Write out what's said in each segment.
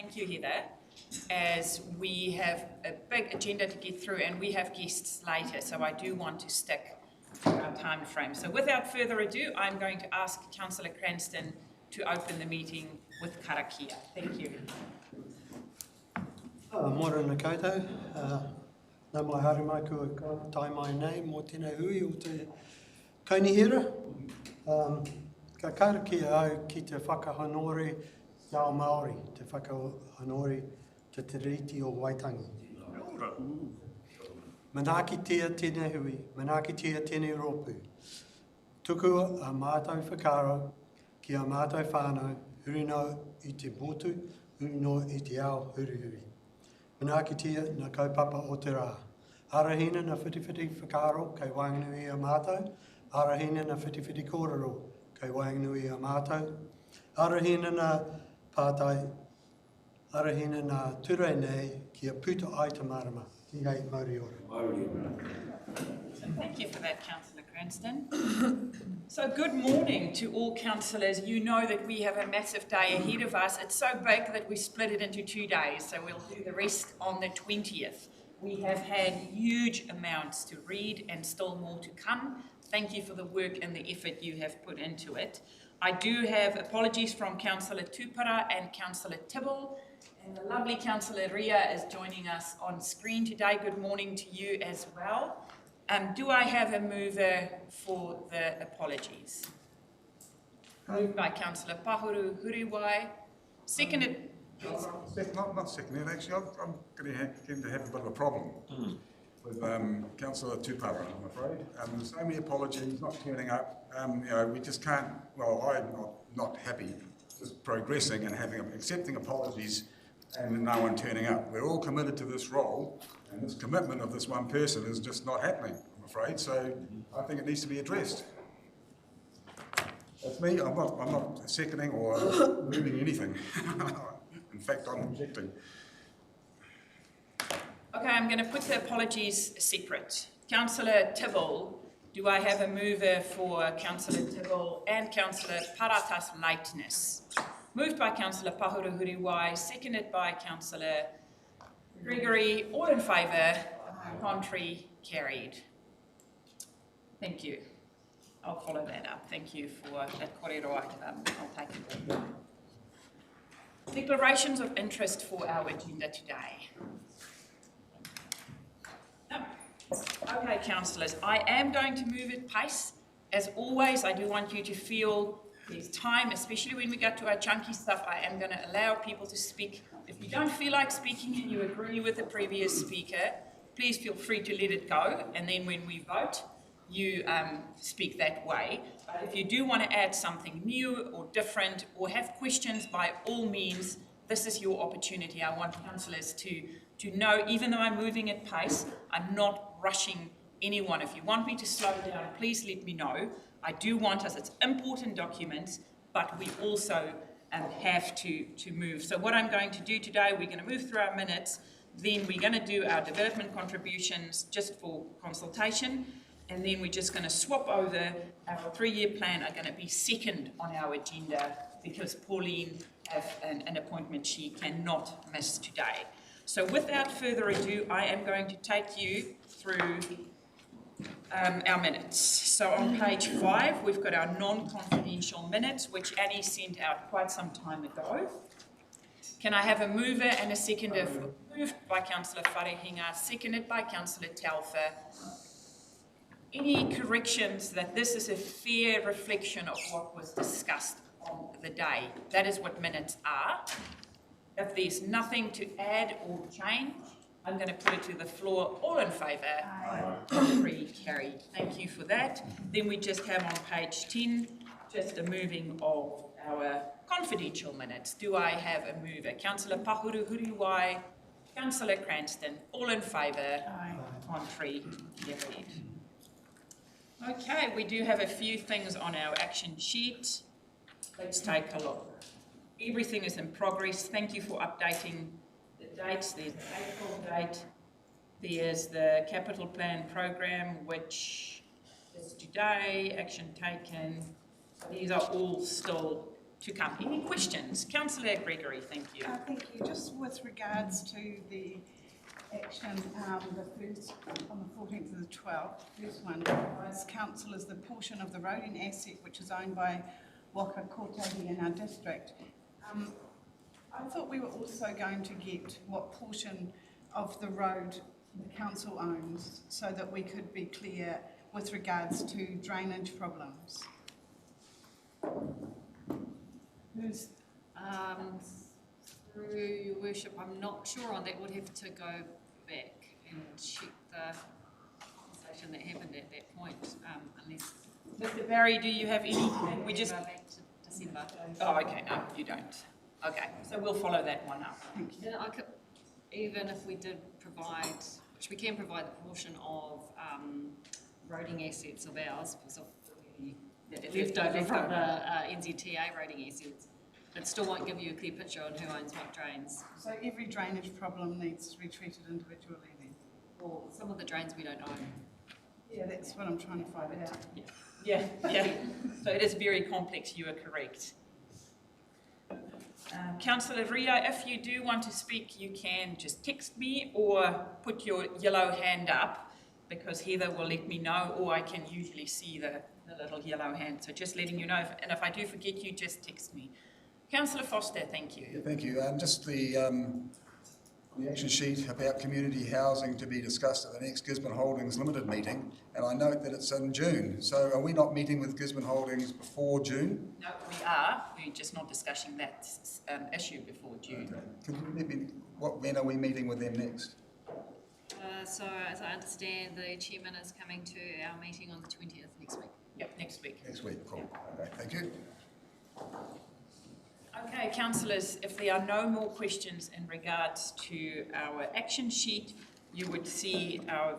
Thank you, Heather, as we have a big agenda to get through and we have guests later, so I do want to stick to our time frame. So without further ado, I'm going to ask Councillor Cranston to open the meeting with Karakia. Thank you. Morena koutou. Nā mai haere mai kua tai mai nei mō tēnei hui o te kainihira. Ka karakia au ki te whakahanore Yao Māori, te whakahanore te Tairāwhiti o Waitangi. Manakitia tēnei hui, manakitia tēnei rōpū. Tuku a mātou whakaro ki a mātou whānau, huri no i te motu, huri no i te ao huri. Manakitia na kaupapa o te rā. Arahina na whitiwhiti whakaro kei wainganui a mātou. Arahina na whitiwhiti kōrero kei wainganui a mātou. Arahina na pātai. Arahina na ture nei ki a puta ai te marama. Ki hei mauri ora. Thank you for that, Councillor Cranston. So good morning to all councillors. You know that we have a massive day ahead of us. It's so big that we split it into 2 days, so we'll do the rest on the 20th. We have had huge amounts to read and still more to come. Thank you for the work and the effort you have put into it. I do have apologies from Councillor Tupara and Councillor Tibble, and the lovely Councillor Ria is joining us on screen today. Good morning to you as well. Do I have a mover for the apologies? Moved by Councillor Pahuru Huriwai. Seconded. Not seconded, actually. I'm going to have a bit of a problem with Councillor Tupara, I'm afraid. There's so many apologies, not turning up. We just can't, well, I'm not happy just progressing and accepting apologies and no one turning up. We're all committed to this role, and this commitment of this one person is just not happening, I'm afraid. So I think it needs to be addressed. That's me. I'm not seconding or moving anything. In fact, I'm objecting. Okay, I'm going to put the apologies separate. Councillor Tibble, do I have a mover for Councillor Tibble and Councillor Parata's lateness? Moved by Councillor Pahuru Huriwai, seconded by Councillor Gregory. All in favour, contrary, carried. Thank you. I'll follow that up. Thank you for that kōrero. I'll take it. Declarations of interest for our agenda today. Okay, councillors, I am going to move at pace. As always, I do want you to feel there's time, especially when we get to our chunky stuff. I am going to allow people to speak. If you don't feel like speaking and you agree with the previous speaker, please feel free to let it go. And then when we vote, you speak that way. But if you do want to add something new or different or have questions, by all means, this is your opportunity. I want councillors to know, even though I'm moving at pace, I'm not rushing anyone. If you want me to slow down, please let me know. I do want us, it's important documents, but we also have to move. So what I'm going to do today, we're going to move through our minutes, then we're going to do our development contributions just for consultation, and then we're just going to swap over. Our 3-year plan are going to be second on our agenda because Pauline has an appointment she cannot miss today. So without further ado, I am going to take you through our minutes. So on page 5, we've got our non-confidential minutes, which Annie sent out quite some time ago. Can I have a mover and a seconder? Moved by Councillor Wharehinga, seconded by Councillor Telfer. Any corrections that this is a fair reflection of what was discussed on the day? That is what minutes are. If there's nothing to add or change, I'm going to put it to the floor. All in favour? Contrary, carried. Thank you for that. Then we just have on page 10, just a moving of our confidential minutes. Do I have a mover? Councillor Pahuru Huriwai, Councillor Cranston. All in favour? Contrary, carried. Okay, we do have a few things on our action sheet. Let's take a look. Everything is in progress. Thank you for updating the dates. There's the April date. There's the capital plan program, which is today, action taken. These are all still to come. Any questions? Councillor Gregory, thank you. Thank you. Just with regards to the action, the first, on the 14th of the 12th, first one, as council is the portion of the roading asset which is owned by Waka Kotahi in our district. I thought we were also going to get what portion of the road the council owns so that we could be clear with regards to drainage problems. Who's Through your worship, I'm not sure on that. Would have to go back and check the conversation that happened at that point, unless Mr. Barry, do you have any? We just. go back to December. Oh, okay. No, you don't. Okay, so we'll follow that one up. And I could, even if we did provide, which we can provide the portion of roading assets of ours, because of the leftover from the NZTA roading assets, it still won't give you a clear picture on who owns what drains. So every drainage problem needs to be treated individually then? Or some of the drains we don't own. Yeah, that's what I'm trying to find out. Yeah. So it is very complex, you are correct. Councillor Rio, if you do want to speak, you can just text me or put your yellow hand up, because Heather will let me know, or I can usually see the little yellow hand. So just letting you know, and if I do forget you, just text me. Councillor Foster, thank you. Yeah, thank you. Just the action sheet about community housing to be discussed at the next Gisborne Holdings Limited meeting, and I note that it's in June. So are we not meeting with Gisborne Holdings before June? No, we are. We're just not discussing that issue before June. Okay. Could you let me, when are we meeting with them next? So as I understand, the chairman is coming to our meeting on the 20th next week. Yep, next week. Next week, cool. Okay, thank you. Okay, councillors, if there are no more questions in regards to our action sheet, you would see our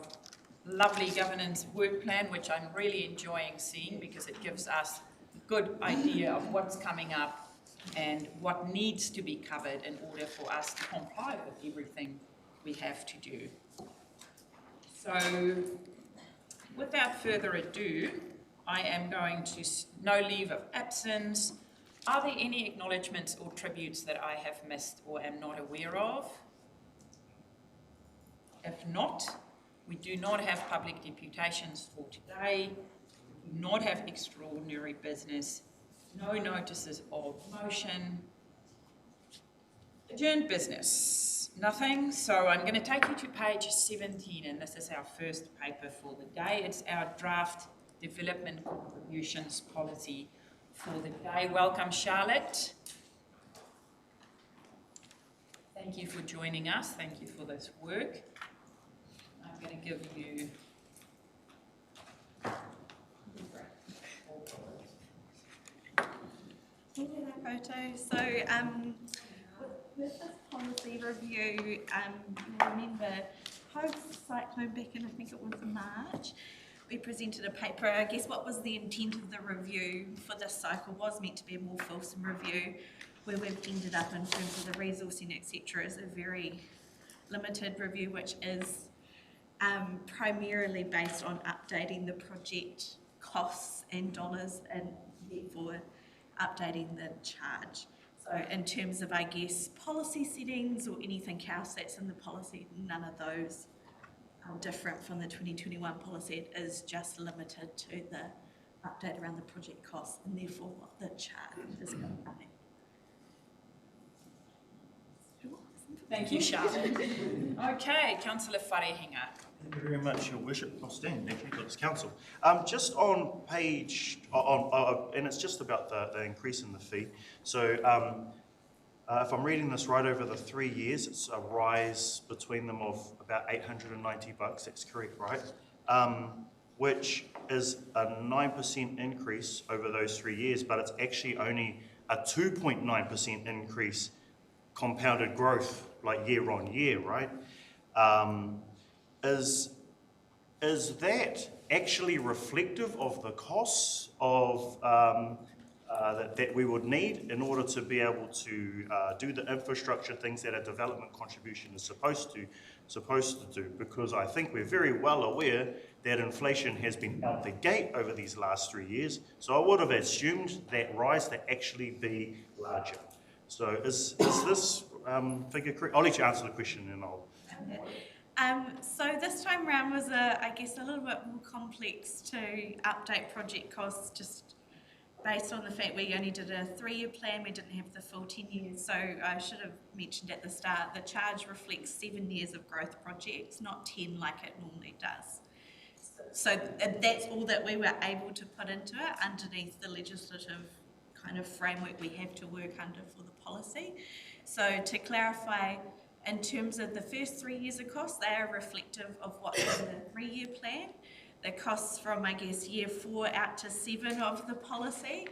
lovely governance work plan, which I'm really enjoying seeing, because it gives us a good idea of what's coming up and what needs to be covered in order for us to comply with everything we have to do. So, without further ado, I am going to, no leave of absence. Are there any acknowledgements or tributes that I have missed or am not aware of? If not, we do not have public deputations for today. We do not have extraordinary business. No notices of motion. Adjourned business. Nothing. So I'm going to take you to page 17, and this is our first paper for the day. It's our draft development contributions policy for the day. Welcome, Charlotte. Thank you for joining us. Thank you for this work. I'm going to give you... So with this policy review, you'll remember post-cyclone back in, I think it was March, we presented a paper. I guess what was the intent of the review for this cycle was meant to be a more fulsome review, where we've ended up in terms of the resourcing, etc., is a very limited review, which is primarily based on updating the project costs and dollars, and therefore updating the charge. So in terms of, I guess, policy settings or anything else that's in the policy, none of those are different from the 2021 policy. It is just limited to the update around the project costs and therefore what the charge is going to be. Thank you, Charlotte. Okay, Councillor Wharehinga. Thank you very much, Your Worship. I'll stand. Thank you, God's Council. Just on page, and it's just about the increase in the fee. So if I'm reading this right, over the 3 years, it's a rise between them of about $890. That's correct, right? Which is a 9% increase over those 3 years, but it's actually only a 2.9% increase compounded growth, like year on year, right? Is that actually reflective of the costs of that we would need in order to be able to do the infrastructure things that a development contribution is supposed to do, because I think we're very well aware that inflation has been out the gate over these last 3 years, so I would have assumed that rise to actually be larger. So is this figure correct? I'll let you answer the question and I'll... So this time round was, I guess, a little bit more complex to update project costs, just based on the fact we only did a 3-year plan, we didn't have the full 10 years. So I should have mentioned at the start, the charge reflects 7 years of growth projects, not 10 like it normally does. So that's all that we were able to put into it underneath the legislative kind of framework we have to work under for the policy. So to clarify, in terms of the first 3 years of costs, they are reflective of what's in the 3-year plan. The costs from, I guess, year 4 out to 7 of the policy,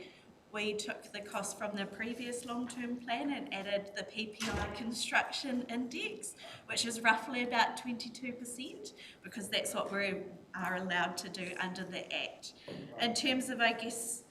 we took the cost from the previous long-term plan and added the PPI construction index, which is roughly about 22%, because that's what we are allowed to do under the Act. In terms of, I guess,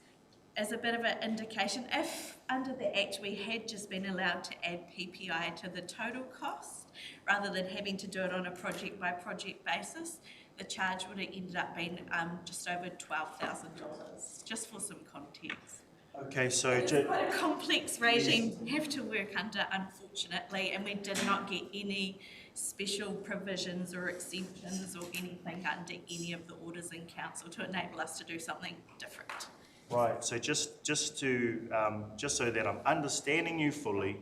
as a bit of an indication, if under the Act we had just been allowed to add PPI to the total cost, rather than having to do it on a project by project basis, the charge would have ended up being just over $12,000, just for some context. Okay, so... It's quite a complex regime we have to work under, unfortunately, and we did not get any special provisions or exemptions or anything under any of the orders in council to enable us to do something different. Right, so just so that I'm understanding you fully,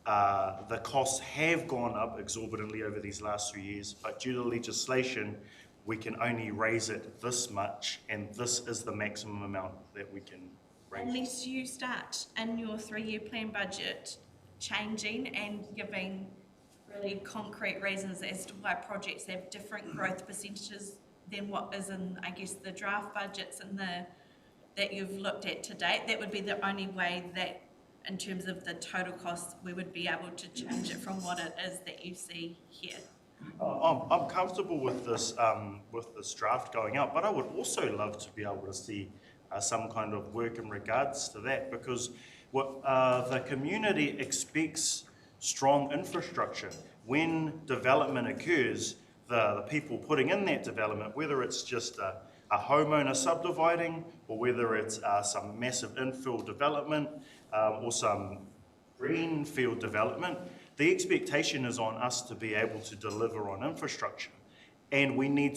the costs have gone up exorbitantly over these last 3 years, but due to legislation, we can only raise it this much, and this is the maximum amount that we can raise. Unless you start in your 3-year plan budget changing and giving really concrete reasons as to why projects have different growth percentages than what is in, I guess, the draft budgets and that you've looked at to date, that would be the only way that, in terms of the total cost, we would be able to change it from what it is that you see here. I'm comfortable with this draft going out, but I would also love to be able to see some kind of work in regards to that, because what the community expects strong infrastructure. When development occurs, the people putting in that development, whether it's just a homeowner subdividing, or whether it's some massive infill development or some greenfield development, the expectation is on us to be able to deliver on infrastructure, and we need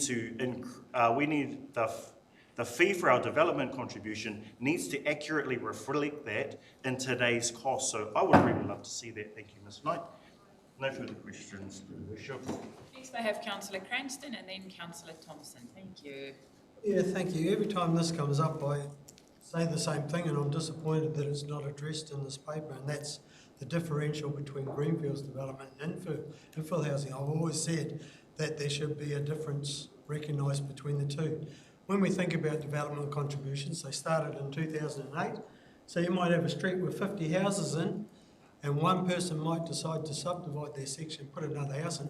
the fee for our development contribution needs to accurately reflect that in today's cost. So I would really love to see that. Thank you, Ms. Knight. No further questions. Next I have Councillor Cranston and then Councillor Thompson. Thank you. Yeah, thank you. Every time this comes up, I say the same thing, and I'm disappointed that it's not addressed in this paper, and that's the differential between greenfields development and infill housing. I've always said that there should be a difference recognised between the two. When we think about development contributions, they started in 2008, so you might have a street with 50 houses in, and one person might decide to subdivide their section, put another house in,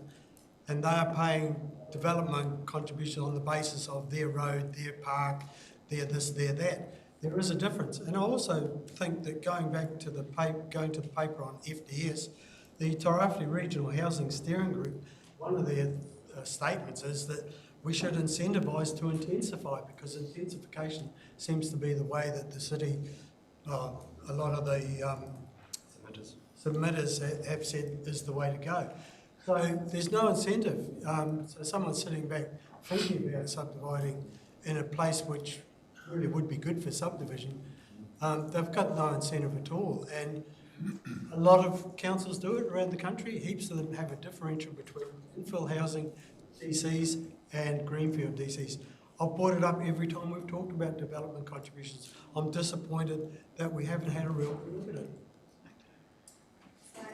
and they are paying development contribution on the basis of their road, their park, their this, their that. There is a difference. And I also think that going to the paper on FDS, the Tairāwhiti Regional Housing Steering Group, one of their statements is that we should incentivise to intensify, because intensification seems to be the way that the city, a lot of the submitters have said is the way to go. So there's no incentive. So someone sitting back thinking about subdividing in a place which really would be good for subdivision, they've got no incentive at all. And a lot of councils do it around the country. Heaps of them have a differential between infill housing DCs and greenfield DCs. I've brought it up every time we've talked about development contributions. I'm disappointed that we haven't had a real look at it.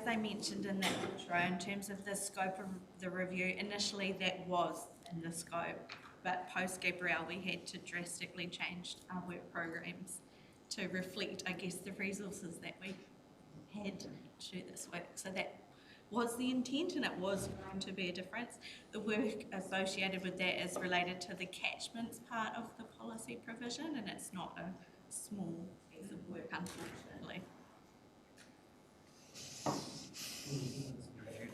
As I mentioned in that intro, in terms of the scope of the review, initially that was in the scope, but post-Gabrielle we had to drastically change our work programs to reflect, I guess, the resources that we had to do this work. So that was the intent, and it was going to be a difference. The work associated with that is related to the catchments part of the policy provision, and it's not a small weeks of work, unfortunately.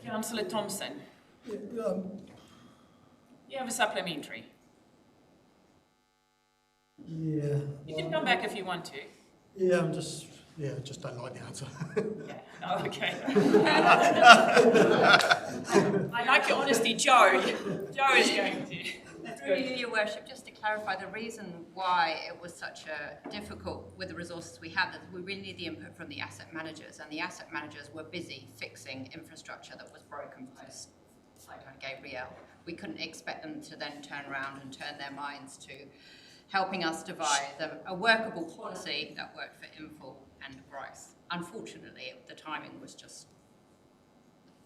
Councillor Thompson, Yeah, you have a supplementary. yeah. You can come back if you want to. Yeah, just don't like the answer. Yeah. Oh, okay. I like your honesty, Joe. Joe is going to. That's Through good. you, Your Worship, just to clarify, the reason why it was such a difficult with the resources we have is we really need the input from the asset managers, and the asset managers were busy fixing infrastructure that was broken post Cyclone Gabrielle. We couldn't expect them to then turn around and turn their minds to helping us devise a workable policy that worked for Infall and Bryce. Unfortunately, the timing was just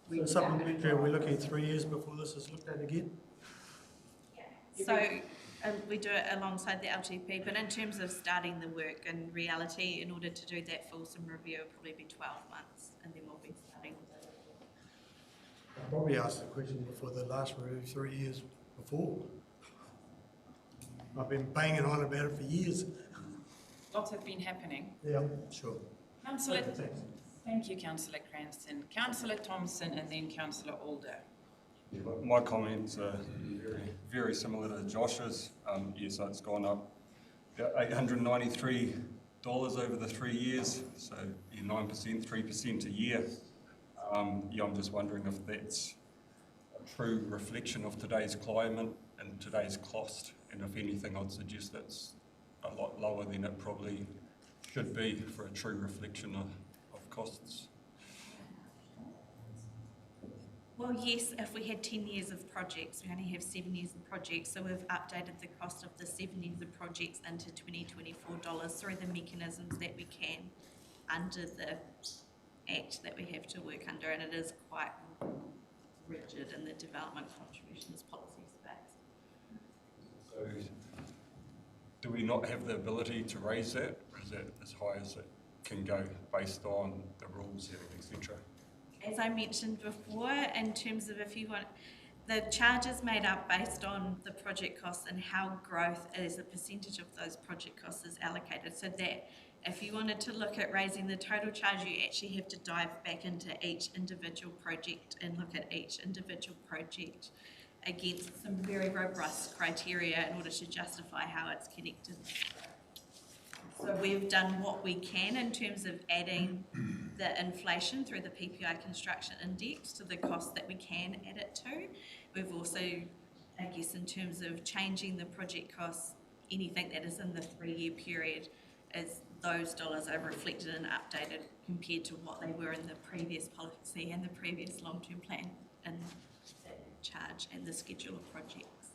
So supplementary, are we looking at 3 years before this is looked at again? So we do it alongside the LTP, but in terms of starting the work in reality, in order to do that fulsome review, it'll probably be 12 months, and then we'll be starting. I probably asked the question before the last review, 3 years before. I've been banging on about it for years. Lots have been happening. Yeah, sure. Councillor, Thanks. thank you, Councillor Cranston. Councillor Thompson and then Councillor Alder. Yeah, my comments are very similar to Josh's. Yes, it's gone up about $893 over the 3 years, so 9%, 3% a year. Yeah, I'm just wondering if that's a true reflection of today's climate and today's cost, and if anything, I'd suggest that's a lot lower than it probably should be for a true reflection of costs. Well, yes, if we had 10 years of projects, we only have 7 years of projects, so we've updated the cost of the 7 years of projects into $2024 through the mechanisms that we can under the Act that we have to work under, and it is quite rigid in the development contributions policy space. So, do we not have the ability to raise that, or is that as high as it can go based on the rules, etc.? As I mentioned before, in terms of if you want, the charge is made up based on the project costs and how growth as a percentage of those project costs is allocated, so that if you wanted to look at raising the total charge, you actually have to dive back into each individual project and look at each individual project against some very robust criteria in order to justify how it's connected. So we've done what we can in terms of adding the inflation through the PPI construction index to the cost that we can add it to. We've also, I guess, in terms of changing the project costs, anything that is in the 3-year period, is those dollars are reflected and updated compared to what they were in the previous policy and the previous long-term plan and the charge and the schedule of projects.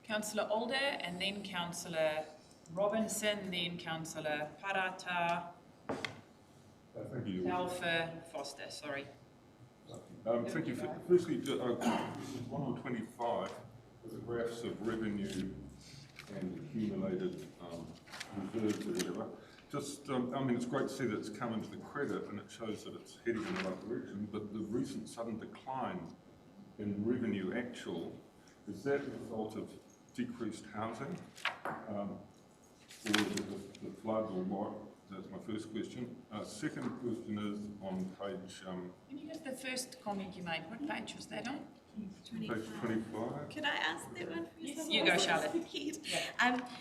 Councillor Alder and then Councillor Robinson, then Councillor Parata, Thank you. Alpha, Foster, sorry. Thank you. Firstly, 1 on 25, the graphs of revenue and accumulated reserves or whatever. Just, I mean, it's great to see that it's come into the credit and it shows that it's heading in the right direction, but the recent sudden decline in revenue actual, is that a result of decreased housing? Or is it the flood or what? That's my first question. Second question is on page... Can you just, the first comment you made, what page was that on? Page 25. Could I ask that one first? Yes, you go, Charlotte.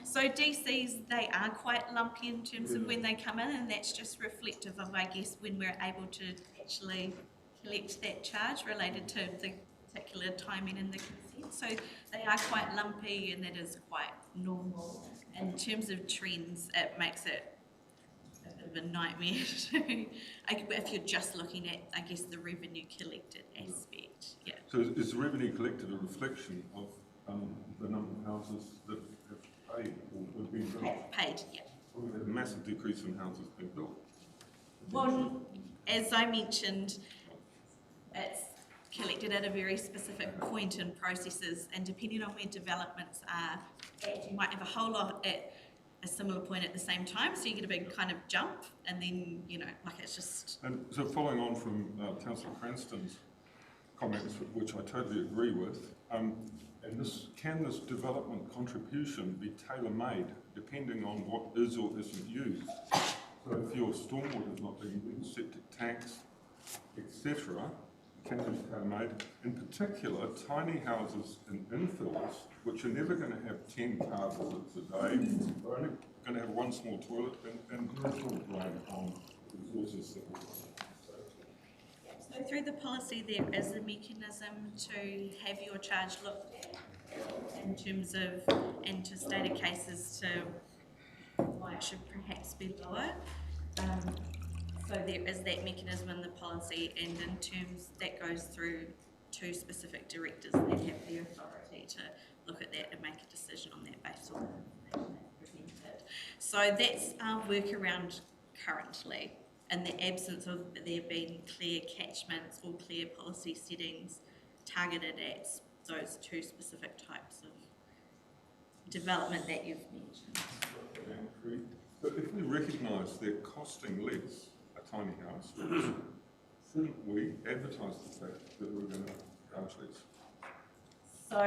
So DCs, they are quite lumpy in terms of when they come in, and that's just reflective of, I guess, when we're able to actually collect that charge related to the particular timing in the consent. So they are quite lumpy, and that is quite normal. In terms of trends, it makes it a bit of a nightmare to, if you're just looking at, I guess, the revenue collected aspect. Yeah. So is the revenue collected a reflection of the number of houses that have paid or have been built? Paid, yeah. Well, we've had a massive decrease in houses being built. Well, as I mentioned, it's collected at a very specific point in processes, and depending on where developments are at, you might have a whole lot at a similar point at the same time, so you get a big kind of jump, and then, you know, like it's just... And so following on from Councillor Cranston's comments which I totally agree with. And can this development contribution be tailor-made depending on what is or isn't used? So if your stormwater is not being used, septic tanks, etc., can be tailor-made. In particular, tiny houses and infills, which are never going to have 10 car visits a day, are only going to have one small toilet and very little drain on resources that we've got. So through the policy, there is a mechanism to have your charge looked at in terms of antestated cases to why it should perhaps be lower. So there is that mechanism in the policy, and in terms that goes through to specific directors that have the authority to look at that and make a decision on that based on the information that's presented. So that's our workaround currently, in the absence of there being clear catchments or clear policy settings targeted at those two specific types of development that you've mentioned. But if we recognise they're costing less, a tiny house, shouldn't we advertise the fact that we're going to charge less? So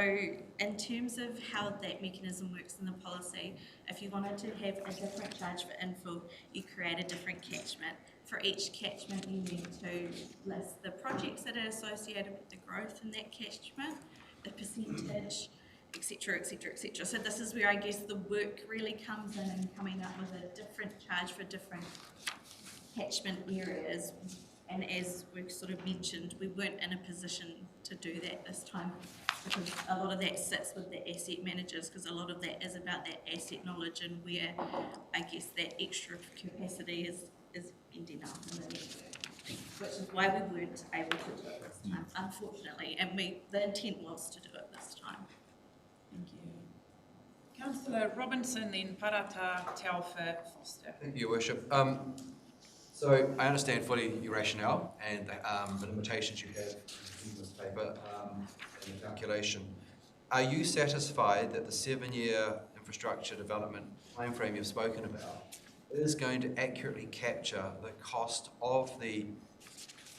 in terms of how that mechanism works in the policy, if you wanted to have a different charge for infill, you create a different catchment. For each catchment, you need to list the projects that are associated with the growth in that catchment, the percentage, etc., etc., etc. So this is where I guess the work really comes in and coming up with a different charge for different catchment areas. And as we've sort of mentioned, we weren't in a position to do that this time because a lot of that sits with the asset managers, because a lot of that is about that asset knowledge and where I guess that extra capacity is ending up in the network, which is why we weren't able to do it this time, unfortunately, and the intent was to do it this time. Thank you. Councillor Robinson, then Parata, Tairāwhiti, Foster. Thank you, Your Worship. So I understand fully your rationale and the limitations you have in this paper and the calculation. Are you satisfied that the 7-year infrastructure development timeframe you've spoken about is going to accurately capture the cost of the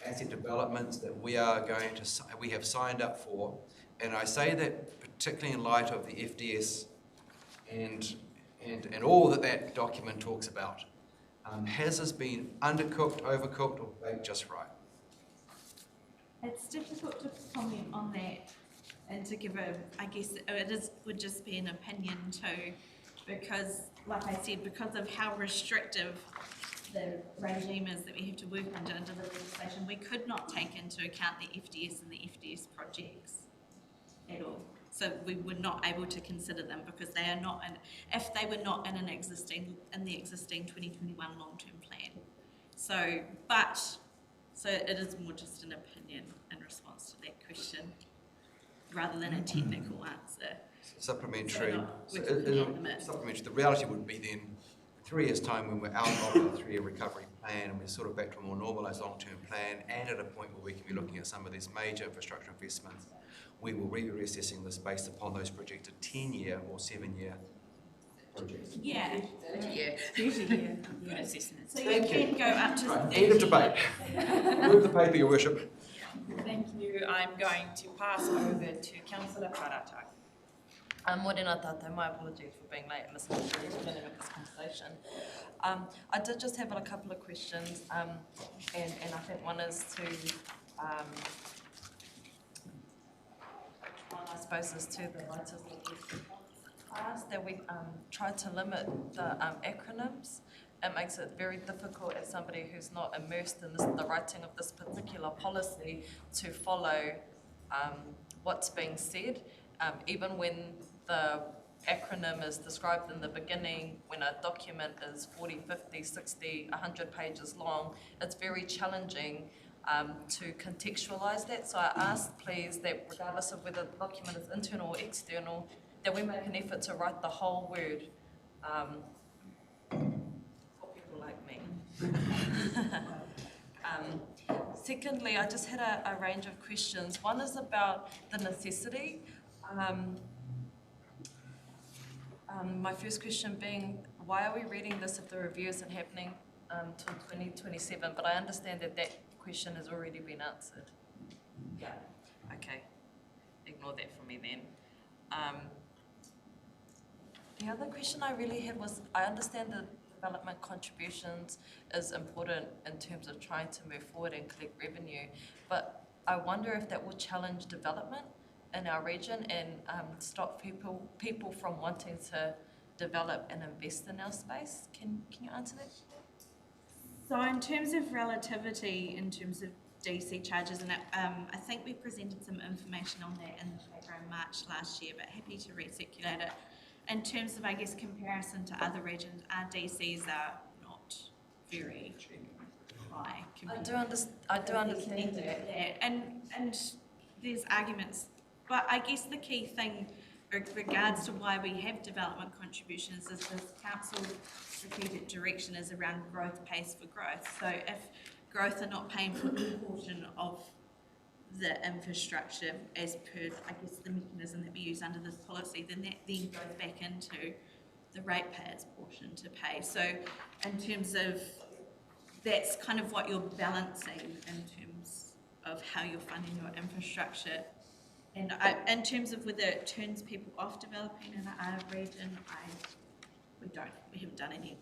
asset developments that we have signed up for? And I say that particularly in light of the FDS and all that document talks about. Has this been undercooked, overcooked, or baked just right? It's difficult to comment on that and to give I guess would just be an opinion too, because like I said, because of how restrictive the regime is that we have to work under the legislation, we could not take into account the FDS and the FDS projects at all. So we were not able to consider them because they are not if they were not in the existing 2021 long-term plan. So it is more just an opinion in response to that question rather than a technical answer. Supplementary. Supplementary. The reality would be then 3 years' time when we're out of the 3-year recovery plan and we're sort of back to a more normalised long-term plan and at a point where we can be looking at some of these major infrastructure investments, we will be reassessing this based upon those projected 10-year or 7-year projects. Yeah. 30-year. 30-year. Good assessment. So you can go up to Right, end of debate. Move the paper, Your Worship. Thank you. I'm going to pass over to Councillor Parata. Morena tātou, my apologies for being late and missing the very beginning of this conversation. I did just have a couple of questions, and I think one is to, I suppose, is to the writers of the I asked that we try to limit the acronyms. It makes it very difficult as somebody who's not immersed in the writing of this particular policy to follow what's being said, even when the acronym is described in the beginning, when a document is 40, 50, 60, 100 pages long, it's very challenging to contextualise that. So I asked, please, that regardless of whether the document is internal or external, that we make an effort to write the whole word for people like me. Secondly, I just had a range of questions. One is about the necessity. My first question being, why are we reading this if the review isn't happening till 2027? But I understand that that question has already been answered. Yeah. Okay, ignore that for me then. The other question I really had was, I understand that development contributions is important in terms of trying to move forward and collect revenue, but I wonder if that will challenge development in our region and stop people from wanting to develop and invest in our space. Can you answer that? So in terms of relativity, in terms of DC charges, and I think we presented some information on that in the paper in March last year, but happy to recirculate it. In terms of, I guess, comparison to other regions, our DCs are not very high. I do understand that. And there's arguments, but I guess the key thing with regards to why we have development contributions is this council strategic direction is around growth pays for growth. So if growth are not paying for a portion of the infrastructure as per, I guess, the mechanism that we use under this policy, then that then goes back into the ratepayers portion to pay. So in terms of, that's kind of what you're balancing in terms of how you're funding your infrastructure. And in terms of whether it turns people off developing in our region, we haven't done any.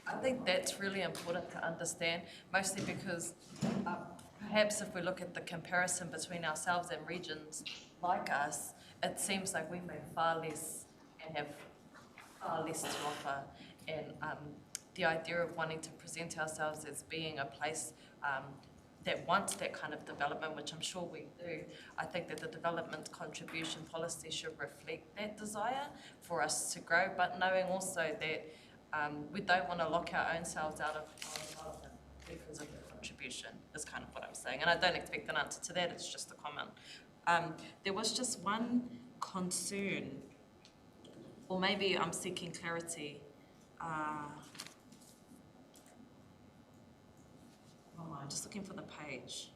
I think that's really important to understand, mostly because perhaps if we look at the comparison between ourselves and regions like us, it seems like we make far less and have far less to offer. And the idea of wanting to present ourselves as being a place that wants that kind of development, which I'm sure we do, I think that the development contribution policy should reflect that desire for us to grow, but knowing also that we don't want to lock our own selves out of development because of the contribution, is kind of what I'm saying. And I don't expect an answer to that, it's just a comment. There was just one concern, or maybe I'm seeking clarity. I'm just looking for the page.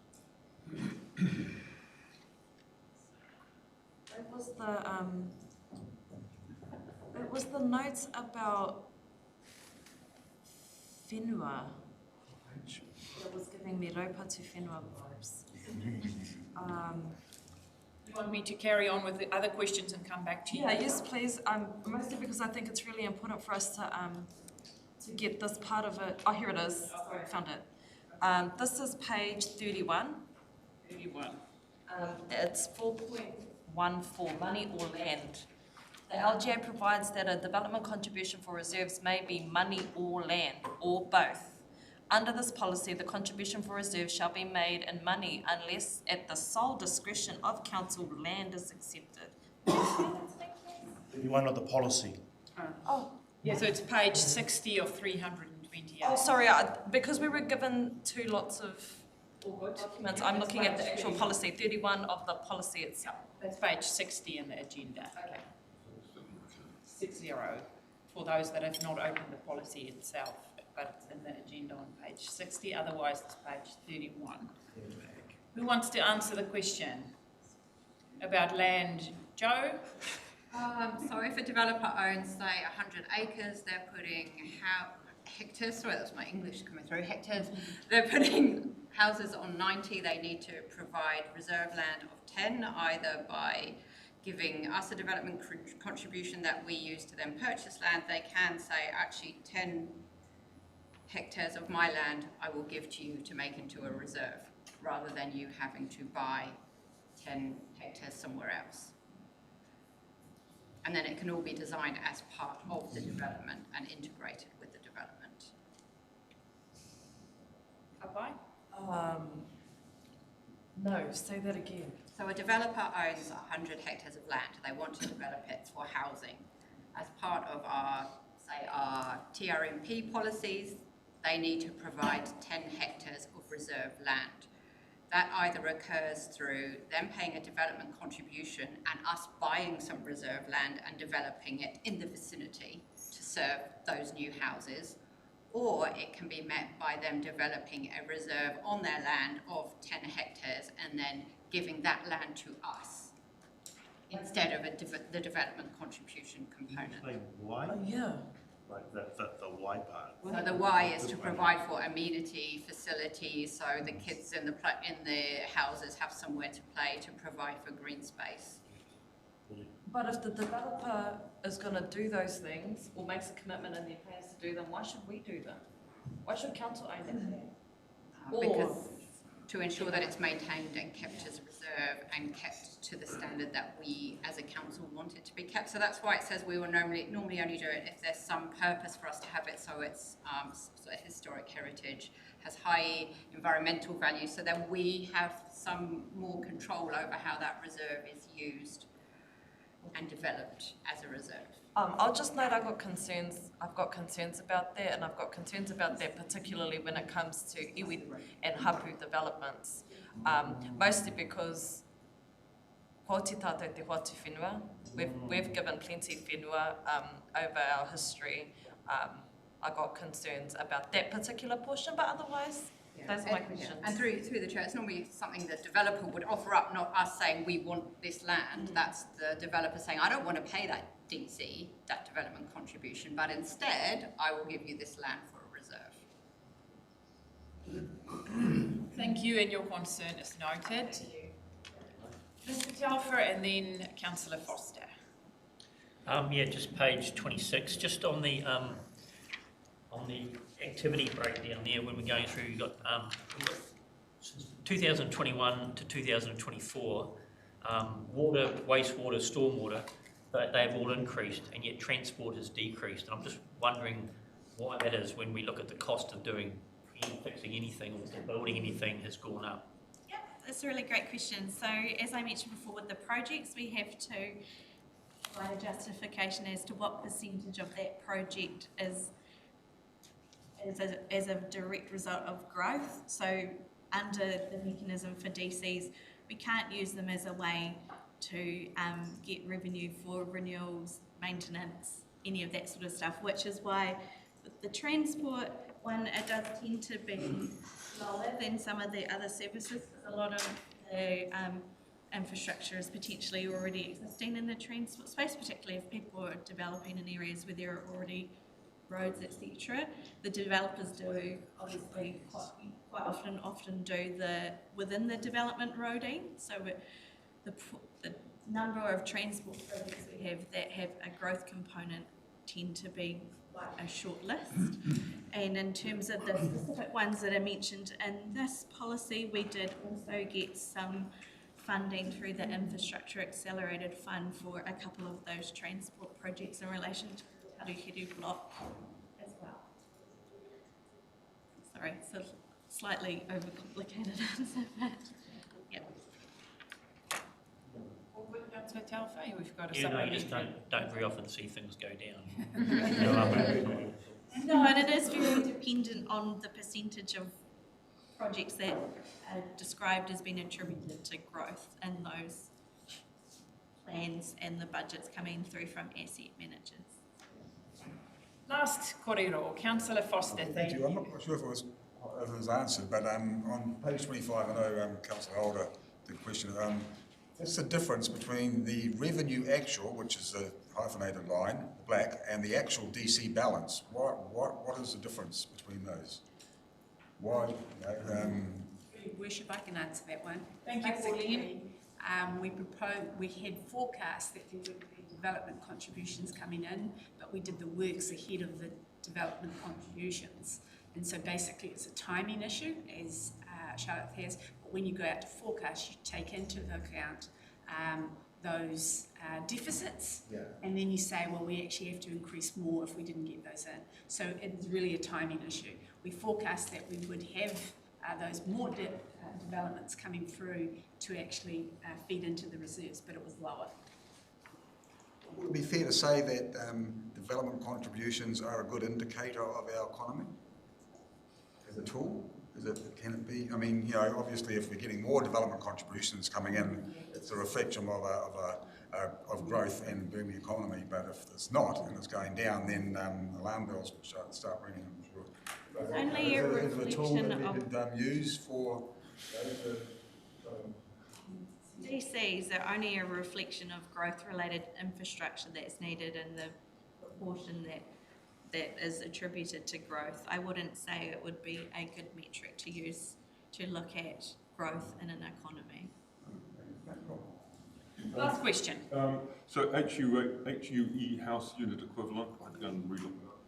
It was the notes about whenua. It was giving me Raupatu whenua vibes. You want me to carry on with the other questions and come back to you? Yeah, yes, please. Mostly because I think it's really important for us to get this part of it. Oh, here it is. Sorry, I found it. This is page 31. 31. It's 4.14, money or land. The LGA provides that a development contribution for reserves may be money or land, or both. Under this policy, the contribution for reserves shall be made in money unless at the sole discretion of council land is accepted. 31 of the policy. Oh. Yeah, so it's page 60 of 328. Oh, sorry, because we were given two lots of documents, I'm looking at the actual policy, 31 of the policy itself. That's page 60 in the agenda. Okay. 60, for those that have not opened the policy itself, but it's in the agenda on page 60, otherwise it's page 31. Who wants to answer the question about land? Joe? So if a developer owns, say, 100 acres, they're putting hectares, sorry, that's my English coming through, hectares, they're putting houses on 90, they need to provide reserve land of 10, either by giving us a development contribution that we use to then purchase land. They can say, actually, 10 hectares of my land I will give to you to make into a reserve, rather than you having to buy 10 hectares somewhere else. And then it can all be designed as part of the development and integrated with the development. Abai? No, say that again. So a developer owns 100 hectares of land. They want to develop it for housing. As part of our TRMP policies, they need to provide 10 hectares of reserve land. That either occurs through them paying a development contribution and us buying some reserve land and developing it in the vicinity to serve those new houses, or it can be met by them developing a reserve on their land of 10 hectares and then giving that land to us instead of the development contribution component. Why? Oh, yeah. like the Y part. So the why is to provide for amenity facilities, so the kids in the houses have somewhere to play, to provide for green space. But if the developer is going to do those things or makes a commitment in their plans to do them, why should we do them? Why should council own them? Because to ensure that it's maintained and kept as reserve and kept to the standard that we as a council want it to be kept. So that's why it says we will normally only do it if there's some purpose for us to have it, so it's sort of historic heritage, has high environmental value, so that we have some more control over how that reserve is used and developed as a reserve. I'll just note I've got concerns about that, and I've got concerns about that particularly when it comes to iwi and hapu developments, mostly because ko te tātou te whatu whenua, we've given plenty whenua over our history. I got concerns about that particular portion, but otherwise, those are my questions. And through the chair, it's normally something the developer would offer up, not us saying we want this land. That's the developer saying, I don't want to pay that DC, that development contribution, but instead I will give you this land for a reserve. Thank you, and your concern is noted. Mr. Telfer and then Councillor Foster. Yeah, just page 26, just on the activity breakdown there, when we're going through, you've got 2021 to 2024, water, wastewater, stormwater, they've all increased, and yet transport has decreased. And I'm just wondering why that is when we look at the cost of doing fixing anything or building anything has gone up. Yep, that's a really great question. So as I mentioned before, with the projects, we have to provide a justification as to what percentage of that project is as a direct result of growth. So under the mechanism for DCs, we can't use them as a way to get revenue for renewals, maintenance, any of that sort of stuff, which is why the transport one, it does tend to be lower than some of the other services. A lot of the infrastructure is potentially already existing in the transport space, particularly if people are developing in areas where there are already roads, etc. The developers do obviously quite often do the within the development roading. So the number of transport projects we have that have a growth component tend to be quite a short list. And in terms of the specific ones that are mentioned in this policy, we did also get some funding through the Infrastructure Accelerated Fund for a couple of those transport projects in relation to the Tairāwhiti block as well. Sorry, it's a slightly overcomplicated answer, but yeah. Councillor Telfer, we've got a Yeah, no, you just don't very often see things go down. No, and it is very dependent on the percentage of projects that are described as being attributed to growth in those plans and the budgets coming through from asset managers. Last kōrero, Councillor Foster. Thank you. I'm not quite sure if it was answered, but on page 25, I know Councillor Holder did a question. What's the difference between the revenue actual, which is the hyphenated line, the black, and the actual DC balance? What is the difference between those? Why? Worship, I can answer that one. Thank you, Basically, we had forecast that there would be development contributions coming in, but we did the works ahead of the development contributions. And so basically it's a timing issue, as Charlotte says, but when you go out to forecast, you take into account those deficits, and then you say, well, we actually have to increase more if we didn't get those in. So it's really a timing issue. We forecast that we would have those more developments coming through to actually feed into the reserves, but it was lower. Would it be fair to say that development contributions are a good indicator of our economy as a tool? Can it be? I mean, you know, obviously, if we're getting more development contributions coming in, it's a reflection of growth and booming economy. But if it's not and it's going down, then alarm bells will start ringing. I'm sure. Only a reflection of use for DCs are only a reflection of growth-related infrastructure that's needed in the proportion that that is attributed to growth. I wouldn't say it would be a good metric to use to look at growth in an economy. Last question. So HUE house unit equivalent, I'd go and relook it up.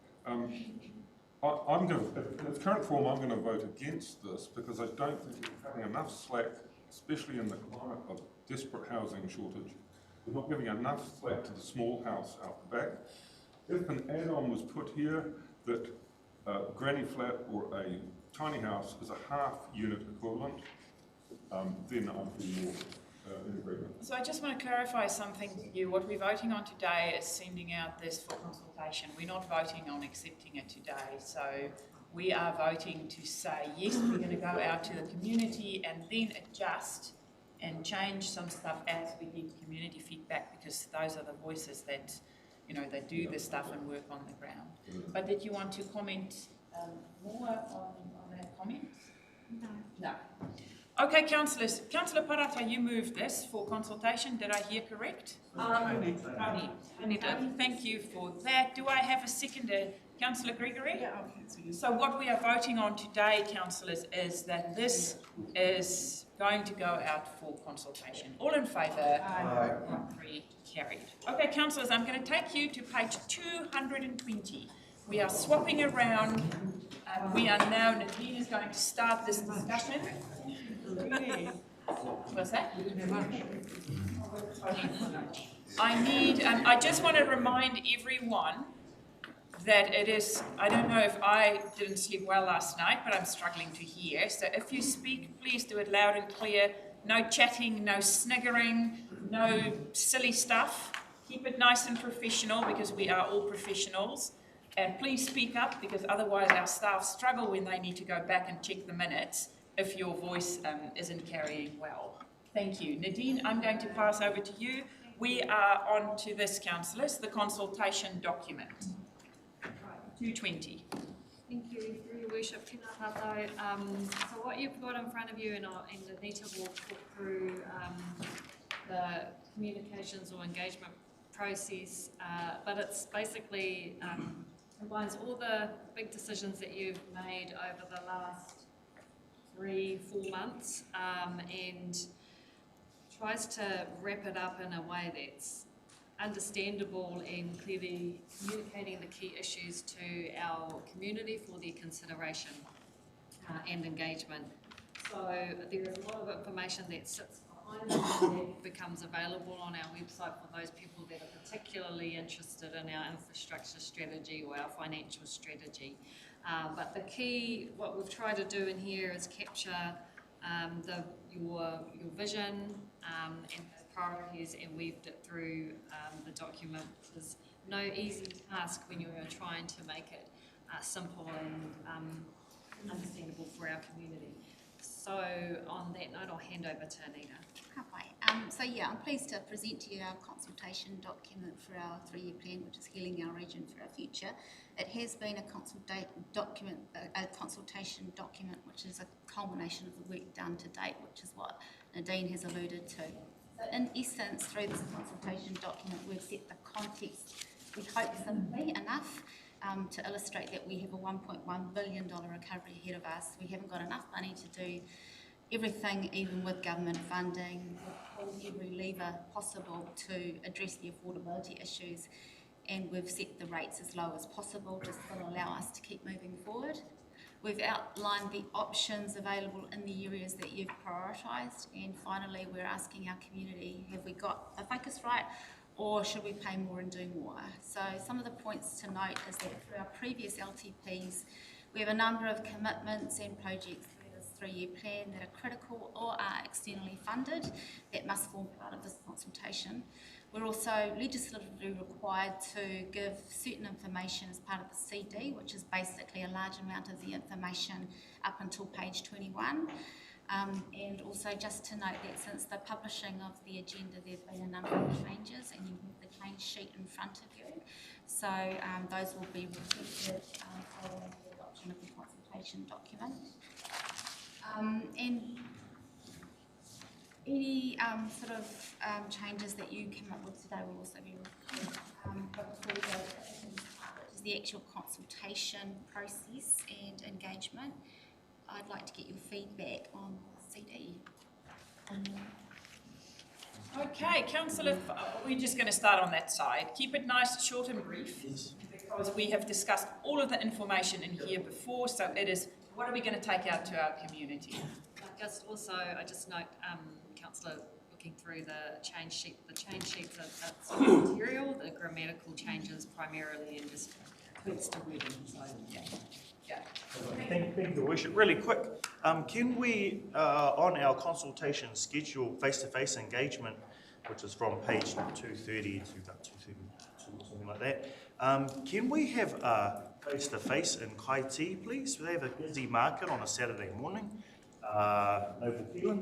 I'm going to, in its current form, I'm going to vote against this because I don't think we're having enough slack, especially in the climate of desperate housing shortage. We're not giving enough slack to the small house out the back. If an add-on was put here that granny flat or a tiny house is a half unit equivalent, then I'd be more in agreement. So I just want to clarify something to you. What we're voting on today is sending out this for consultation. We're not voting on accepting it today. So we are voting to say, yes, we're going to go out to the community and then adjust and change some stuff as we get community feedback, because those are the voices that, you know, that do this stuff and work on the ground. But did you want to comment more on that comment? No. No. Okay, councillors. Councillor Parata, you moved this for consultation. Did I hear correct? Tony, thank you for that. Do I have a seconder? Councillor Gregory? Yeah, I'll cancel you. So what we are voting on today, councillors, is that this is going to go out for consultation. All in favour? Aye. 3 carried. Okay, councillors, I'm going to take you to page 220. We are swapping around. We are now, Nadine is going to start this discussion. What's that? I just want to remind everyone that it is, I don't know if I didn't sleep well last night, but I'm struggling to hear. So if you speak, please do it loud and clear. No chatting, no sniggering, no silly stuff. Keep it nice and professional, because we are all professionals. And please speak up, because otherwise our staff struggle when they need to go back and check the minutes if your voice isn't carrying well. Thank you. Nadine, I'm going to pass over to you. We are on to this, councillors, the consultation document. 220. Thank you, through your worship, tēnā tātou. So what you've got in front of you, and Anita will talk through the communications or engagement process, but it's basically combines all the big decisions that you've made over the last 3-4 months, and tries to wrap it up in a way that's understandable and clearly communicating the key issues to our community for their consideration and engagement. So there is a lot of information that sits behind it that becomes available on our website for those people that are particularly interested in our infrastructure strategy or our financial strategy. But the key, what we've tried to do in here is capture your vision and priorities, and weaved it through the document. There's no easy task when you're trying to make it simple and understandable for our community. So on that note, I'll hand over to Anita. So yeah, I'm pleased to present to you our consultation document for our 3-year plan, which is Healing Our Region for Our Future. It has been a consultation document, which is a culmination of the work done to date, which is what Nadine has alluded to. So in essence, through this consultation document, we've set the context, we hope simply enough, to illustrate that we have a $1.1 billion recovery ahead of us. We haven't got enough money to do everything, even with government funding. We've pulled every lever possible to address the affordability issues, and we've set the rates as low as possible, just to allow us to keep moving forward. We've outlined the options available in the areas that you've prioritised, and finally we're asking our community, have we got the focus right, or should we pay more and do more? So some of the points to note is that through our previous LTPs, we have a number of commitments and projects through this 3-year plan that are critical or are externally funded that must form part of this consultation. We're also legislatively required to give certain information as part of the CD, which is basically a large amount of the information up until page 21. And also just to note that since the publishing of the agenda, there have been a number of changes, and you have the change sheet in front of you. So those will be reflected following the adoption of the consultation document. And any sort of changes that you come up with today will also be reflected. But before we go to is the actual consultation process and engagement. I'd like to get your feedback on CD. Okay, Councillor, we're just going to start on that side. Keep it nice, short and brief, because we have discussed all of the information in here before, so it is, what are we going to take out to our community? I just note, Councillor, looking through the change sheets are material, the grammatical changes primarily and just tweaks to wording, so yeah. Thank you, Your Worship. Really quick, can we, on our consultation schedule, face-to-face engagement, which is from page 230 to 232 or something like that, can we have a face-to-face in Kaiti, please? They have a busy market on a Saturday morning. Noble Keelan.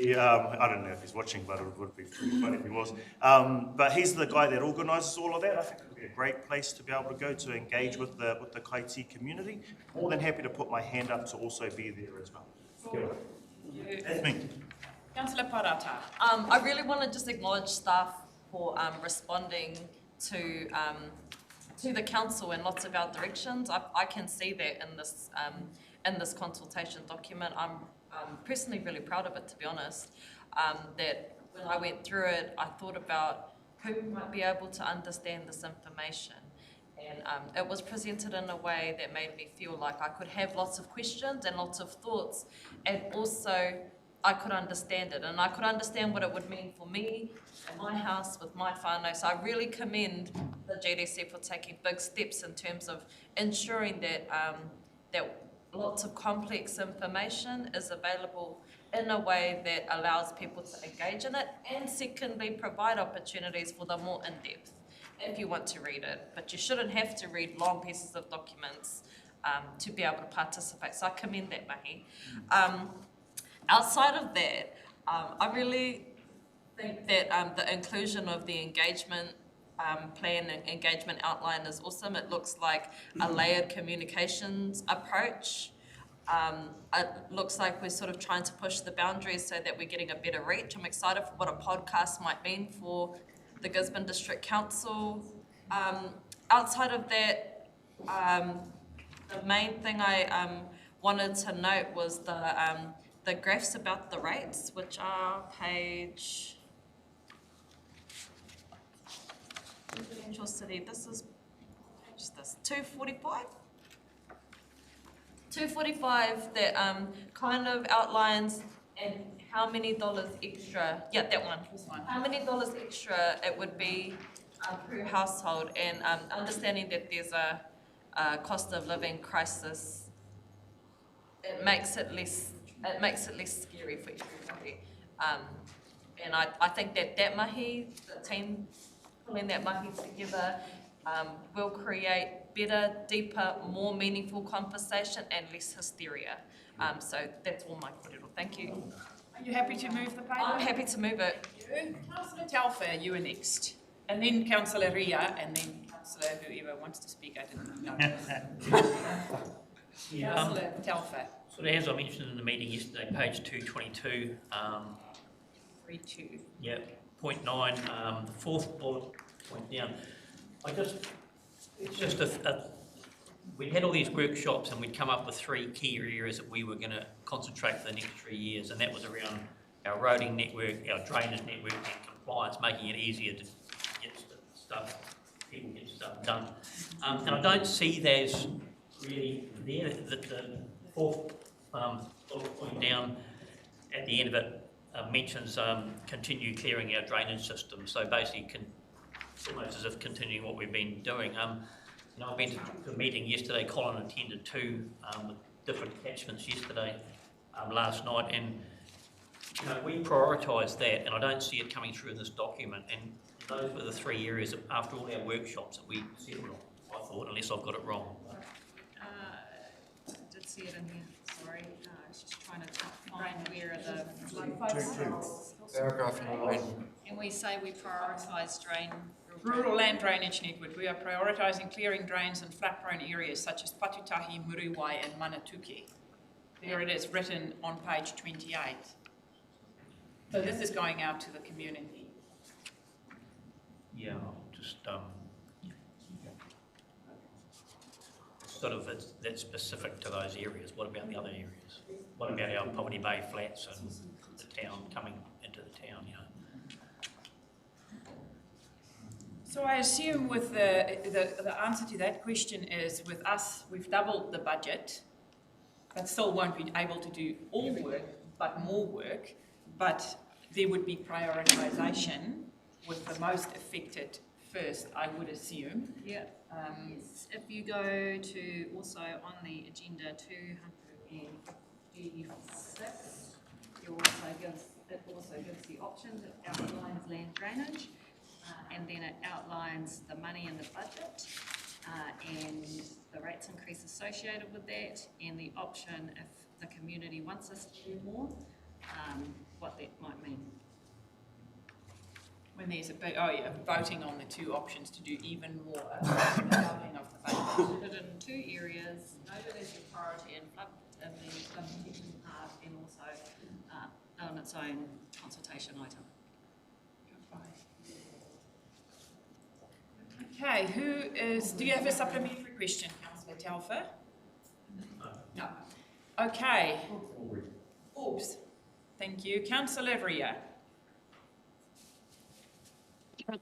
I don't know if he's watching, but it would be pretty funny if he was. But he's the guy that organises all of that. I think it would be a great place to be able to go to engage with the Kaiti community. More than happy to put my hand up to also be there as well. That's me. Councillor Parata. I really want to just acknowledge staff for responding to the council in lots of our directions. I can see that in this consultation document. I'm personally really proud of it, to be honest. That when I went through it, I thought about who might be able to understand this information. And it was presented in a way that made me feel like I could have lots of questions and lots of thoughts, and also I could understand it, and I could understand what it would mean for me at my house with my whānau. So I really commend the GDC for taking big steps in terms of ensuring that that lots of complex information is available in a way that allows people to engage in it, and secondly, provide opportunities for the more in-depth if you want to read it. But you shouldn't have to read long pieces of documents to be able to participate. So I commend that, Mahi. Outside of that, I really think that the inclusion of the engagement plan and engagement outline is awesome. It looks like a layered communications approach. It looks like we're sort of trying to push the boundaries so that we're getting a better reach. I'm excited for what a podcast might mean for the Gisborne District Council. Outside of that, the main thing I wanted to note was the graphs about the rates, which are page... Residential city, this is 245? 245 that kind of outlines and how many dollars extra, yeah, that one. How many dollars extra it would be per household, and understanding that there's a cost of living crisis, it makes it less scary for everybody. And I think that mahi, the team pulling that mahi together, will create better, deeper, more meaningful conversation and less hysteria. So that's all my kōrero. Thank you. Are you happy to move the paper? I'm happy to move it. Councillor Tairāwhiti, you are next. And then Councillor Ria, and then Councillor whoever wants to speak. I didn't know. Councillor Tairāwhiti. So as I mentioned in the meeting yesterday, page 222. 32. Yeah, point 9, the fourth bullet point down. It's just we had all these workshops and we'd come up with 3 key areas that we were going to concentrate for the next 3 years, and that was around our roading network, our drainage network, and compliance, making it easier to get people get stuff done. And I don't see those really there. The fourth bullet point down at the end of it mentions continue clearing our drainage system. So basically, almost as if continuing what we've been doing. I've been to a meeting yesterday. Colin attended 2 different catchments yesterday, last night, and we prioritised that, and I don't see it coming through in this document. And those were the 3 areas that, after all our workshops, that we settled on. I thought, unless I've got it wrong. I did see it in here. Sorry, I was just trying to find where the Paragraph 9. And we say we prioritise Rural land drainage network. We are prioritising clearing drains in flood-prone areas such as Patutahi, Muruwai and Manatuki. There it is, written on page 28. So this is going out to the community. Yeah, just sort of, that's specific to those areas. What about the other areas? What about our Poverty Bay flats and the town coming into the town, you know? So I assume with the answer to that question is, with us, we've doubled the budget, but still won't be able to do all work, but more work, but there would be prioritisation with the most affected first, I would assume. Yeah. Yes. If you go to also on the agenda 256, it also gives the options. It outlines land drainage, and then it outlines the money in the budget, and the rates increase associated with that, and the option if the community wants us to do more, what that might mean. When there's voting on the two options to do even more, doubling of the budget. Put it in two areas, noted as your priority in the flood protection part, and also on its own consultation item. Okay, do you have a supplementary question, Councillor Telfer? No. Okay. Orbs. Thank you. Councillor Ria.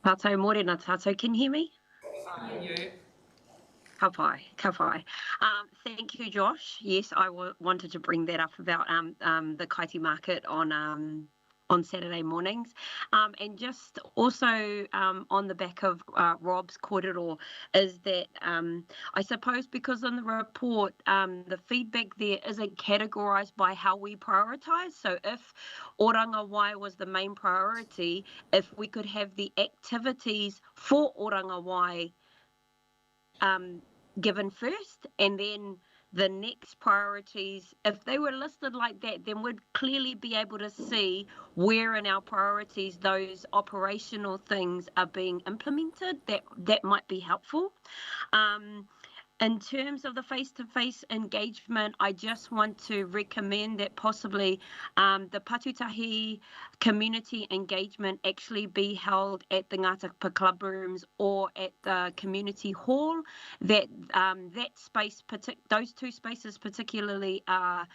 Tātou mōrena tātou, can you hear me? You. Ka pai. Thank you, Josh. Yes, I wanted to bring that up about the kaiti market on Saturday mornings. And just also on the back of Rob's kōrero is that I suppose because in the report the feedback there isn't categorised by how we prioritise. So if Oranga Wai was the main priority, if we could have the activities for Oranga Wai given first, and then the next priorities, if they were listed like that, then we'd clearly be able to see where in our priorities those operational things are being implemented. That might be helpful. In terms of the face-to-face engagement, I just want to recommend that possibly the Patutahi community engagement actually be held at the Ngātapa Club Rooms or at the community hall. That space, those two spaces particularly are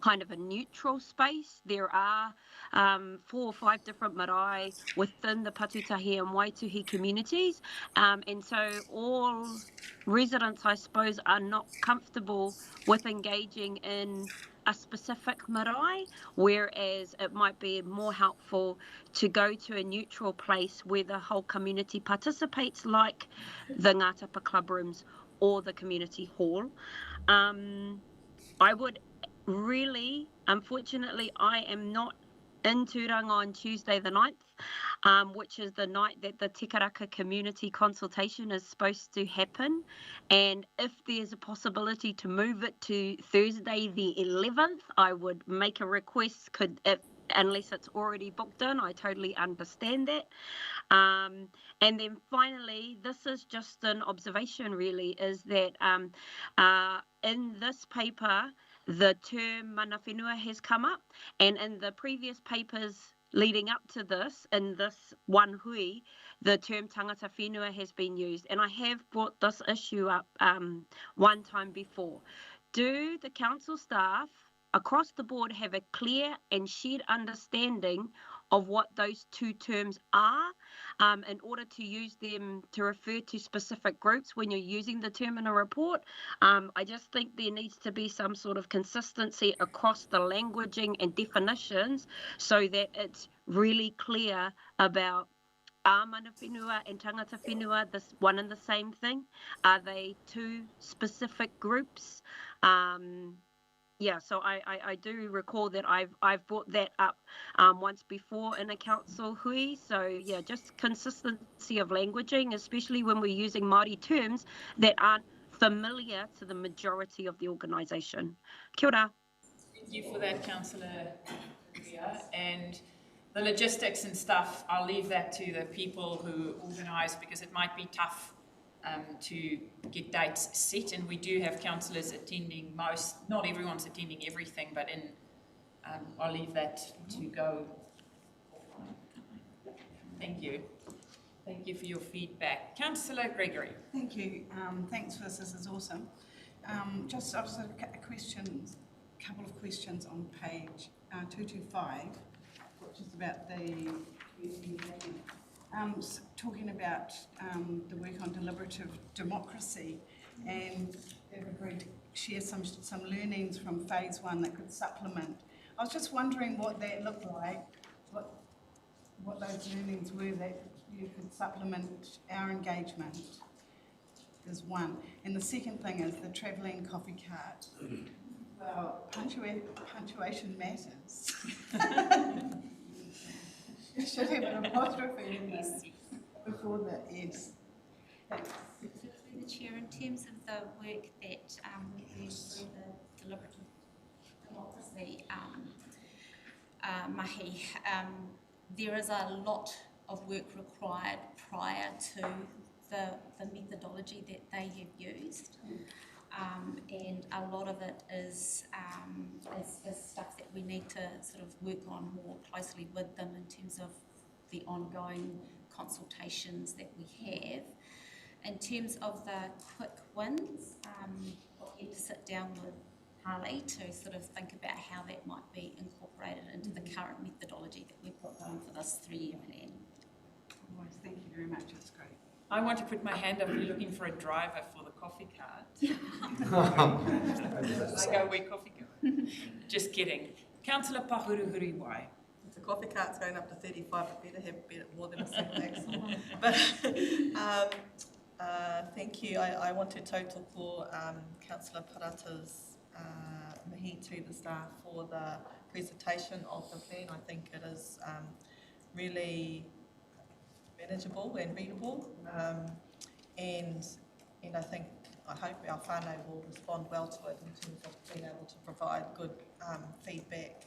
kind of a neutral space. There are 4 or 5 different marae within the Patutahi and Waituhi communities, and so all residents, I suppose, are not comfortable with engaging in a specific marae, whereas it might be more helpful to go to a neutral place where the whole community participates, like the Ngātapa Club Rooms or the community hall. I would really, unfortunately, I am not in Tūranga on Tuesday the 9th, which is the night that the Te Karaka community consultation is supposed to happen. And if there's a possibility to move it to Thursday the 11th, I would make a request, unless it's already booked in. I totally understand that. And then finally, this is just an observation really, is that in this paper, the term mana whenua has come up, and in the previous papers leading up to this, in this one hui, the term tangata whenua has been used. And I have brought this issue up one time before. Do the council staff across the board have a clear and shared understanding of what those two terms are in order to use them to refer to specific groups when you're using the term in a report? I just think there needs to be some sort of consistency across the languaging and definitions so that it's really clear about mana whenua and tangata whenua, this one and the same thing. Are they two specific groups? Yeah, so I do recall that I've brought that up once before in a council hui. So yeah, just consistency of languaging, especially when we're using Māori terms that aren't familiar to the majority of the organisation. Kia ora. Thank you for that, Councillor Ria. And the logistics and stuff, I'll leave that to the people who organise, because it might be tough to get dates set, and we do have councillors attending not everyone's attending everything, but I'll leave that to go. Thank you. Thank you for your feedback. Councillor Gregory. Thank you. Thanks for this is awesome. I've just a couple of questions on page 225, which is about the talking about the work on deliberative democracy, and they've agreed to share some learnings from phase 1 that could supplement. I was just wondering what that looked like, what those learnings were that you could supplement our engagement is one. And the second thing is the travelling coffee cart. Well, punctuation matters. You should have an apostrophe in there before the S. Thanks. Through the chair, in terms of the work that we do through the deliberative democracy mahi, there is a lot of work required prior to the methodology that they have used, and a lot of it is stuff that we need to sort of work on more closely with them in terms of the ongoing consultations that we have. In terms of the quick wins, we'll need to sit down with Harley to sort of think about how that might be incorporated into the current methodology that we've got going for this 3-year plan. Thank you very much, that's great. I want to put my hand up. You're looking for a driver for the coffee cart. I go where coffee go. Just kidding. Councillor Pahuruhuriwai. If the coffee cart's going up to 35, it better have more than a single axle. But thank you. I want to total for Councillor Parata's mahi to the staff for the presentation of the plan. I think it is really manageable and readable, and I hope our whānau will respond well to it in terms of being able to provide good feedback.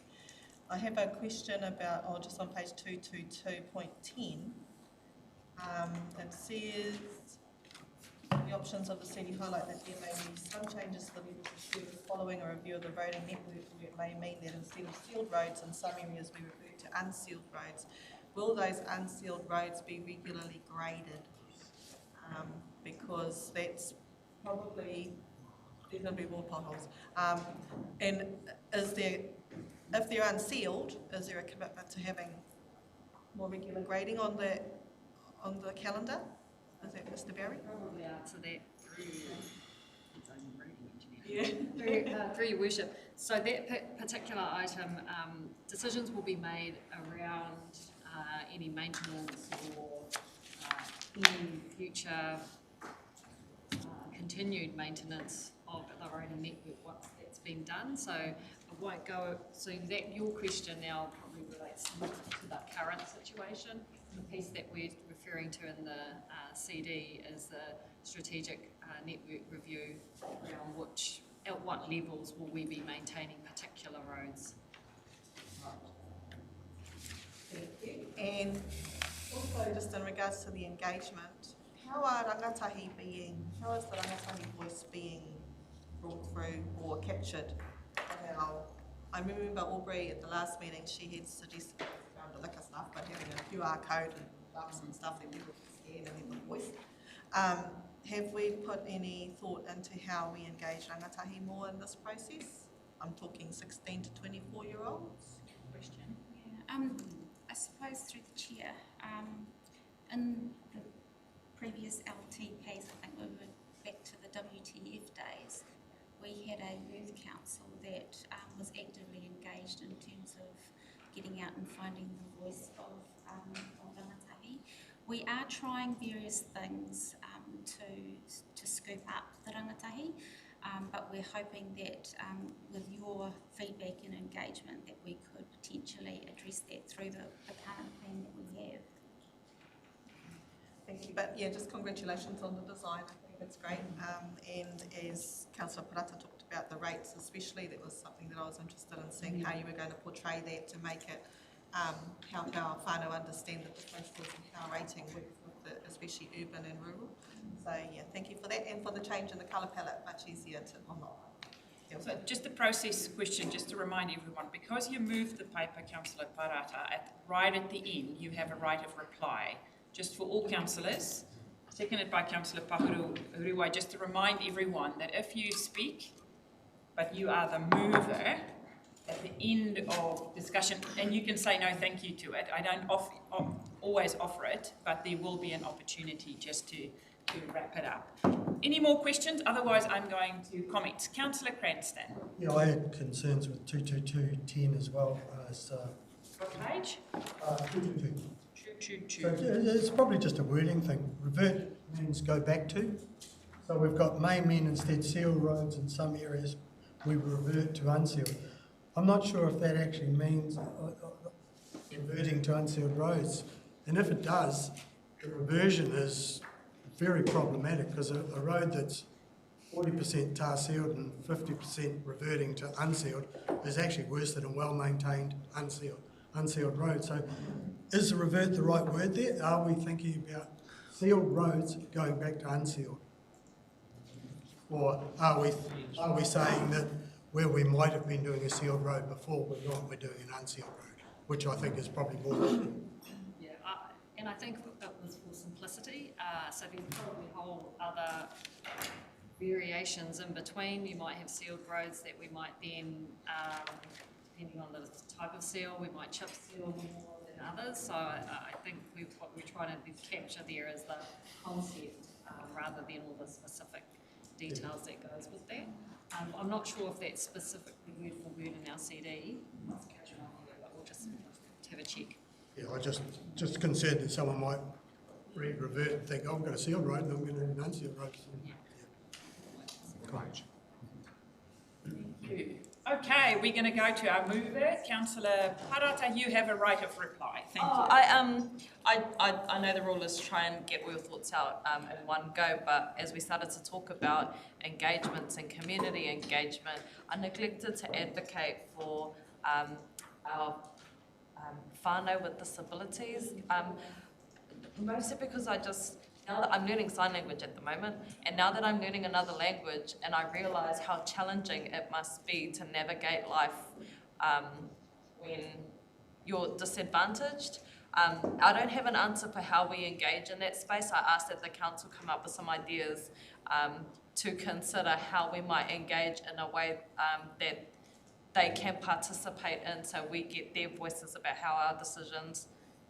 I have a question about, just on page 222.10, it says the options of the city highlight that there may be some changes to the levels of service following a review of the roading network, where it may mean that instead of sealed roads in some areas we refer to unsealed roads. Will those unsealed roads be regularly graded? Because that's probably, there's going to be more potholes. And if they're unsealed, is there a commitment to having more regular grading on the calendar? Is that Mr. Barry? Probably answer that through your worship. So that particular item, decisions will be made around any maintenance or any future continued maintenance of the roading network once that's been done. So I won't go, so that your question now probably relates more to the current situation. The piece that we're referring to in the CD is the strategic network review around at what levels will we be maintaining particular roads. Thank you. And also just in regards to the engagement, how is the rangatahi voice being brought through or captured? I remember Aubrey at the last meeting, she had suggested around the liquor stuff, but having a QR code and bucks and stuff that people could scan and have the voice. Have we put any thought into how we engage rangatahi more in this process? I'm talking 16 to 24-year-olds. Question. Yeah. I suppose through the chair, in the previous LTPs, I think we went back to the WTF days, we had a youth council that was actively engaged in terms of getting out and finding the voice of rangatahi. We are trying various things to scoop up the rangatahi, but we're hoping that with your feedback and engagement that we could potentially address that through the current plan that we have. Thank you. But yeah, just congratulations on the design. I think it's great. And as Councillor Parata talked about the rates, especially, that was something that I was interested in seeing how you were going to portray that to make it help our whānau understand the differences and how rating works with especially urban and rural. So yeah, thank you for that, and for the change in the colour palette, much easier to unlock. So just a process question, just to remind everyone, because you moved the paper, Councillor Parata, right at the end, you have a right of reply. just for all councillors, seconded by Councillor Pahuru, just to remind everyone that if you speak, but you are the mover, at the end of discussion, and you can say no thank you to it. I don't always offer it, but there will be an opportunity just to wrap it up. Any more questions? Otherwise, I'm going to comment. Councillor Cranston. Yeah, I had concerns with 222.10 as well. What page? 222. So it's probably just a wording thing. Revert means go back to. So we've got may mean instead sealed roads in some areas. We revert to unsealed. I'm not sure if that actually means reverting to unsealed roads. And if it does, the reversion is very problematic because a road that's 40% tar sealed and 50% reverting to unsealed is actually worse than a well-maintained unsealed road. So is revert the right word there? Are we thinking about sealed roads going back to unsealed? Or are we saying that where we might have been doing a sealed road before, we're doing an unsealed road, which I think is probably more. Yeah, and I think it was for simplicity, so there's probably whole other variations in between. You might have sealed roads that we might then, depending on the type of seal, we might chip seal more than others. So I think what we're trying to capture there is the concept rather than all the specific details that goes with that. I'm not sure if that's specifically word for word in our CD. But we'll just have a check. Yeah, I just concerned that someone might read revert and think, oh, I've got a sealed road and I'm going to have an unsealed road. Yeah. Great. Thank you. Okay, we're going to go to our mover, Councillor Parata. You have a right of reply. Thank you. I know the rule is to try and get all your thoughts out in one go, but as we started to talk about engagements and community engagement, I neglected to advocate for our whānau with disabilities, mostly because now that I'm learning sign language at the moment, and now that I'm learning another language, and I realise how challenging it must be to navigate life when you're disadvantaged. I don't have an answer for how we engage in that space. I asked that the council come up with some ideas to consider how we might engage in a way that they can participate in, so we get their voices about how our decisions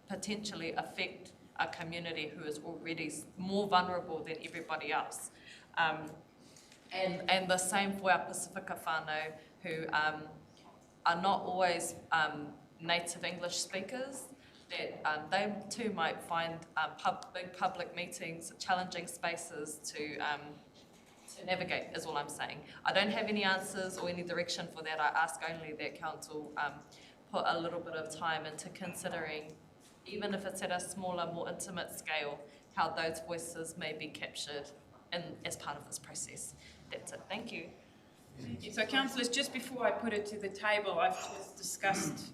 potentially affect a community who is already more vulnerable than everybody else. And the same for our Pacifica whānau, who are not always native English speakers, that they too might find big public meetings, challenging spaces to navigate, is all I'm saying. I don't have any answers or any direction for that. I ask only that council put a little bit of time into considering, even if it's at a smaller, more intimate scale, how those voices may be captured as part of this process. That's it. Thank you. Thank you. So, councillors, just before I put it to the table, I've just discussed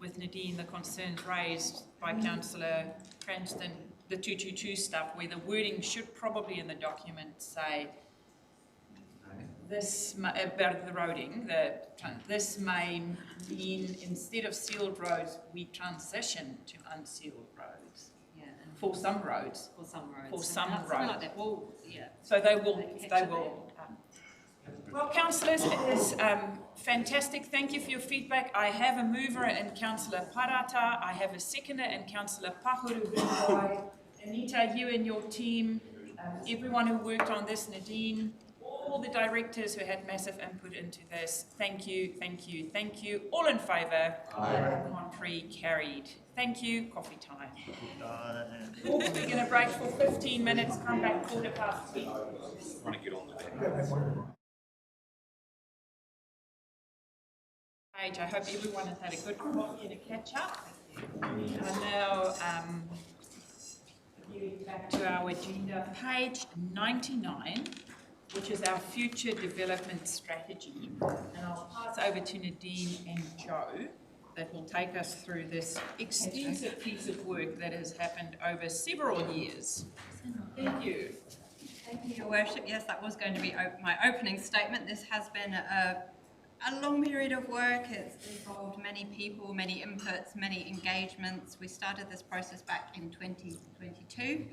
with Nadine the concerns raised by Councillor Cranston, the 222 stuff, where the wording should probably in the document say this about the roading. This may mean instead of sealed roads, we transition to unsealed roads. Yeah. For some roads. For some roads. For some roads. Like that. Well, yeah. So they will. Well, councillors, it is fantastic. Thank you for your feedback. I have a mover in Councillor Parata. I have a seconder in Councillor Pahuru. Anita, you and your team, everyone who worked on this, Nadine, all the directors who had massive input into this. Thank you, thank you, thank you. All in favour? Aye. Contrary, carried. Thank you. Coffee time. We're going to break for 15 minutes. Come back 10:15. Want to get on the Page. I hope everyone has had a good coffee and a catch up. We are now getting back to our agenda, page 99, which is our future development strategy. And I'll pass over to Nadine and Joe that will take us through this extensive piece of work that has happened over several years. Thank you. Thank you, Your Worship. Yes, that was going to be my opening statement. This has been a a long period of work. It's involved many people, many inputs, many engagements. We started this process back in 2022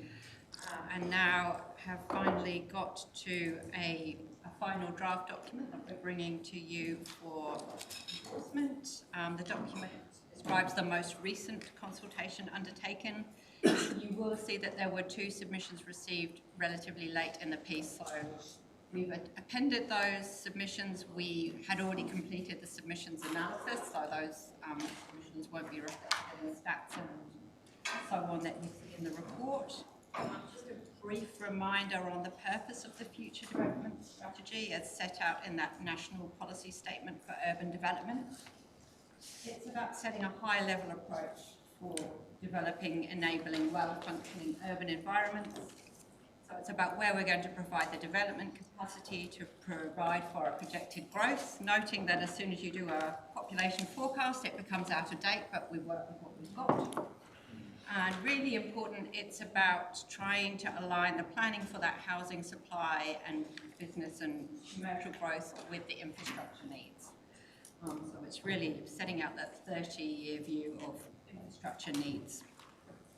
and now have finally got to a final draft document that we're bringing to you for endorsement. The document describes the most recent consultation undertaken. You will see that there were 2 submissions received relatively late in the piece, so we've appended those submissions. We had already completed the submissions analysis, so those submissions won't be reflected in the stats and so on that you see in the report. Just a brief reminder on the purpose of the future development strategy as set out in that national policy statement for urban development. It's about setting a high-level approach for developing, enabling well-functioning urban environments. So it's about where we're going to provide the development capacity to provide for a projected growth, noting that as soon as you do a population forecast, it becomes out of date, but we work with what we've got. And really important, it's about trying to align the planning for that housing supply and business and commercial growth with the infrastructure needs. So it's really setting out that 30-year view of infrastructure needs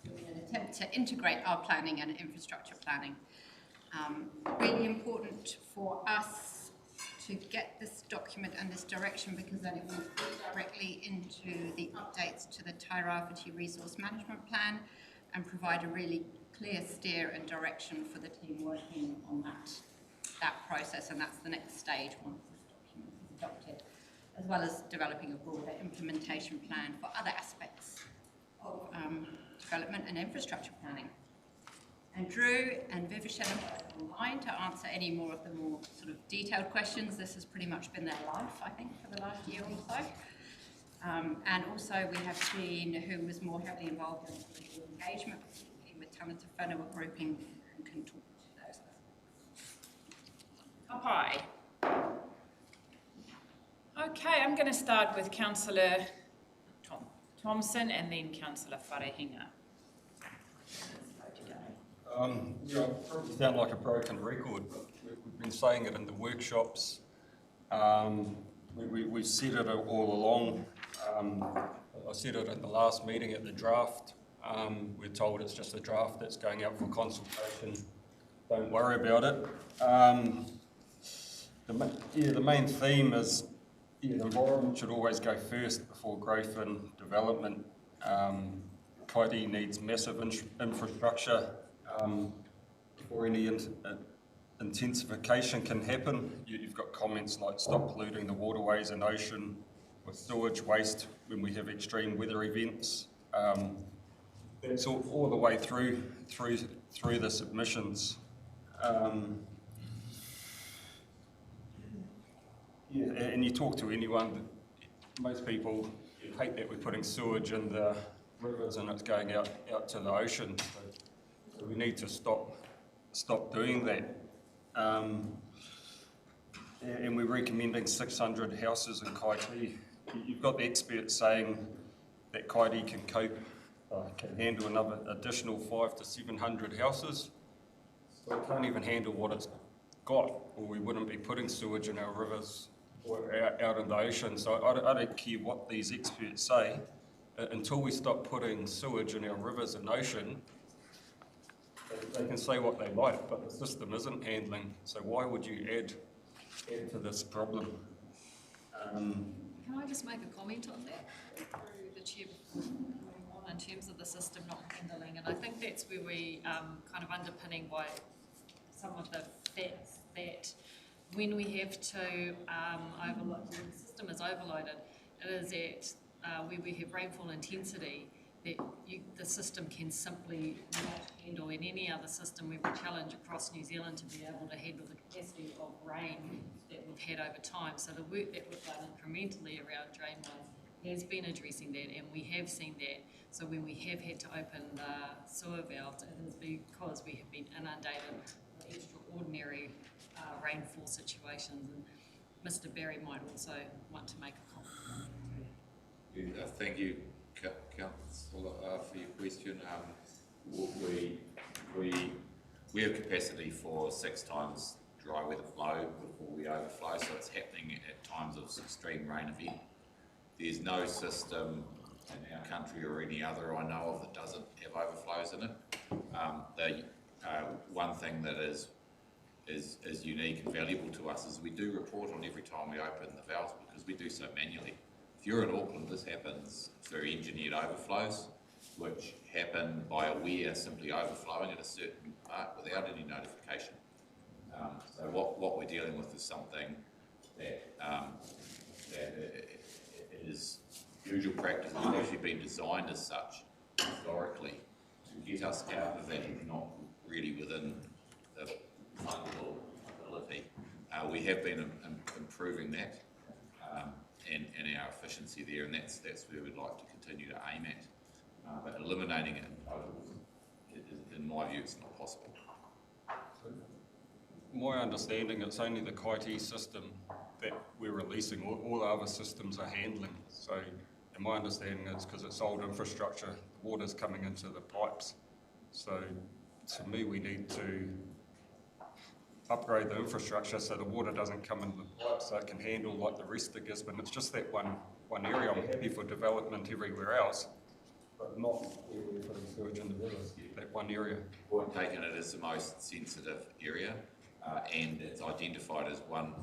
in an attempt to integrate our planning and infrastructure planning. Really important for us to get this document and this direction because then it will feed directly into the updates to the Tairāwhiti Resource Management Plan and provide a really clear steer and direction for the team working on that process, and that's the next stage once this document is adopted, as well as developing a broader implementation plan for other aspects of development and infrastructure planning. And Drew and Vivishen are online to answer any more of the more sort of detailed questions. This has pretty much been their life, I think, for the last year or so. And also we have Jean, who was more heavily involved in political engagement with Tangata Whenua grouping and can talk to those. Hi. Okay, I'm going to start with Councillor Thompson and then Councillor Wharehinga. Yeah, I probably sound like a broken record, but we've been saying it in the workshops. We've said it all along. I said it at the last meeting at the draft. We're told it's just a draft that's going out for consultation. Don't worry about it. The main theme is the environment should always go first before growth and development. Kaiti needs massive infrastructure before any intensification can happen. You've got comments like stop polluting the waterways and ocean with sewage waste when we have extreme weather events. That's all the way through the submissions. And you talk to anyone, most people hate that we're putting sewage in the rivers and it's going out to the ocean. So we need to stop doing that. And we're recommending 600 houses in Kaiti. You've got the experts saying that Kaiti can handle another additional 500 to 700 houses. So it can't even handle what it's got, or we wouldn't be putting sewage in our rivers or out in the ocean. So I don't care what these experts say. Until we stop putting sewage in our rivers and ocean, they can say what they like, but the system isn't handling. So why would you add to this problem? Can I just make a comment on that through the chair in terms of the system not handling? And I think that's where we kind of underpinning why some of the facts that when we have to overload, when the system is overloaded, it is at where we have rainfall intensity that the system can simply not handle. In any other system, we have a challenge across New Zealand to be able to handle the capacity of rain that we've had over time. So the work that we've done incrementally around drainways has been addressing that, and we have seen that. So when we have had to open the sewer valves, it is because we have been inundated with extraordinary rainfall situations. And Mr. Barry might also want to make a comment. Thank you, Councillor, for your question. We have capacity for 6 times dry weather flow before we overflow, so it's happening at times of extreme rain event. There's no system in our country or any other I know of that doesn't have overflows in it. One thing that is unique and valuable to us is we do report on every time we open the valves because we do so manually. If you're in Auckland, this happens through engineered overflows, which happen by a weir simply overflowing at a certain part without any notification. So what we're dealing with is something that is usual practice. It's actually been designed as such historically to get us out of that, not really within the fundable ability. We have been improving that and our efficiency there, and that's where we'd like to continue to aim at. But eliminating it in total, in my view, it's not possible. My understanding, it's only the Kaiti system that we're releasing. All the other systems are handling. So, and my understanding is because it's old infrastructure, the water's coming into the pipes. So, to me, we need to upgrade the infrastructure so the water doesn't come into the pipes, so it can handle like the rest of Gisborne. It's just that one area. I'm happy for development everywhere else, but not where we're putting sewage in the rivers, that one area. We've taken it as the most sensitive area, and it's identified as one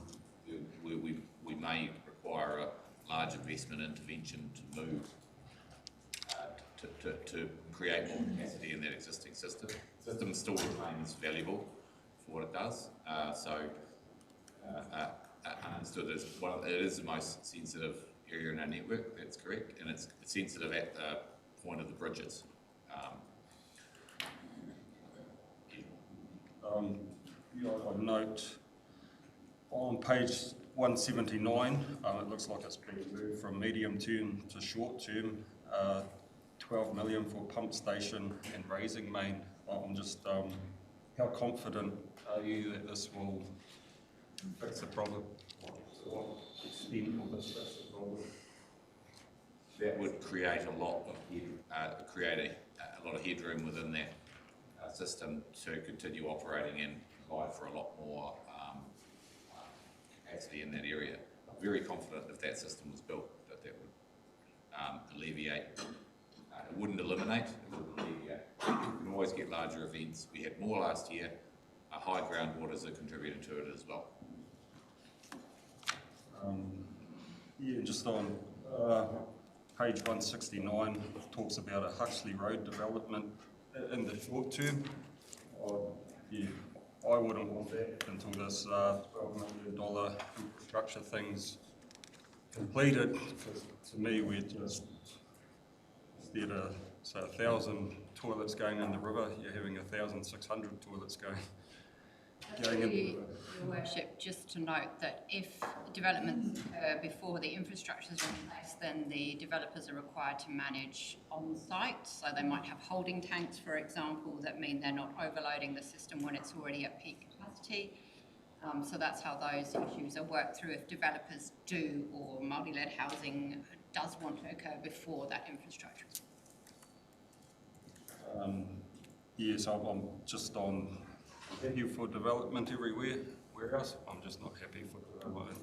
where we may require a large investment intervention to move, to create more capacity in that existing system. The system still remains valuable for what it does, understood as it is the most sensitive area in our network, that's correct, and it's sensitive at the point of the bridges. I note on page 179, it looks like it's been moved from medium term to short term, 12 million for pump station and raising main. I'm just, how confident are you that this will fix the problem? To what extent will this fix the problem? That would create a lot of headroom within that system to continue operating and provide for a lot more capacity in that area. I'm very confident if that system was built that would alleviate. It wouldn't eliminate, it would alleviate. You can always get larger events. We had more last year. High groundwaters are contributing to it as well. Yeah, just on page 169, talks about a Huxley Road development in the short term. Yeah, I wouldn't want that until this $12 million infrastructure thing's completed. Because to me, we're just instead of say 1,000 toilets going in the river, you're having 1,600 toilets going in. Your Worship, just to note that if developments occur before the infrastructure is in place, then the developers are required to manage on site. So they might have holding tanks, for example, that mean they're not overloading the system when it's already at peak capacity. So that's how those issues are worked through if developers do, or multi-led housing does want to occur before that infrastructure. Yes, I'm just on happy for development everywhere. Where else? I'm just not happy for development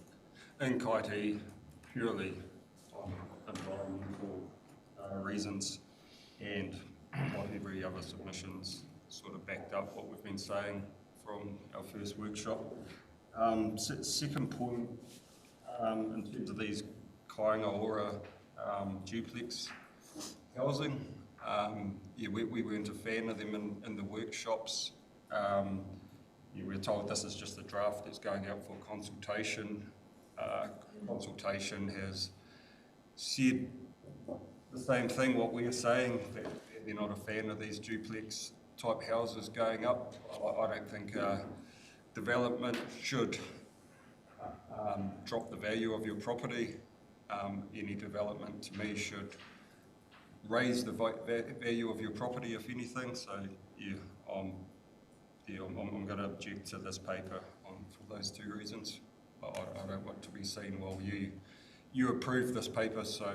in Kaiti purely on environmental reasons, and what every other submissions sort of backed up what we've been saying from our first workshop. Second point, in terms of these Kāinga Ora duplex housing, yeah, we weren't a fan of them in the workshops. Yeah, we're told this is just a draft that's going out for consultation. Consultation has said the same thing, what we are saying, that they're not a fan of these duplex type houses going up. I don't think development should drop the value of your property. Any development to me should raise the value of your property, if anything. So yeah, I'm going to object to this paper for those two reasons. I don't want to be seen while you approve this paper, so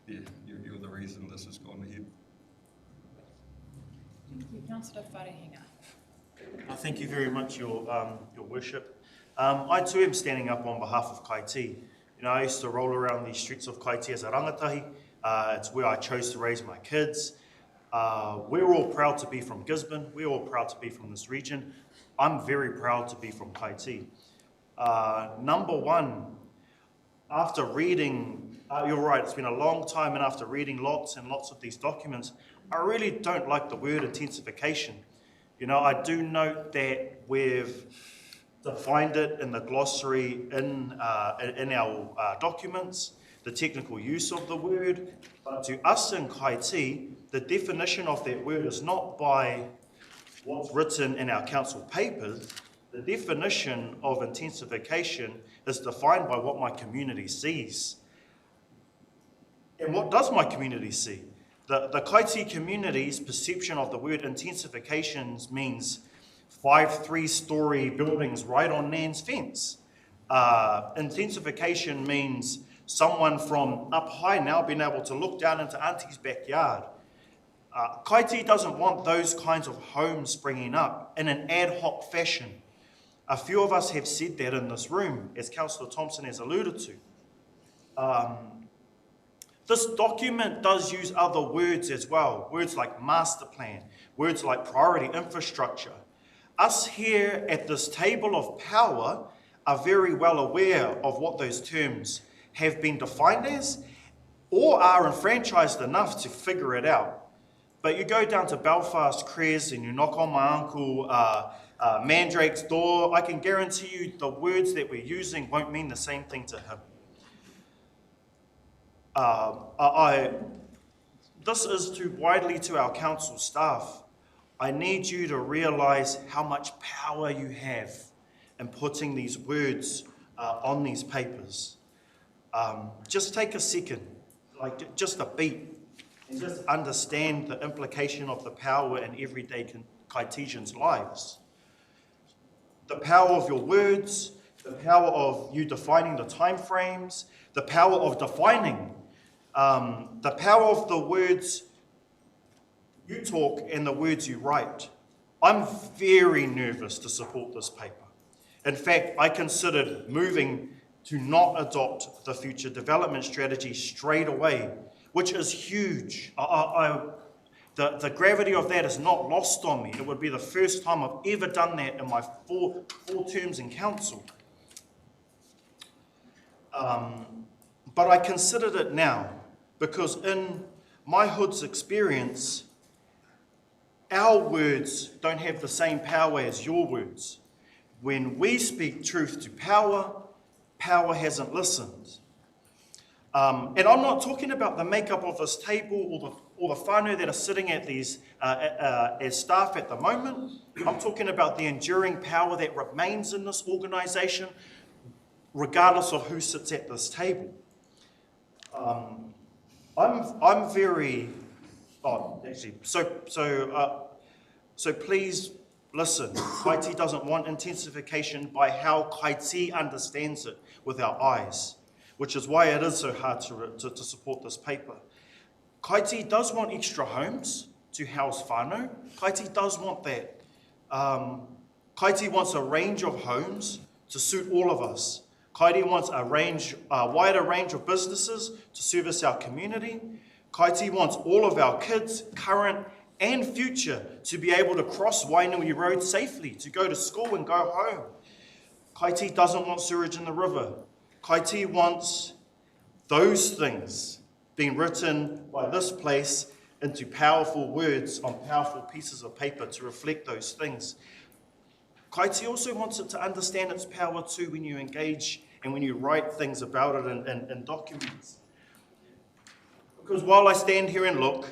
yeah, you're the reason this has gone ahead. Thank you, Councillor Wharehinga. Thank you very much, Your Worship. I too am standing up on behalf of Kaiti. You know, I used to roll around these streets of Kaiti as a rangatahi. It's where I chose to raise my kids. We're all proud to be from Gisborne. We're all proud to be from this region. I'm very proud to be from Kaiti. Number one, after reading, you're right, it's been a long time, and after reading lots and lots of these documents, I really don't like the word intensification. You know, I do note that we've defined it in the glossary in our documents, the technical use of the word, but to us in Kaiti, the definition of that word is not by what's written in our council papers. The definition of intensification is defined by what my community sees. And what does my community see? The Kaiti community's perception of the word intensifications means 5 3-story buildings right on Nan's fence. Intensification means someone from up high now being able to look down into Auntie's backyard. Kaiti doesn't want those kinds of homes springing up in an ad hoc fashion. A few of us have said that in this room, as Councillor Thompson has alluded to. This document does use other words as well, words like master plan, words like priority infrastructure. Us here at this table of power are very well aware of what those terms have been defined as, or are enfranchised enough to figure it out. But you go down to Belfast, Cres, and you knock on my uncle Mandrake's door, I can guarantee you the words that we're using won't mean the same thing to him. This is too widely to our council staff. I need you to realise how much power you have in putting these words on these papers. Just take a second, like just a beat, and just understand the implication of the power in everyday Kaititians' lives. The power of your words, the power of you defining the time frames, the power of defining, the power of the words you talk and the words you write. I'm very nervous to support this paper. In fact, I considered moving to not adopt the future development strategy straight away, which is huge. The gravity of that is not lost on me. It would be the first time I've ever done that in my four terms in council. But I considered it now because in my hood's experience, our words don't have the same power as your words. When we speak truth to power, power hasn't listened. And I'm not talking about the makeup of this table or the whānau that are sitting at these as staff at the moment. I'm talking about the enduring power that remains in this organisation, regardless of who sits at this table. I'm very, actually, so please listen. Kaiti doesn't want intensification by how Kaiti understands it with our eyes, which is why it is so hard to support this paper. Kaiti does want extra homes to house whānau. Kaiti does want that. Kaiti wants a range of homes to suit all of us. Kaiti wants a wider range of businesses to service our community. Kaiti wants all of our kids, current and future, to be able to cross Wainui Road safely, to go to school and go home. Kaiti doesn't want sewage in the river. Kaiti wants those things being written by this place into powerful words on powerful pieces of paper to reflect those things. Kaiti also wants it to understand its power too when you engage and when you write things about it in documents. Because while I stand here and look,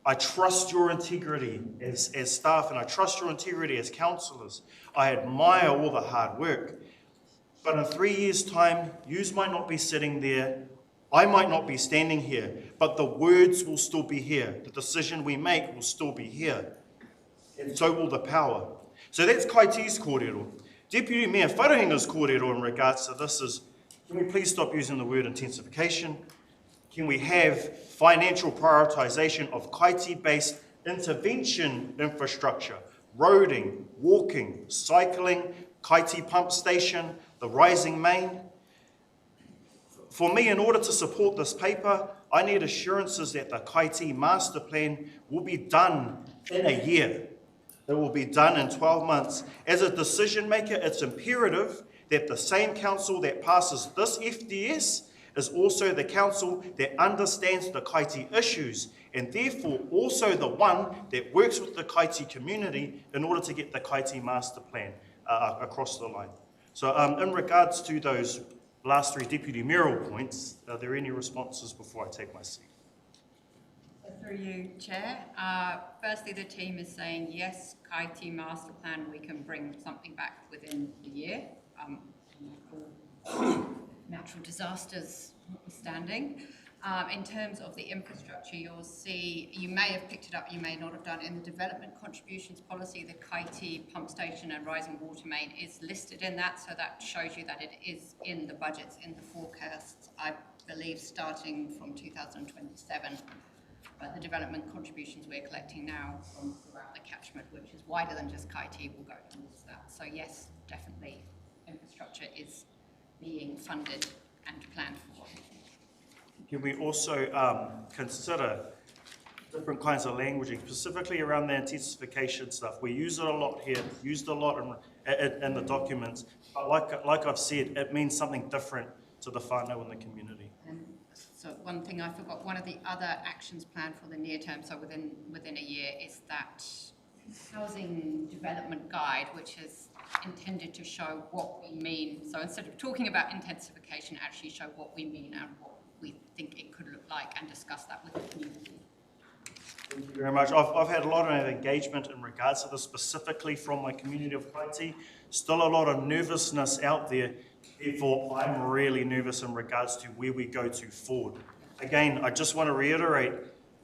I trust your integrity as staff and I trust your integrity as councillors. I admire all the hard work. But in 3 years' time, you might not be sitting there, I might not be standing here, but the words will still be here. The decision we make will still be here. And so will the power. So that's Kaiti's kōrero. Deputy Mayor Wharehinga's kōrero in regards to this is, can we please stop using the word intensification? Can we have financial prioritisation of Kaiti-based intervention infrastructure, roading, walking, cycling, Kaiti pump station, the rising main. For me, in order to support this paper, I need assurances that the Kaiti master plan will be done in a year. It will be done in 12 months. As a decision maker, it's imperative that the same council that passes this FDS is also the council that understands the Kaiti issues, and therefore also the one that works with the Kaiti community in order to get the Kaiti master plan across the line. So in regards to those last three deputy mayoral points, are there any responses before I take my seat? Through you, Chair. Firstly, the team is saying, yes, Kaiti master plan, we can bring something back within the year. Natural disasters notwithstanding. In terms of the infrastructure, you'll see, you may have picked it up, you may not have done, in the development contributions policy, the Kaiti pump station and rising water main is listed in that, so that shows you that it is in the budgets, in the forecasts, I believe starting from 2027. But the development contributions we're collecting now from throughout the catchment, which is wider than just Kaiti, will go towards that. So yes, definitely infrastructure is being funded and planned for. Can we also consider different kinds of languaging, specifically around the intensification stuff? We use it a lot here, used a lot in the documents, but like I've said, it means something different to the whānau in the community. So one thing I forgot, one of the other actions planned for the near term, so within a year, is that housing development guide, which is intended to show what we mean. So instead of talking about intensification, actually show what we mean and what we think it could look like, and discuss that with the community. Thank you very much. I've had a lot of engagement in regards to this, specifically from my community of Kaiti. Still a lot of nervousness out there. Therefore, I'm really nervous in regards to where we go to forward. Again, I just want to reiterate,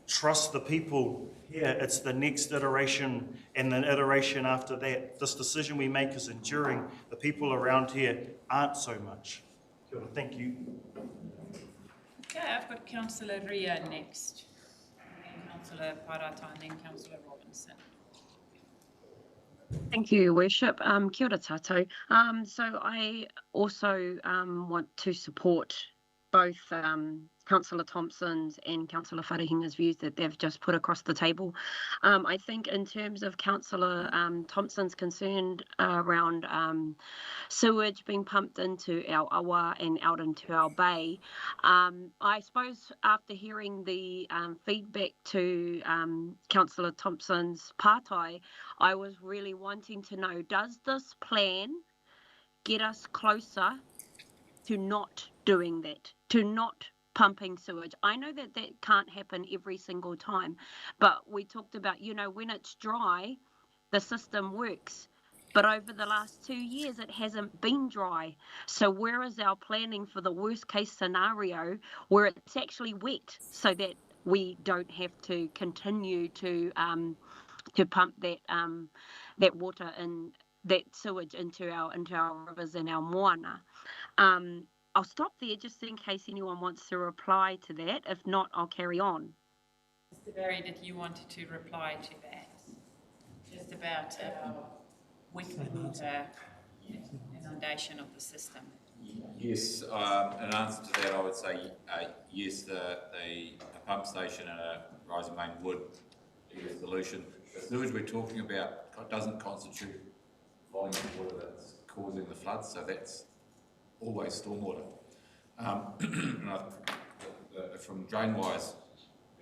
trust the people here. It's the next iteration and the iteration after that. This decision we make is enduring. The people around here aren't so much. Thank you. Okay, I've got Councillor Ria next, then Councillor Parata, and then Councillor Robinson. Thank you, Worship. Kia ora tātou. So I also want to support both Councillor Thompson's and Councillor Wharehinga's views that they've just put across the table. I think in terms of Councillor Thompson's concern around sewage being pumped into our awa and out into our bay, I suppose after hearing the feedback to Councillor Thompson's pātai, I was really wanting to know, does this plan get us closer to not doing that, to not pumping sewage? I know that that can't happen every single time, but we talked about, when it's dry, the system works. But over the last 2 years, it hasn't been dry. So where is our planning for the worst case scenario where it's actually wet, so that we don't have to continue to pump that water and that sewage into our rivers and our moana? I'll stop there just in case anyone wants to reply to that. If not, I'll carry on. Mr. Barry, did you want to reply to that? Just about wet water inundation of the system. Yes, in answer to that, I would say yes, the pump station and a rising main would be a solution. The sewage we're talking about doesn't constitute volume of water that's causing the floods, so that's always stormwater. From drain-wise,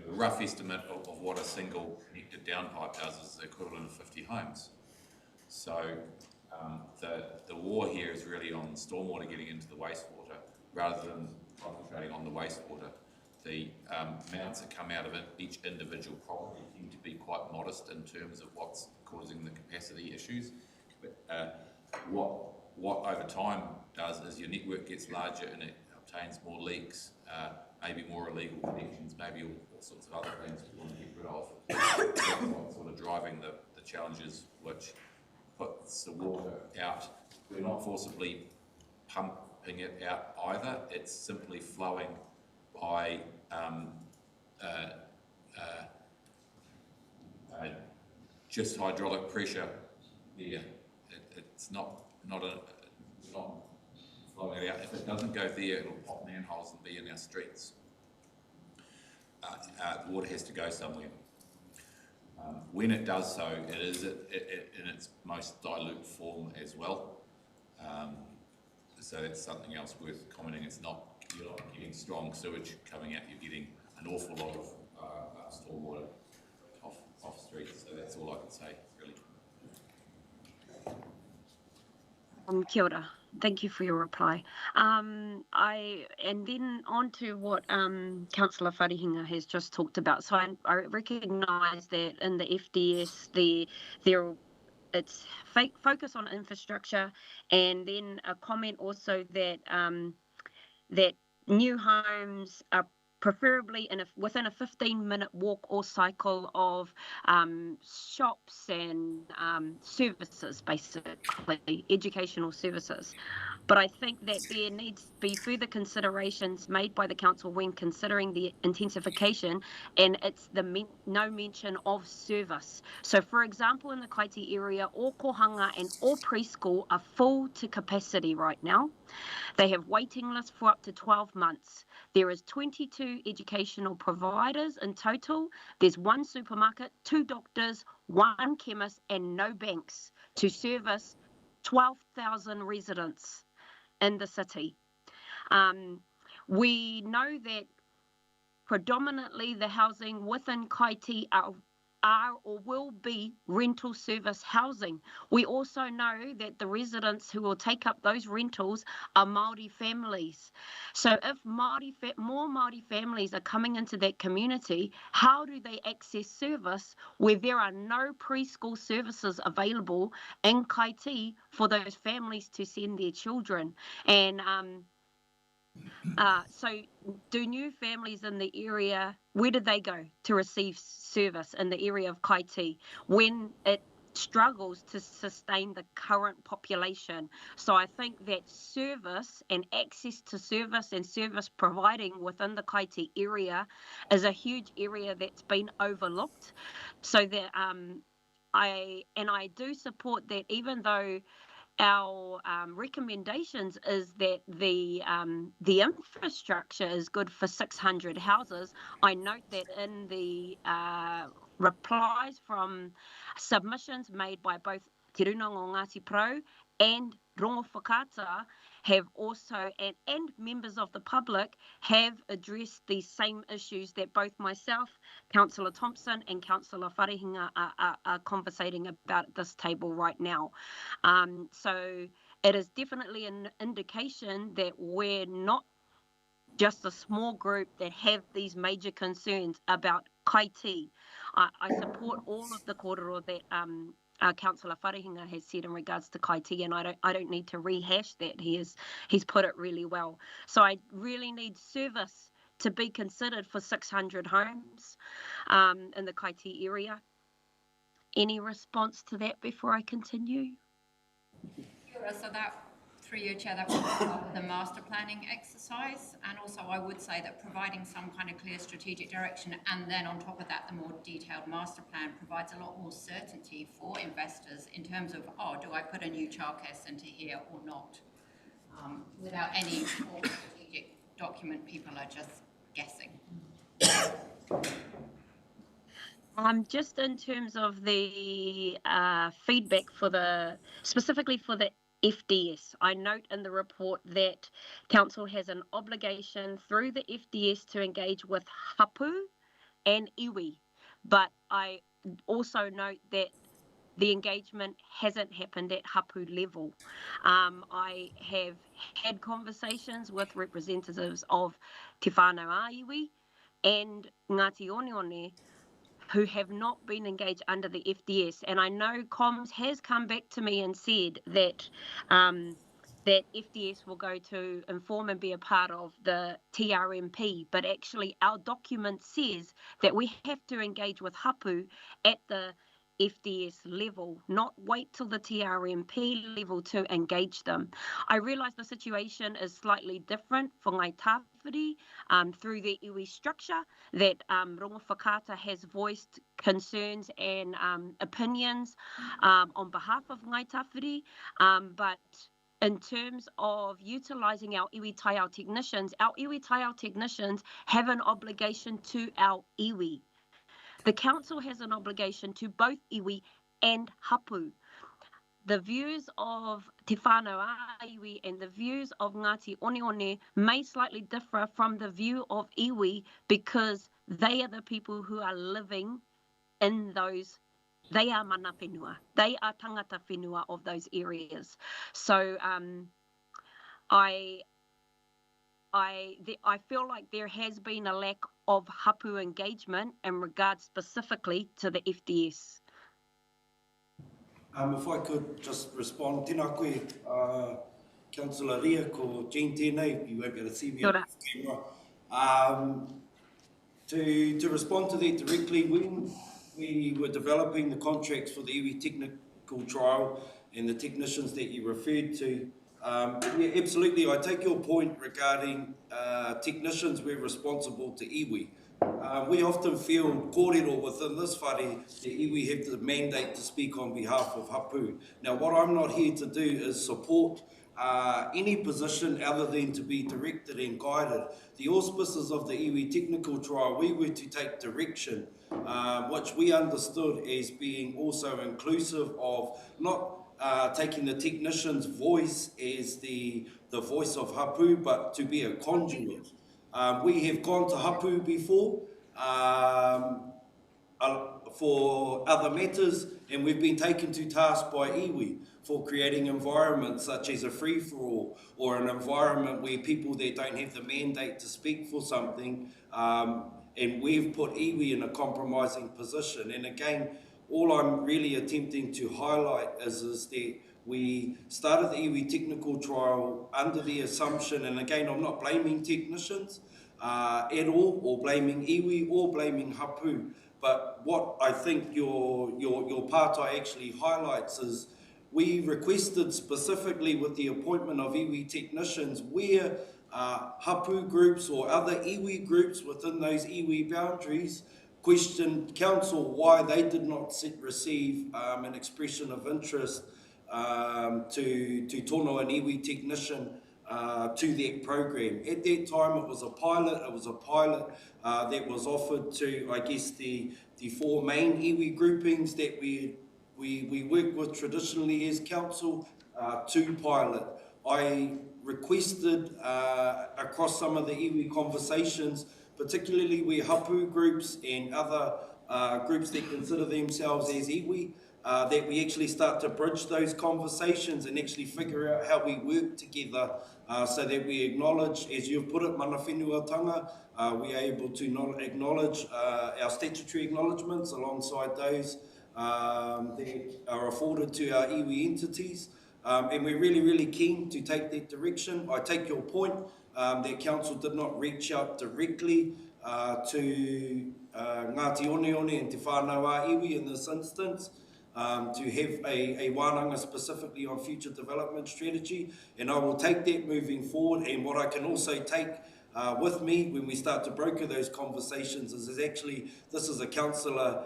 a rough estimate of what a single connected downpipe does is the equivalent of 50 homes. So the war here is really on stormwater getting into the wastewater rather than concentrating on the wastewater. The amounts that come out of each individual property seem to be quite modest in terms of what's causing the capacity issues. But what over time does is your network gets larger and it obtains more leaks, maybe more illegal connections, maybe all sorts of other things we want to get rid of. That's what's sort of driving the challenges which puts the water out. We're not forcibly pumping it out either, it's simply flowing by just hydraulic pressure there. It's not flowing it out. If it doesn't go there, it'll pop manholes and be in our streets. The water has to go somewhere. When it does so, it is in its most dilute form as well. So that's something else worth commenting. You're not getting strong sewage coming out. You're getting an awful lot of stormwater off streets. So that's all I can say, really. Kia ora. Thank you for your reply. And then on to what Councillor Wharehinga has just talked about. So I recognise that in the FDS, it's focus on infrastructure, and then a comment also that that new homes are preferably within a 15-minute walk or cycle of shops and services, basically, educational services. But I think that there needs to be further considerations made by the council when considering the intensification, and it's no mention of service. So, for example, in the Kaiti area, all kohanga and all preschool are full to capacity right now. They have waiting lists for up to 12 months. There is 22 educational providers in total. There's 1 supermarket, 2 doctors, 1 chemist, and no banks to service 12,000 residents in the city. We know that predominantly the housing within Kaiti are or will be rental service housing. We also know that the residents who will take up those rentals are Māori families. So if more Māori families are coming into that community, how do they access service where there are no preschool services available in Kaiti for those families to send their children? And so do new families in the area, where do they go to receive service in the area of Kaiti when it struggles to sustain the current population? So I think that service and access to service and service providing within the Kaiti area is a huge area that's been overlooked. So that I do support that, even though our recommendations is that the infrastructure is good for 600 houses. I note that in the replies from submissions made by both Te Runanga o Ngāti Pro and Rongo Whakaata have also, and members of the public, have addressed these same issues that both myself, Councillor Thompson and Councillor Wharehinga are conversating about at this table right now. So it is definitely an indication that we're not just a small group that have these major concerns about Kaiti. I support all of the kōrero that Councillor Wharehinga has said in regards to Kaiti, and I don't need to rehash that. He's put it really well. So I really need service to be considered for 600 homes in the Kaiti area. Any response to that before I continue? So that, through your chair, that was part of the master planning exercise, and also I would say that providing some kind of clear strategic direction, and then on top of that the more detailed master plan, provides a lot more certainty for investors in terms of, oh, do I put a new childcare centre here or not? Without any more strategic document, people are just guessing. Just in terms of the feedback specifically for the FDS, I note in the report that Council has an obligation through the FDS to engage with hapu and iwi, but I also note that the engagement hasn't happened at hapu level. I have had conversations with representatives of Te Whānau Iwi and Ngāti Oneone who have not been engaged under the FDS. And I know Comms has come back to me and said that that FDS will go to inform and be a part of the TRMP, but actually our document says that we have to engage with hapu at the FDS level, not wait till the TRMP level to engage them. I realise the situation is slightly different for Ngāi Tāwhiti through the iwi structure, that Rongo Whakaata has voiced concerns and opinions on behalf of Ngāi Tāwhiti, but in terms of utilising our iwi taiao technicians have an obligation to our iwi. The council has an obligation to both iwi and hapu. The views of Te Whānau iwi and the views of Ngāti Oneone may slightly differ from the view of iwi because they are the people who are living in those. They are mana whenua. They are tangata whenua of those areas. So I feel like there has been a lack of hapu engagement in regards specifically to the FDS. If I could just respond, tēnā koe, Councillor Ria, ko Jean tēnei, you won't be able to see me on camera. To respond to that directly, when we were developing the contracts for the iwi technical trial and the technicians that you referred to, yeah, absolutely, I take your point regarding technicians we're responsible to iwi. We often feel kōrero within this whare that iwi have the mandate to speak on behalf of hapu. Now, what I'm not here to do is support any position other than to be directed and guided. The auspices of the iwi technical trial, we were to take direction, which we understood as being also inclusive of not taking the technician's voice as the voice of hapu, but to be a conduit. We have gone to hapu before for other matters, and we've been taken to task by iwi for creating environments such as a free-for-all or an environment where people that don't have the mandate to speak for something, and we've put iwi in a compromising position. And again, all I'm really attempting to highlight is that we started the iwi technical trial under the assumption, and again, I'm not blaming technicians at all, or blaming iwi, or blaming hapu. But what I think your pātai actually highlights is we requested specifically with the appointment of iwi technicians where hapu groups or other iwi groups within those iwi boundaries questioned council why they did not receive an expression of interest to tono an iwi technician to that program. At that time, it was a pilot. It was a pilot that was offered to, I guess, the four main iwi groupings that we work with traditionally as council to pilot. I requested across some of the iwi conversations, particularly where hapu groups and other groups that consider themselves as iwi, that we actually start to bridge those conversations and actually figure out how we work together so that we acknowledge, as you've put it, mana whenuatanga, we are able to acknowledge our statutory acknowledgements alongside those that are afforded to our iwi entities. And we're really, really keen to take that direction. I take your point that council did not reach out directly to Ngāti Oneone and Te Whānau iwi in this instance, to have a wānanga specifically on future development strategy, and I will take that moving forward. And what I can also take with me when we start to broker those conversations is actually this is a councillor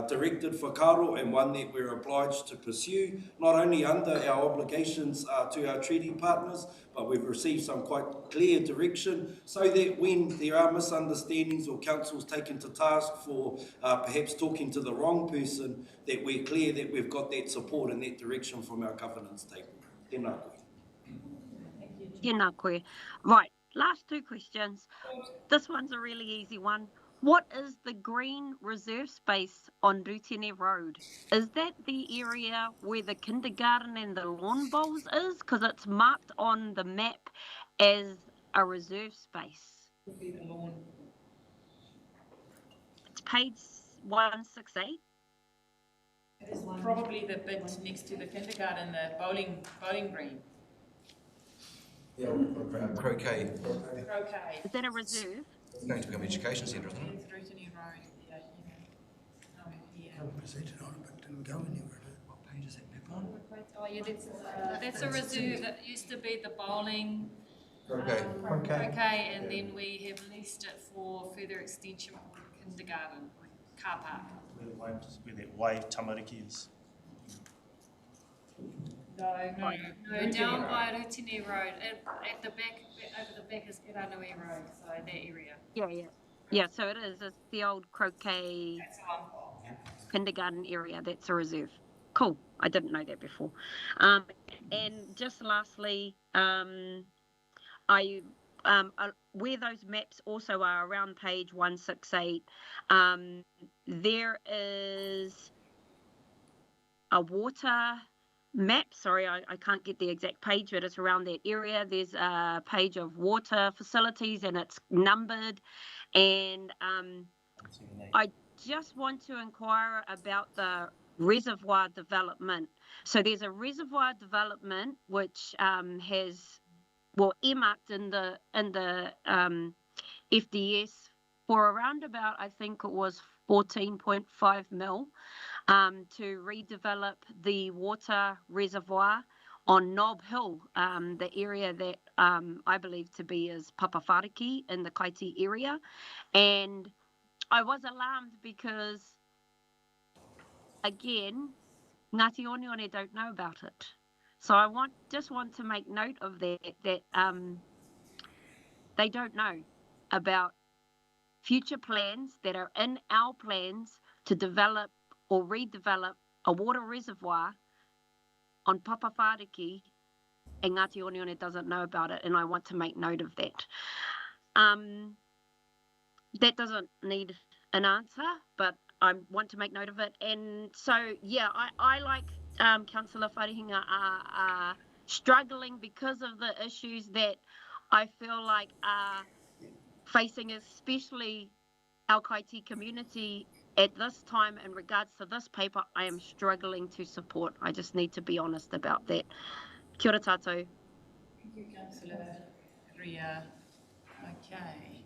directed whakaaro and one that we're obliged to pursue, not only under our obligations to our treaty partners, but we've received some quite clear direction so that when there are misunderstandings or council's taken to task for perhaps talking to the wrong person, that we're clear that we've got that support and that direction from our governance table. Tēnā koe. Tēnā koe. Right. Last two questions. This one's a really easy one. What is the green reserve space on Rutene Road? Is that the area where the kindergarten and the lawn bowls is? Because it's marked on the map as a reserve space. It's page 168. It is probably the bit next to the kindergarten, the bowling green. Yeah, croquet. Croquet. Is that a reserve? It's going to become an education centre, isn't it? It's Rutene Road. Yeah, Presented on it, but didn't go anywhere. What page is that back on? Oh, yeah, that's a reserve that used to be the bowling, Okay. croquet, and then we have leased it for further extension for the kindergarten, car park. Where that wave tamariki is. No, down by Rutini Road, at the back, over the back is Iranui Road, so that area. Yeah, so it is. It's the old croquet kindergarten area. That's a reserve. Cool. I didn't know that before. And just lastly, where those maps also are around page 168, there is a water map. Sorry, I can't get the exact page, but it's around that area. There's a page of water facilities and it's numbered. And I just want to inquire about the reservoir development. So there's a reservoir development which has, well, earmarked in the FDS for around about, I think it was 14.5 mil to redevelop the water reservoir on Knob Hill, the area that I believe to be is Papawhariki in the Kaiti area. And I was alarmed because, again, Ngāti Onione don't know about it. So I just want to make note of that they don't know about future plans that are in our plans to develop or redevelop a water reservoir on Papawhariki, and Ngāti Onione doesn't know about it, and I want to make note of that. That doesn't need an answer, but I want to make note of it. And so, yeah, I like Councillor Wharehinga are struggling because of the issues that I feel like are facing, especially our Kaiti community at this time in regards to this paper. I am struggling to support. I just need to be honest about that. Kia ora tātou. Thank you, Councillor Ria. Okay.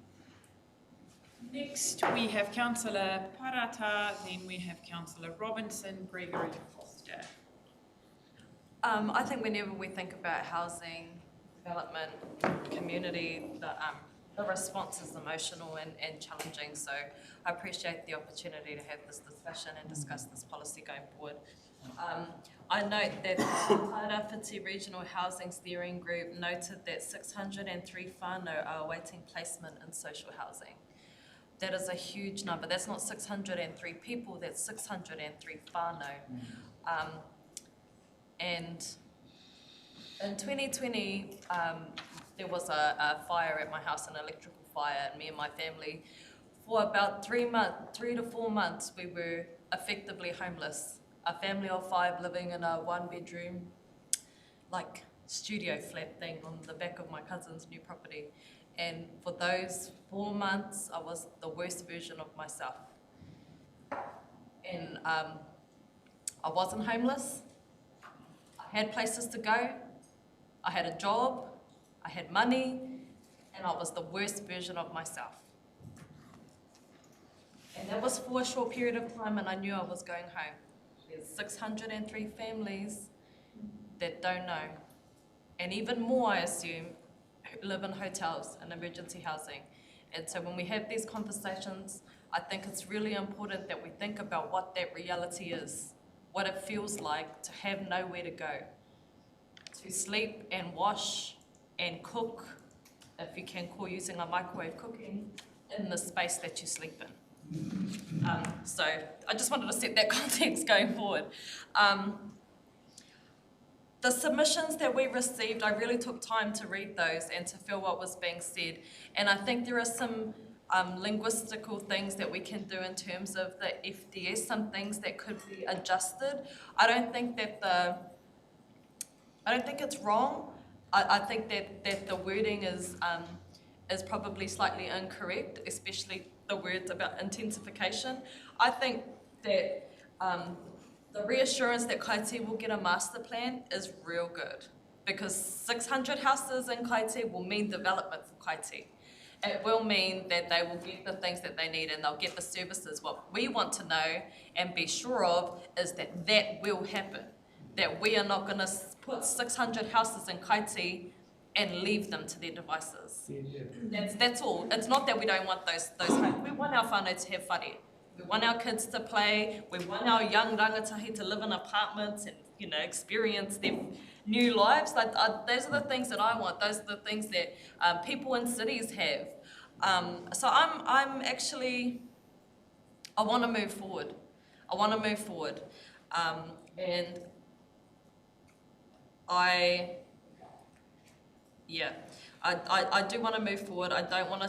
Next, we have Councillor Parata, then we have Councillor Robinson, Gregory Foster. I think whenever we think about housing, development, community, the response is emotional and challenging. So I appreciate the opportunity to have this discussion and discuss this policy going forward. I note that the Tairāwhiti Regional Housing Steering Group noted that 603 whānau are awaiting placement in social housing. That is a huge number. That's not 603 people, that's 603 whānau. And in 2020, there was a fire at my house, an electrical fire, and me and my family, for about 3 to 4 months, we were effectively homeless. A family of 5 living in a 1-bedroom, like studio flat thing on the back of my cousin's new property. And for those 4 months, I was the worst version of myself. And I wasn't homeless. I had places to go. I had a job. I had money. And I was the worst version of myself. And that was for a short period of time, and I knew I was going home. There's 603 families that don't know. And even more, I assume, who live in hotels and emergency housing. And so when we have these conversations, I think it's really important that we think about what that reality is, what it feels like to have nowhere to go, to sleep and wash and cook, if you can call using a microwave cooking, in the space that you sleep in. So I just wanted to set that context going forward. The submissions that we received, I really took time to read those and to feel what was being said. And I think there are some linguistical things that we can do in terms of the FDS, some things that could be adjusted. I don't think it's wrong. I think that the wording is probably slightly incorrect, especially the words about intensification. I think that the reassurance that Kaiti will get a master plan is real good, because 600 houses in Kaiti will mean development for Kaiti. It will mean that they will get the things that they need and they'll get the services. What we want to know and be sure of is that that will happen. That we are not going to put 600 houses in Kaiti and leave them to their devices. That's all. It's not that we don't want those homes. We want our whānau to have whare. We want our kids to play. We want our young rangatahi to live in apartments and, you know, experience their new lives. Like, those are the things that I want. Those are the things that people in cities have. So I'm actually, I want to move forward. I want to move forward. And I do want to move forward. I don't want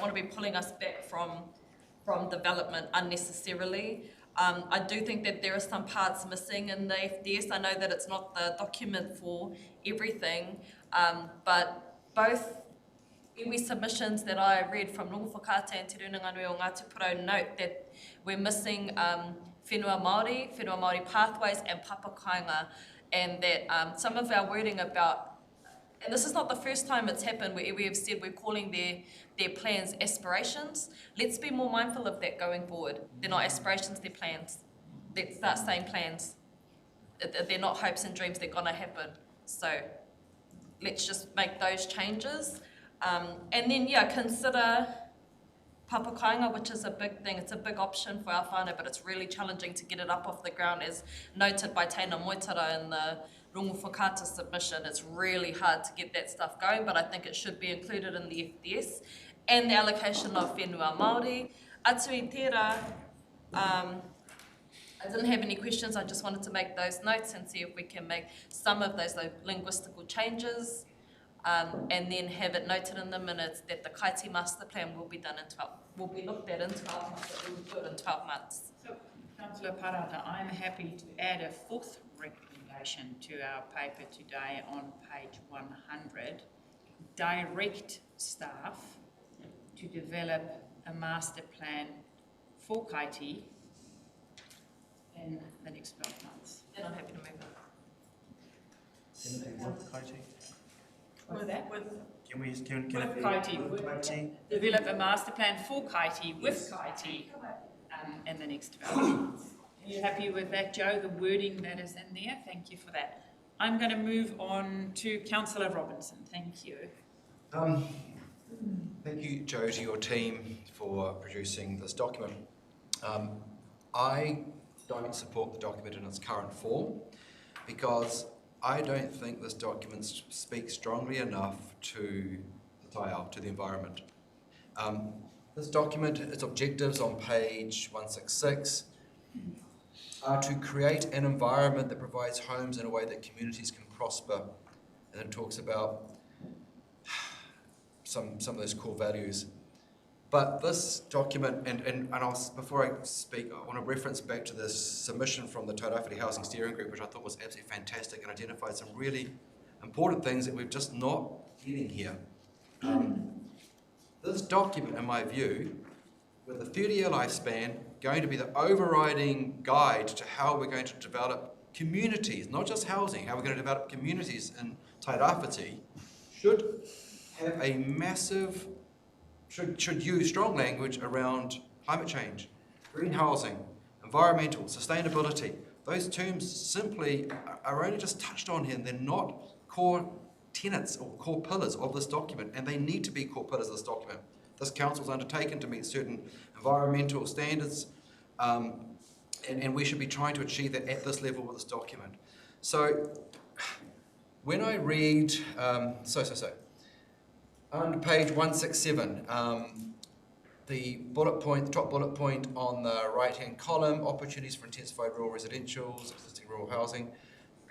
to be pulling us back from development unnecessarily. I do think that there are some parts missing in the FDS. I know that it's not the document for everything, but both iwi submissions that I read from Rongo Whakaata and Te Runanganui o Ngāti Porou note that we're missing whenua Māori pathways and papakainga, and that some of our wording about, and this is not the first time it's happened where we have said we're calling their plans aspirations. Let's be more mindful of that going forward. They're not aspirations, they're plans. Let's start saying plans. They're not hopes and dreams, they're gonna happen. So let's just make those changes. And then, consider papakainga, which is a big thing. It's a big option for our whānau, but it's really challenging to get it up off the ground, as noted by Teina Moitara in the Rongo Whakaata submission. It's really hard to get that stuff going, but I think it should be included in the FDS. And the allocation of whenua Māori. Atu I tērā, I didn't have any questions. I just wanted to make those notes and see if we can make some of those linguistical changes, and then have it noted in the minutes that the Kaiti Master Plan will be looked at in 12 months, that we will do it in 12 months. So, Councillor Parata, I'm happy to add a fourth recommendation to our paper today on page 100. Direct staff to develop a master plan for Kaiti in the next 12 months. And I'm happy to move Kaiti? With that? Can it be Kaiti. Develop a master plan for Kaiti, with Kaiti, in the next 12 months. Are you happy with that, Joe, the wording that is in there? Thank you for that. I'm going to move on to Councillor Robinson. Thank you. Thank you, Joe, to your team for producing this document. I don't support the document in its current form because I don't think this document speaks strongly enough to the Tairāwhiti, to the environment. This document, its objectives on page 166, are to create an environment that provides homes in a way that communities can prosper. And it talks about some of those core values. But this document, and before I speak, I want to reference back to this submission from the Tairāwhiti Housing Steering Group, which I thought was absolutely fantastic and identified some really important things that we're just not getting here. This document, in my view, with a 30-year lifespan, going to be the overriding guide to how we're going to develop communities, not just housing, how we're going to develop communities in Tairāwhiti, should have a massive, should use strong language around climate change, green housing, environmental, sustainability. Those terms simply are only just touched on here, and they're not core tenets or core pillars of this document, and they need to be core pillars of this document. This council's undertaken to meet certain environmental standards, and we should be trying to achieve that at this level with this document. So when I read, on page 167, the bullet point, the top bullet point on the right-hand column, opportunities for intensified rural residentials, existing rural housing.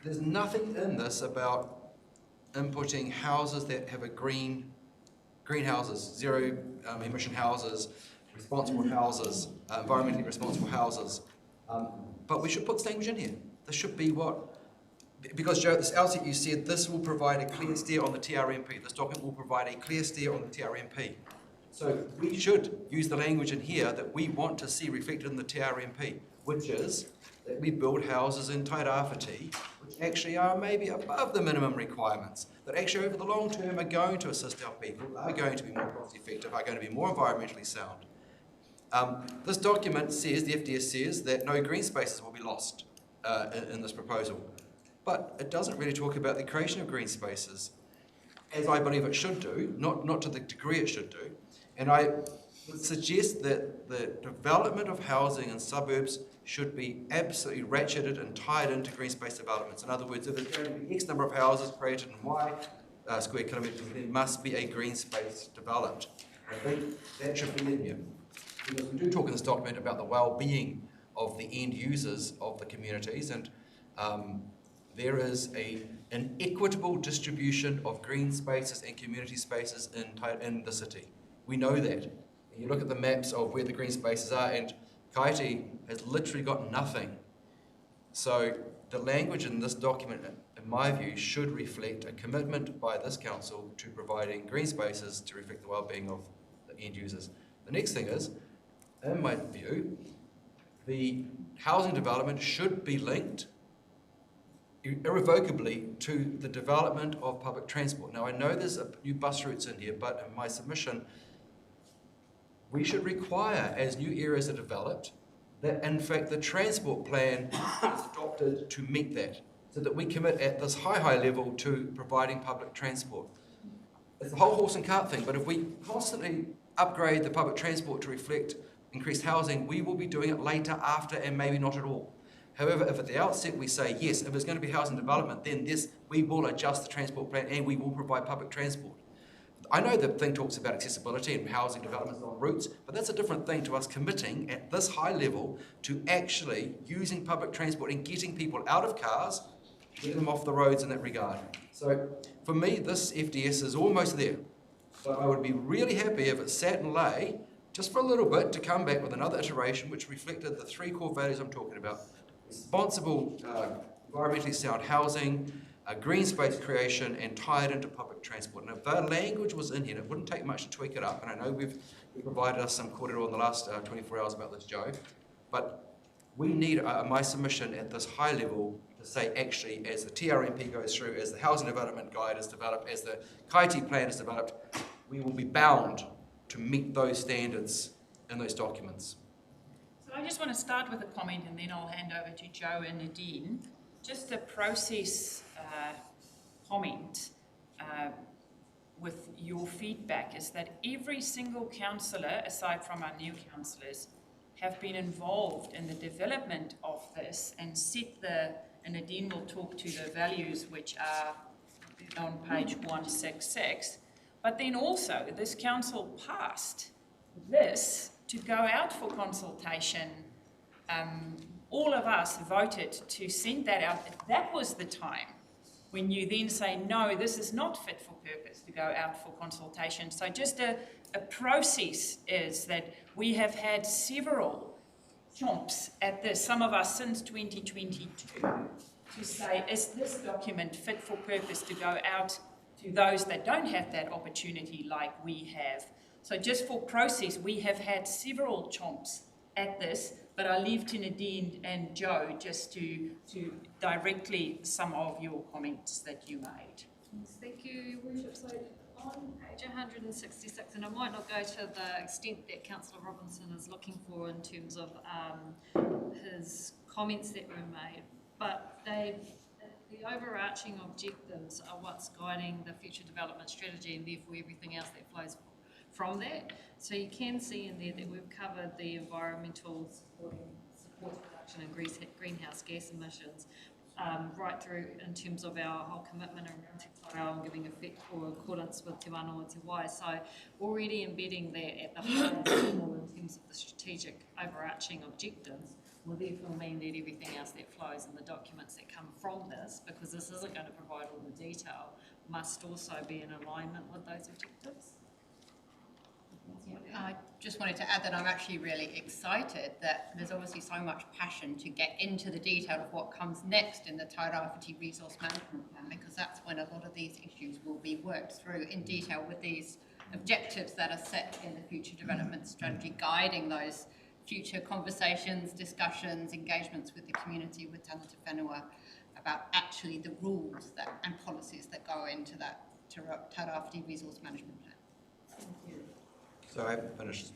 There's nothing in this about inputting houses that have a greenhouses, zero emission houses, responsible houses, environmentally responsible houses. But we should put this language in here. This should be what, because Joe, at this outset you said this will provide a clear steer on the TRMP. This document will provide a clear steer on the TRMP. So we should use the language in here that we want to see reflected in the TRMP, which is that we build houses in Tairāwhiti which actually are maybe above the minimum requirements, that actually over the long term are going to assist our people, are going to be more cost effective, are going to be more environmentally sound. This document says, the FDS says, that no green spaces will be lost in this proposal. But it doesn't really talk about the creation of green spaces, as I believe it should do, not to the degree it should do. And I would suggest that the development of housing in suburbs should be absolutely ratcheted and tied into green space developments. In other words, if there's going to be X number of houses created in Y square kilometres, there must be a green space developed. I think that should be in here. Because we do talk in this document about the well-being of the end users of the communities, and there is an equitable distribution of green spaces and community spaces in the city. We know that. And you look at the maps of where the green spaces are, and Kaiti has literally got nothing. So the language in this document, in my view, should reflect a commitment by this council to providing green spaces to reflect the well-being of the end users. The next thing is, in my view, the housing development should be linked irrevocably to the development of public transport. Now, I know there's new bus routes in here, but in my submission, we should require, as new areas are developed, that in fact the transport plan is adopted to meet that, so that we commit at this high level to providing public transport. It's the whole horse and cart thing, but if we constantly upgrade the public transport to reflect increased housing, we will be doing it later, after, and maybe not at all. However, if at the outset we say, yes, if there's going to be housing development, then we will adjust the transport plan and we will provide public transport. I know the thing talks about accessibility and housing developments on routes, but that's a different thing to us committing at this high level to actually using public transport and getting people out of cars, getting them off the roads in that regard. So for me, this FDS is almost there. But I would be really happy if it sat and lay just for a little bit to come back with another iteration which reflected the three core values I'm talking about. Responsible, environmentally sound housing, green space creation, and tied into public transport. And if that language was in here, it wouldn't take much to tweak it up. And I know we've provided us some korero in the last 24 hours about this, Joe. But we need my submission at this high level to say, actually, as the TRMP goes through, as the Housing Development Guide is developed, as the Kaiti Plan is developed, we will be bound to meet those standards in those documents. So I just want to start with a comment, and then I'll hand over to Joe and Nadine. Just a process comment with your feedback is that every single councillor, aside from our new councillors, have been involved in the development of this and and Nadine will talk to the values which are on page 166. But then also, this council passed this to go out for consultation. All of us voted to send that out. That was the time when you then say, no, this is not fit for purpose to go out for consultation. So just a process is that we have had several chomps at this, some of us since 2022, to say, is this document fit for purpose to go out to those that don't have that opportunity like we have. So just for process, we have had several chomps at this, but I leave to Nadine and Joe just to directly some of your comments that you made. Yes, thank you, Your Worship. So on page 166, and I might not go to the extent that Councillor Robinson is looking for in terms of his comments that were made, but the overarching objectives are what's guiding the future development strategy, and therefore everything else that flows from that. So you can see in there that we've covered the environmental support reduction and greenhouse gas emissions, right through in terms of our whole commitment around Te Tairāwhiti and giving effect or accordance with Te Wānoa Te Wai. So already embedding that at the higher level in terms of the strategic overarching objectives will therefore mean that everything else that flows in the documents that come from this, because this isn't going to provide all the detail, must also be in alignment with those objectives. I just wanted to add that I'm actually really excited that there's obviously so much passion to get into the detail of what comes next in the Tairāwhiti Resource Management Plan, because that's when a lot of these issues will be worked through in detail with these objectives that are set in the future development strategy, guiding those future conversations, discussions, engagements with the community, with Tangata Whenua, about actually the rules that and policies that go into that Tairāwhiti resource management plan. So I haven't finished.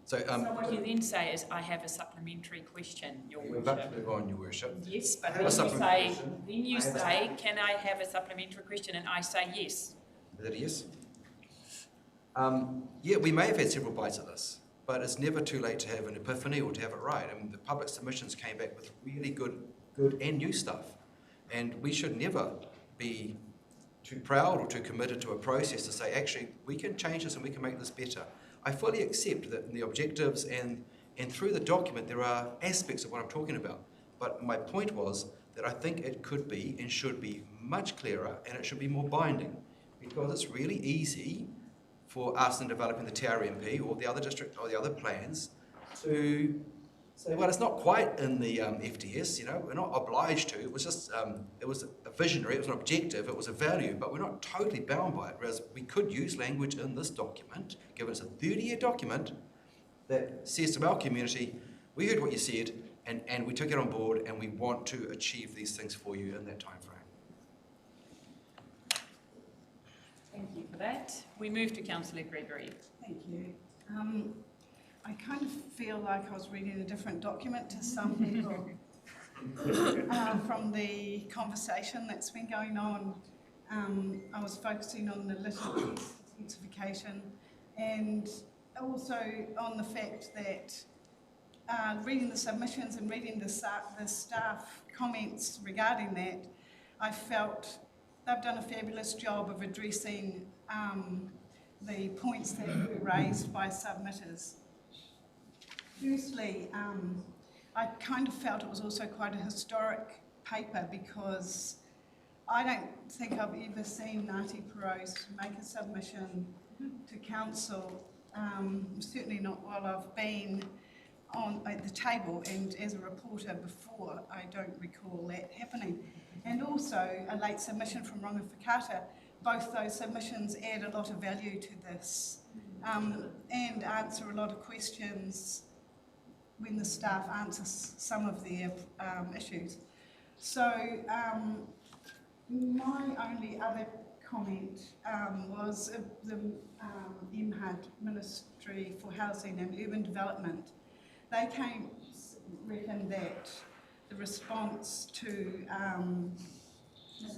So what you then say is, I have a supplementary question, Your We're about Worship. to move on, Your Worship. Yes, but I then have a you supplementary say, can I have a supplementary question? And I say yes. Is that a yes? Yeah, we may have had several bites at this, but it's never too late to have an epiphany or to have it right. I mean, the public submissions came back with really good and new stuff. And we should never be too proud or too committed to a process to say, actually, we can change this and we can make this better. I fully accept that in the objectives and through the document, there are aspects of what I'm talking about. But my point was that I think it could be and should be much clearer, and it should be more binding, because it's really easy for us in developing the TRMP or the other district or the other plans to say, well, it's not quite in the FDS, you know, we're not obliged to. It was just, it was a visionary, it was an objective, it was a value, but we're not totally bound by it. Whereas we could use language in this document, given it's a 30-year document, that says to our community, we heard what you said, and we took it on board, and we want to achieve these things for you in that time frame. Thank you for that. We move to Councillor Gregory. Thank you. I kind of feel like I was reading a different document to some people from the conversation that's been going on. I was focusing on the litter intensification and also on the fact that reading the submissions and reading the staff comments regarding that, I felt they've done a fabulous job of addressing the points that were raised by submitters. Firstly, I kind of felt it was also quite a historic paper because I don't think I've ever seen Ngāti Porous make a submission to council, certainly not while I've been at the table and as a reporter before. I don't recall that happening. And also a late submission from Rangawhakata. Both those submissions add a lot of value to this and answer a lot of questions when the staff answers some of their issues. So my only other comment was the MHUD, Ministry for Housing and Urban Development. They reckon that the response to a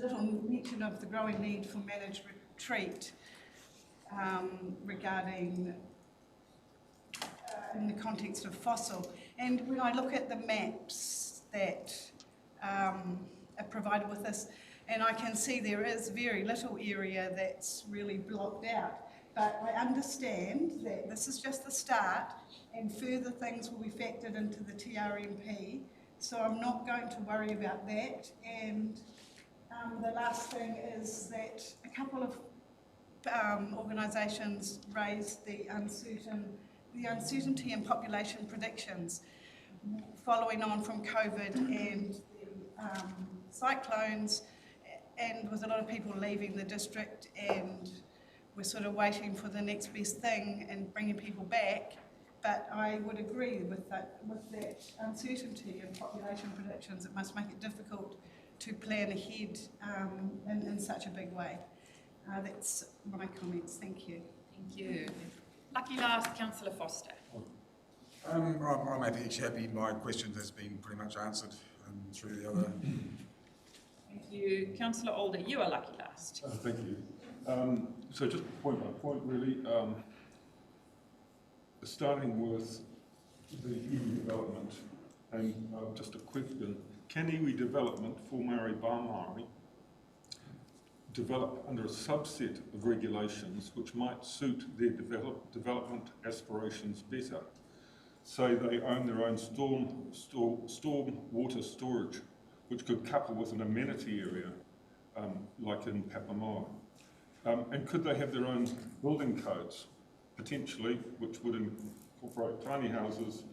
little mention of the growing need for managed retreat regarding in the context of fossil. And when I look at the maps that are provided with this, and I can see there is very little area that's really blocked out. But I understand that this is just the start and further things will be factored into the TRMP. So I'm not going to worry about that. And the last thing is that a couple of organisations raised the uncertainty in population predictions following on from COVID and the cyclones, and with a lot of people leaving the district, and we're sort of waiting for the next best thing and bringing people back. But I would agree with that uncertainty in population predictions. It must make it difficult to plan ahead in such a big way. That's my comments. Thank you. Thank you. Lucky last, Councillor Foster. I'm happy. My question has been pretty much answered through the other. Thank you. Councillor Alder, you are lucky last. Thank you. So just point by point, really. Starting with the iwi development, and just a question: can iwi development for Maori Bāmaori develop under a subset of regulations which might suit their development aspirations better? Say they own their own storm water storage, which could couple with an amenity area, like in Papamoa. And could they have their own building codes, potentially, which would incorporate tiny houses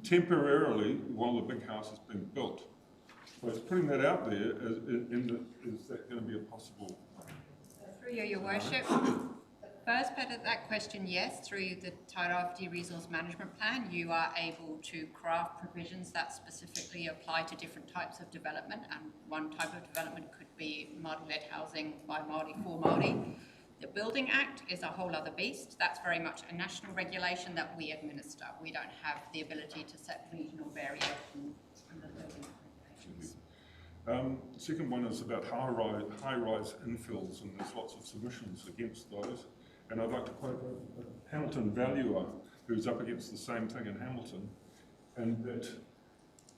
temporarily while the big house is being built? So it's putting that out there, is that going to be a possible? Through you, Your Worship. first part of that question, yes, through the Tairāwhiti Resource Management Plan, you are able to craft provisions that specifically apply to different types of development, and one type of development could be Māori-led housing by Māori for Māori. The Building Act is a whole other beast. That's very much a national regulation that we administer. We don't have the ability to set regional variation in the building regulations. The second one is about high-rise infills, and there's lots of submissions against those. And I'd like to quote a Hamilton valuer who's up against the same thing in Hamilton, and that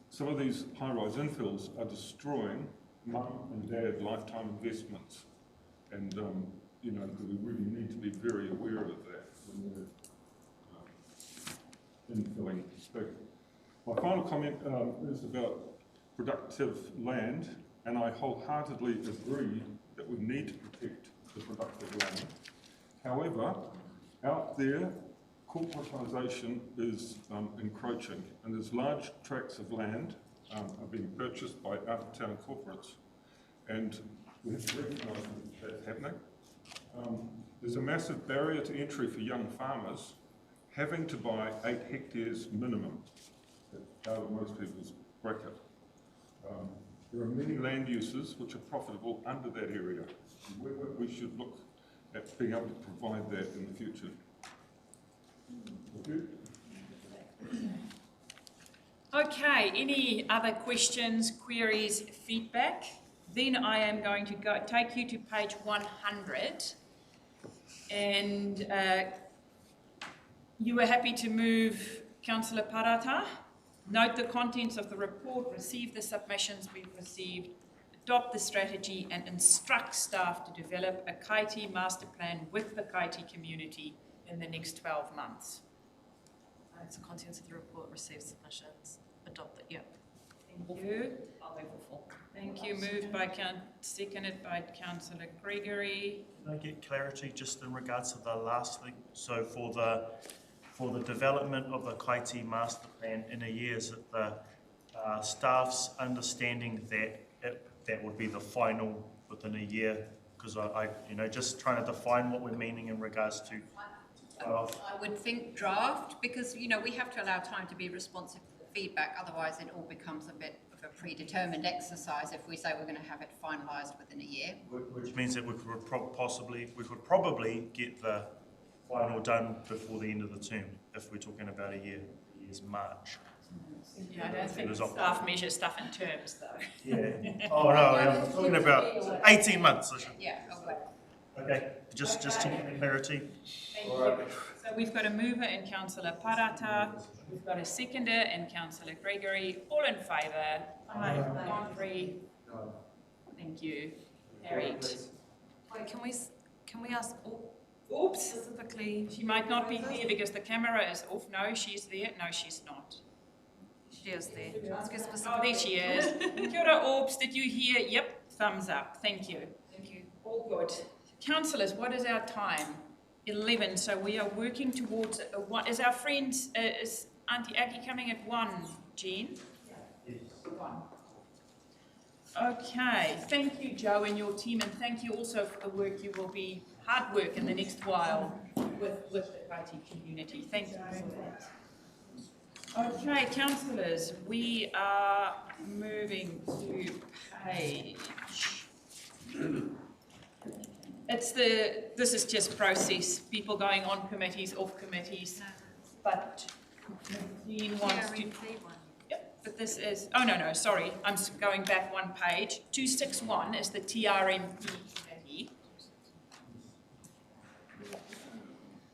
some of these high-rise infills are destroying mum and dad lifetime investments. And you know, we really need to be very aware of that when we're infilling. So my final comment is about productive land, and I wholeheartedly agree that we need to protect the productive land. However, out there, corporatisation is encroaching, and there's large tracts of land are being purchased by out-of-town corporates, and we have to recognise that that's happening. There's a massive barrier to entry for young farmers having to buy 8 hectares minimum. That's out of most people's bracket. There are many land uses which are profitable under that area. We should look at being able to provide that in the future. Thank you. Okay, any other questions, queries, feedback? Then I am going to take you to page 100. And you were happy to move, Councillor Parata. Note the contents of the report, receive the submissions we've received, adopt the strategy, and instruct staff to develop a Kaiti master plan with the Kaiti community in the next 12 months. It's the contents of the report, receive submissions, adopt it, yep. Thank you. Thank you. Moved by seconded by Councillor Gregory. Can I get clarity just in regards to the last thing? So for the development of the Kaiti master plan in a year, is it the staff's understanding that that would be the final within a year? Because I just trying to define what we're meaning in regards to. I would think draft, because we have to allow time to be responsive to feedback. Otherwise, it all becomes a bit of a predetermined exercise if we say we're going to have it finalised within a year. Which means that we could probably get the final done before the end of the term, if we're talking about a year's March. Yeah, I don't think staff measure stuff in terms, though. Yeah. Oh no, I'm talking about 18 months. Yeah. Okay. Just to get clarity. Thank you. So we've got a mover in Councillor Parata. We've got a seconder in Councillor Gregory. All in favour? Aye. Contrary? No. Thank you. Carried. Wait, can we ask Oops. specifically? She might not be there because the camera is off. No, she's there. No, she's not. She is there. Oh, there she is. Kia ora, Orbs. Did you hear? Yep. Thumbs up. Thank you. Thank you. All good. Councillors, what is our time? 11. So we are working towards one. Is our friend, is Auntie Aggie coming at 1, Jean? Yes. 1. Okay. Thank you, Joe, and your team, and thank you also for the work. You will be hard work in the next while with the Kaiti community. Thank you for that. Okay, councillors, we are moving to page. This is just process, people going on committees, off committees, but Dean wants to. Yep, but this is, oh no, sorry, I'm going back one page. 261 is the TRMP committee.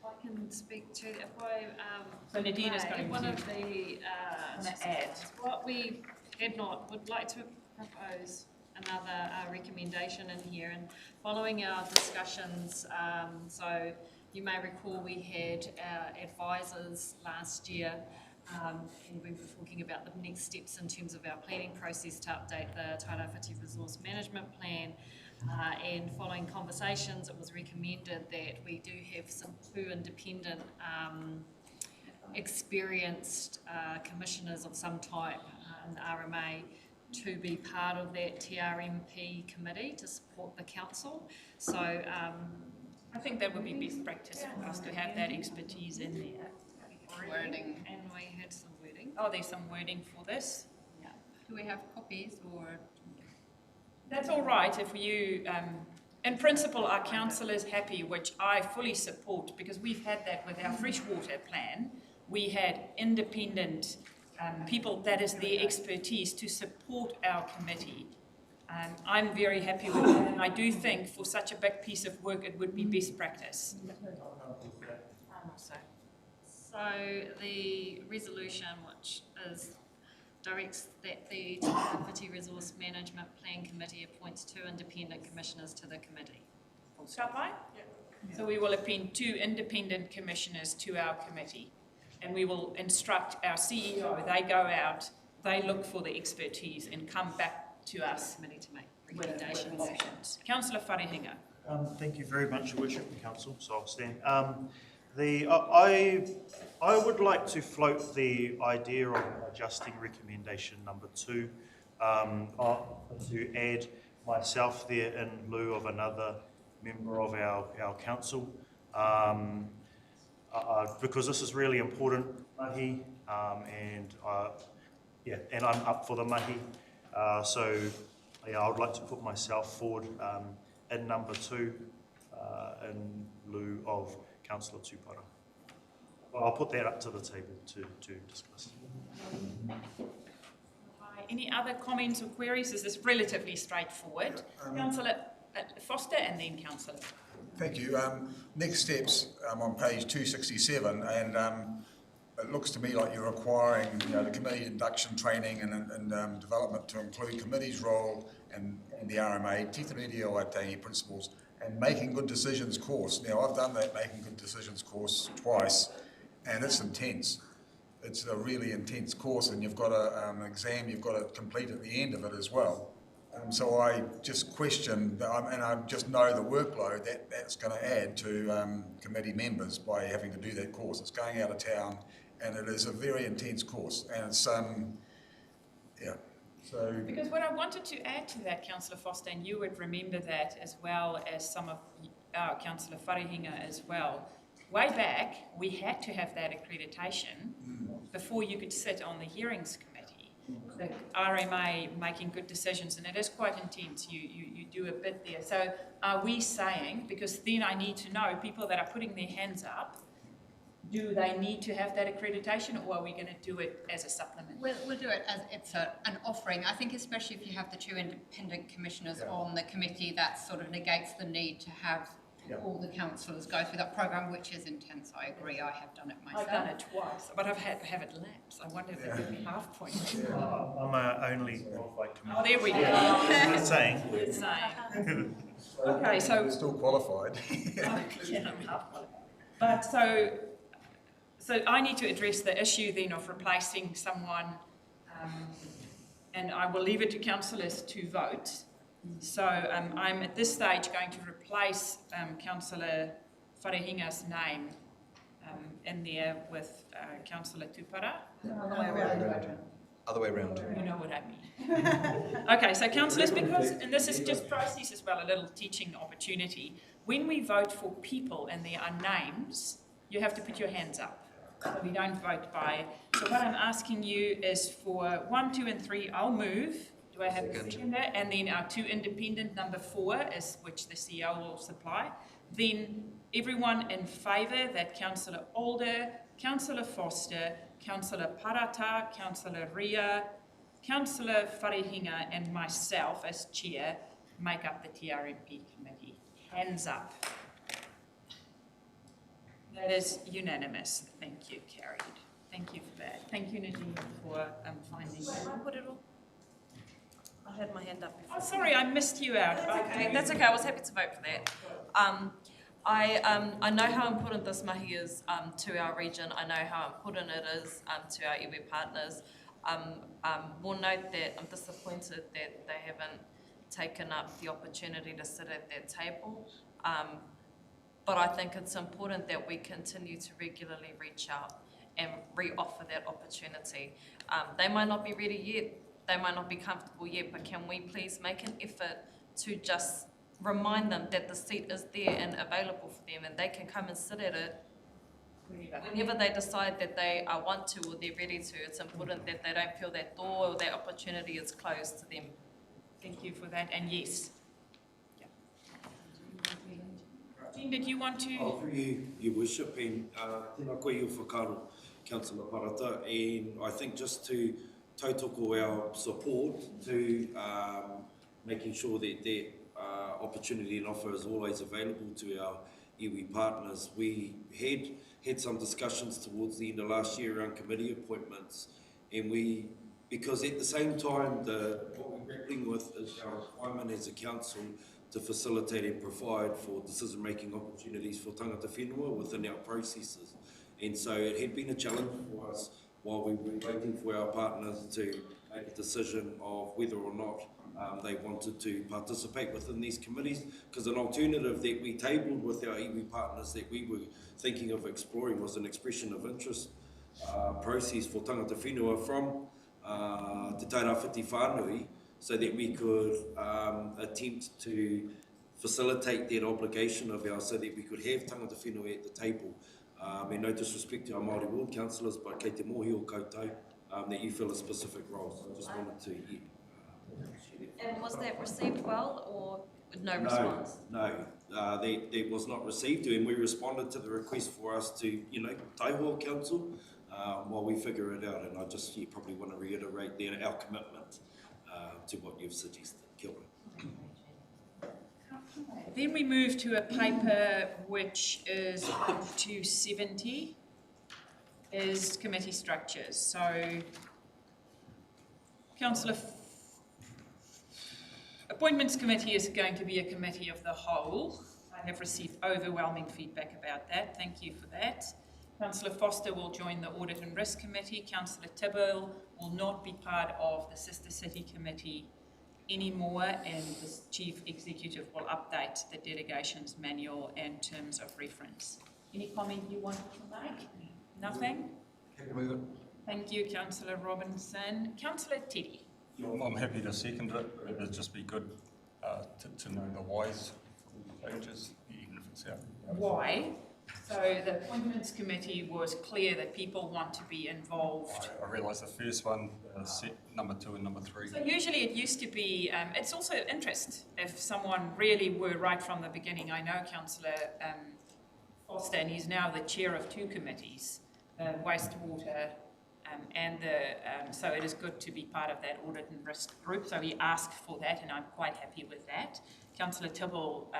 I can speak to, if I, so Nadine is going one to of the, what we would like to propose another recommendation in here, and following our discussions, so you may recall we had our advisors last year, and we were talking about the next steps in terms of our planning process to update the Tairāwhiti Resource Management Plan, and following conversations it was recommended that we do have some two independent experienced commissioners of some type in the RMA to be part of that TRMP committee to support the council. So I think that would be best practice for us to have that expertise in there. Wording, and we had some wording. Oh, there's some wording for this? Yeah. Do we have copies or? That's all right if you, in principle, our council is happy, which I fully support, because we've had that with our freshwater plan. We had independent people, that is their expertise, to support our committee. I'm very happy with that, and I do think for such a big piece of work it would be best practice. So the resolution, which directs that the Tairāwhiti Resource Management Plan Committee appoints 2 independent commissioners to the committee. Kapai? So we will appoint 2 independent commissioners to our committee, and we will instruct our CEO. They go out, they look for the expertise and come back to us Committee to make with recommendations. Councillor Wharehinga. Thank you very much, Your Worship and Council, so I'll stand. I would like to float the idea of adjusting recommendation number 2 to add myself there in lieu of another member of our council, because this is really important mahi, and I'm up for the mahi. So I would like to put myself forward in number 2 in lieu of Councillor Tupara. I'll put that up to the table to discuss. Any other comments or queries? This is relatively straightforward. Councillor Foster and then Councillor. Thank you. Next steps on page 267, and it looks to me like you're requiring the committee induction training and development to include committee's role and the RMA, Te Tiriti o Aotearoa principles, and making good decisions course. Now, I've done that making good decisions course twice, and it's intense. It's a really intense course, and you've got an exam you've got to complete at the end of it as well. So I just question, and I just know the workload that's going to add to committee members by having to do that course. It's going out of town, and it is a very intense course, and it's So, because what I wanted to add to that, Councillor Foster, and you would remember that as well as some of our Councillor Wharehinga as well, way back we had to have that accreditation before you could sit on the hearings committee. The RMA making good decisions, and it is quite intense. You do a bit there. So are we saying, because then I need to know people that are putting their hands up, do they need to have that accreditation, or are we going to do it as a supplement? We'll do it as it's an offering. I think especially if you have the 2 independent commissioners on the committee, that sort of negates the need to have all the councillors go through that program, which is intense. I agree. I have done it myself. I've done it twice, but I've have it lapsed. I wonder if it would be half point. I'm only qualified committee. Oh, there we go. Good saying. Good saying. Okay, so you're still qualified. Yeah, I'm half qualified. But so I need to address the issue then of replacing someone, and I will leave it to councillors to vote. So I'm at this stage going to replace Councillor Wharehinga's name in there with Councillor Tupara. Other way around. You know what I mean. Okay, so councillors, because, and this is just process as well, a little teaching opportunity. When we vote for people and there are names, you have to put your hands up. So we don't vote by. So what I'm asking you is for 1, 2, and 3, I'll move. Do I have a seconder? And then our 2 independent, number 4, is which the CEO will supply. Then everyone in favour that Councillor Alder, Councillor Foster, Councillor Parata, Councillor Ria, Councillor Wharehinga, and myself as chair make up the TRMP committee. Hands up. That is unanimous. Thank you, carried. Thank you for that. Thank you, Nadine, for finding that. I had my hand up before. Oh, sorry, I missed you out. That's okay. I was happy to vote for that. I know how important this mahi is to our region. I know how important it is to our iwi partners. We'll note that I'm disappointed that they haven't taken up the opportunity to sit at that table. But I think it's important that we continue to regularly reach out and re-offer that opportunity. They might not be ready yet, they might not be comfortable yet, but can we please make an effort to just remind them that the seat is there and available for them, and they can come and sit at it whenever they decide that they want to or they're ready to. It's important that they don't feel that door or that opportunity is closed to them. Thank you for that, and yes. Jean, did you want to? Through you, Your Worship, and tēnā koe i whakaro, Councillor Parata, and I think just to tautoko our support to making sure that that opportunity and offer is always available to our iwi partners. We had some discussions towards the end of last year around committee appointments, and because at the same time, what we're grappling with is our requirement as a council to facilitate and provide for decision-making opportunities for tangata whenua within our processes. And so it had been a challenge for us while we were waiting for our partners to make a decision of whether or not they wanted to participate within these committees, because an alternative that we tabled with our iwi partners that we were thinking of exploring was an expression of interest process for tangata whenua from te Tairāwhiti whānui, so that we could attempt to facilitate that obligation of ours, so that we could have tangata whenua at the table. And no disrespect to our Māori Ward councillors, but kei te mohi o koutou, that you fill a specific role. So I just wanted to And was that received well, or no response? No, that was not received, and we responded to the request for us to, Tairāwhiti Council, while we figure it out. And I just probably want to reiterate that our commitment to what you've suggested. Kia ora. Then we move to a paper which is up to 70, is committee structures. So, Councillor, Appointments Committee is going to be a committee of the whole. I have received overwhelming feedback about that. Thank you for that. Councillor Foster will join the Audit and Risk Committee. Councillor Tibble will not be part of the Sister City Committee anymore, and the Chief Executive will update the delegations manual and terms of reference. Any comment you wanted to make? Nothing? Thank you, Councillor Robinson. Councillor Teddy. I'm happy to second it. It'd just be good to know the whys for the changes, even if it's out. Why? So the Appointments Committee was clear that people want to be involved. I realised the first one, set number 2 and number 3. So usually it used to be, it's also interest. If someone really were right from the beginning, I know Councillor Foster, and he's now the chair of 2 committees, wastewater and so it is good to be part of that audit and risk group. So he asked for that, and I'm quite happy with that. Councillor Tibble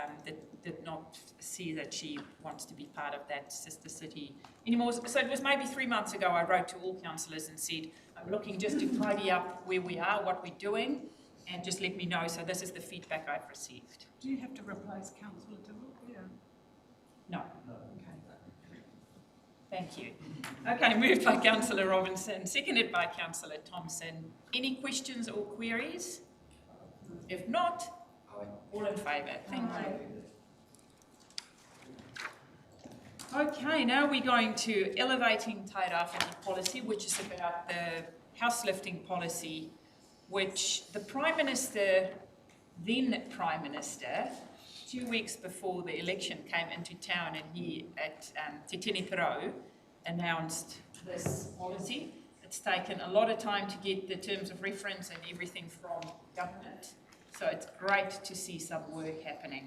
did not see that she wants to be part of that Sister City anymore. So it was maybe 3 months ago I wrote to all councillors and said, I'm looking just to tidy up where we are, what we're doing, and just let me know. So this is the feedback I've received. Do you have to replace Councillor Tibble? Yeah. No. Okay. Thank you. Okay, moved by Councillor Robinson, seconded by Councillor Thompson. Any questions or queries? If not, all in favour. Thank you. Okay, now we're going to Elevating Tairāwhiti Policy, which is about the house lifting policy, which the Prime Minister, then Prime Minister, 2 weeks before the election came into town, and he at Te Tini Pirau announced this policy. It's taken a lot of time to get the terms of reference and everything from government, so it's great to see some work happening.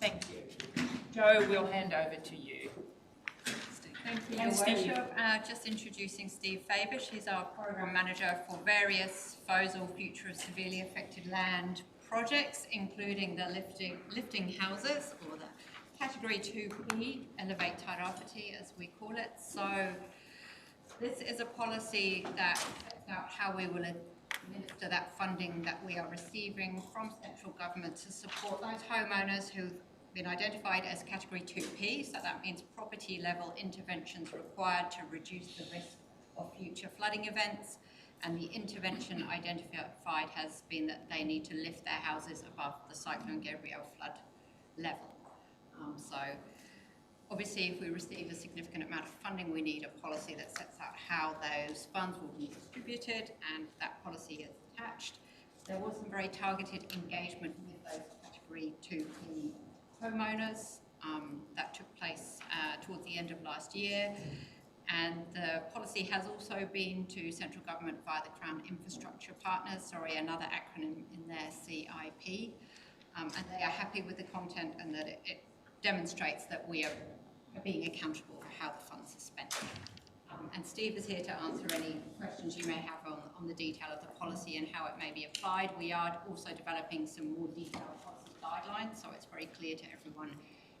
Thank you. Joe, we'll hand over to you. Thank you, Your Worship. Just introducing Steve Fabish. He's our Program Manager for various FOSL Future of Severely Affected Land projects, including the lifting houses, or the Category 2P, Elevate Tairāwhiti as we call it. So this is a policy that sets out how we will administer that funding that we are receiving from central government to support those homeowners who've been identified as Category 2P, so that means property level interventions required to reduce the risk of future flooding events, and the intervention identified has been that they need to lift their houses above the Cyclone Gabrielle flood level. So obviously if we receive a significant amount of funding, we need a policy that sets out how those funds will be distributed, and that policy is attached. There was some very targeted engagement with those Category Category 2P homeowners. That took place towards the end of last year. And the policy has also been to central government via the Crown Infrastructure Partners, another acronym in their CIP. And they are happy with the content and that it demonstrates that we are being accountable for how the funds are spent. And Steve is here to answer any questions you may have on the detail of the policy and how it may be applied. We are also developing some more detailed policy guidelines, so it's very clear to everyone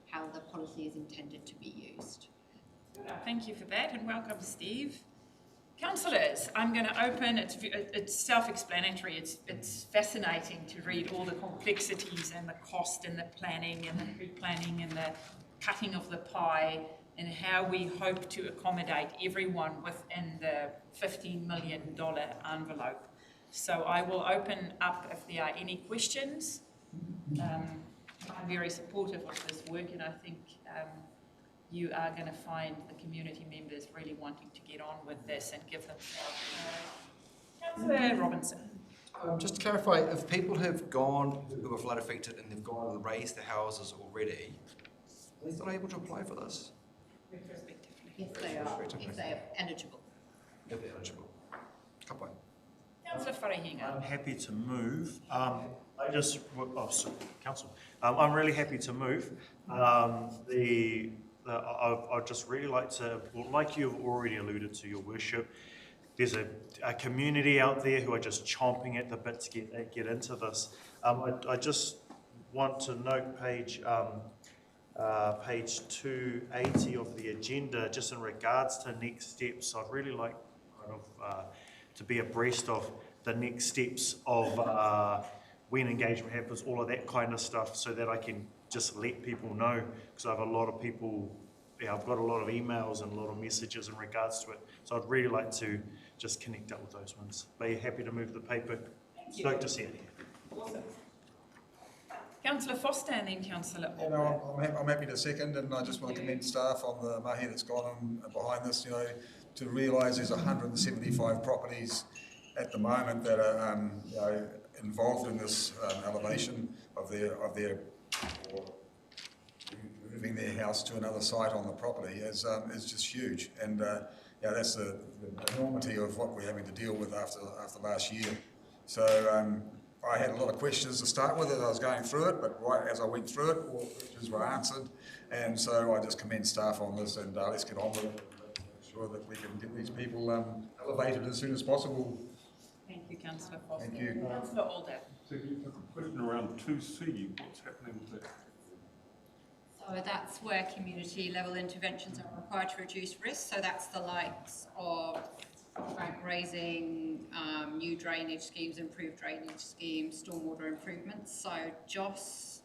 how the policy is intended to be used. Thank you for that, and welcome, Steve. Councillors, I'm going to open, it's self-explanatory, it's fascinating to read all the complexities and the cost and the planning and the pre-planning and the cutting of the pie and how we hope to accommodate everyone within the $15 million envelope. So I will open up if there are any questions. I'm very supportive of this work, and I think you are going to find the community members really wanting to get on with this and give them. Councillor Robinson. Just to clarify, if people have gone who are flood affected and they've gone and raised their houses already, are they not able to apply for this? Retrospectively. If they are eligible. If they're eligible. Kapai. Councillor Wharehinga. I'm happy to move. Council. I'm really happy to move. I'd just really like to, like you've already alluded to, Your Worship, there's a community out there who are just chomping at the bit to get into this. I just want to note page 280 of the agenda, just in regards to next steps. I'd really like to be abreast of the next steps of when engagement happens, all of that kind of stuff, so that I can just let people know, because I have a lot of people, I've got a lot of emails and a lot of messages in regards to it. So I'd really like to just connect up with those ones. Are you happy to move the paper? Stoked to see it here. Awesome. Councillor Foster and then Councillor I'm happy to second, and I just want to commend staff on the mahi that's gone on behind this, to realise there's 175 properties at the moment that are involved in this elevation of their or moving their house to another site on the property is just huge, and that's the enormity of what we're having to deal with after last year. So I had a lot of questions to start with as I was going through it, but right as I went through it, all the questions were answered, and so I just commend staff on this, and let's get on with it, make sure that we can get these people elevated as soon as possible. Thank you, Councillor Foster. Thank you. Councillor Alder. So a question around 2C, what's happening with that? So that's where community level interventions are required to reduce risk. So that's the likes of bank raising, new drainage schemes, improved drainage schemes, stormwater improvements. So Joss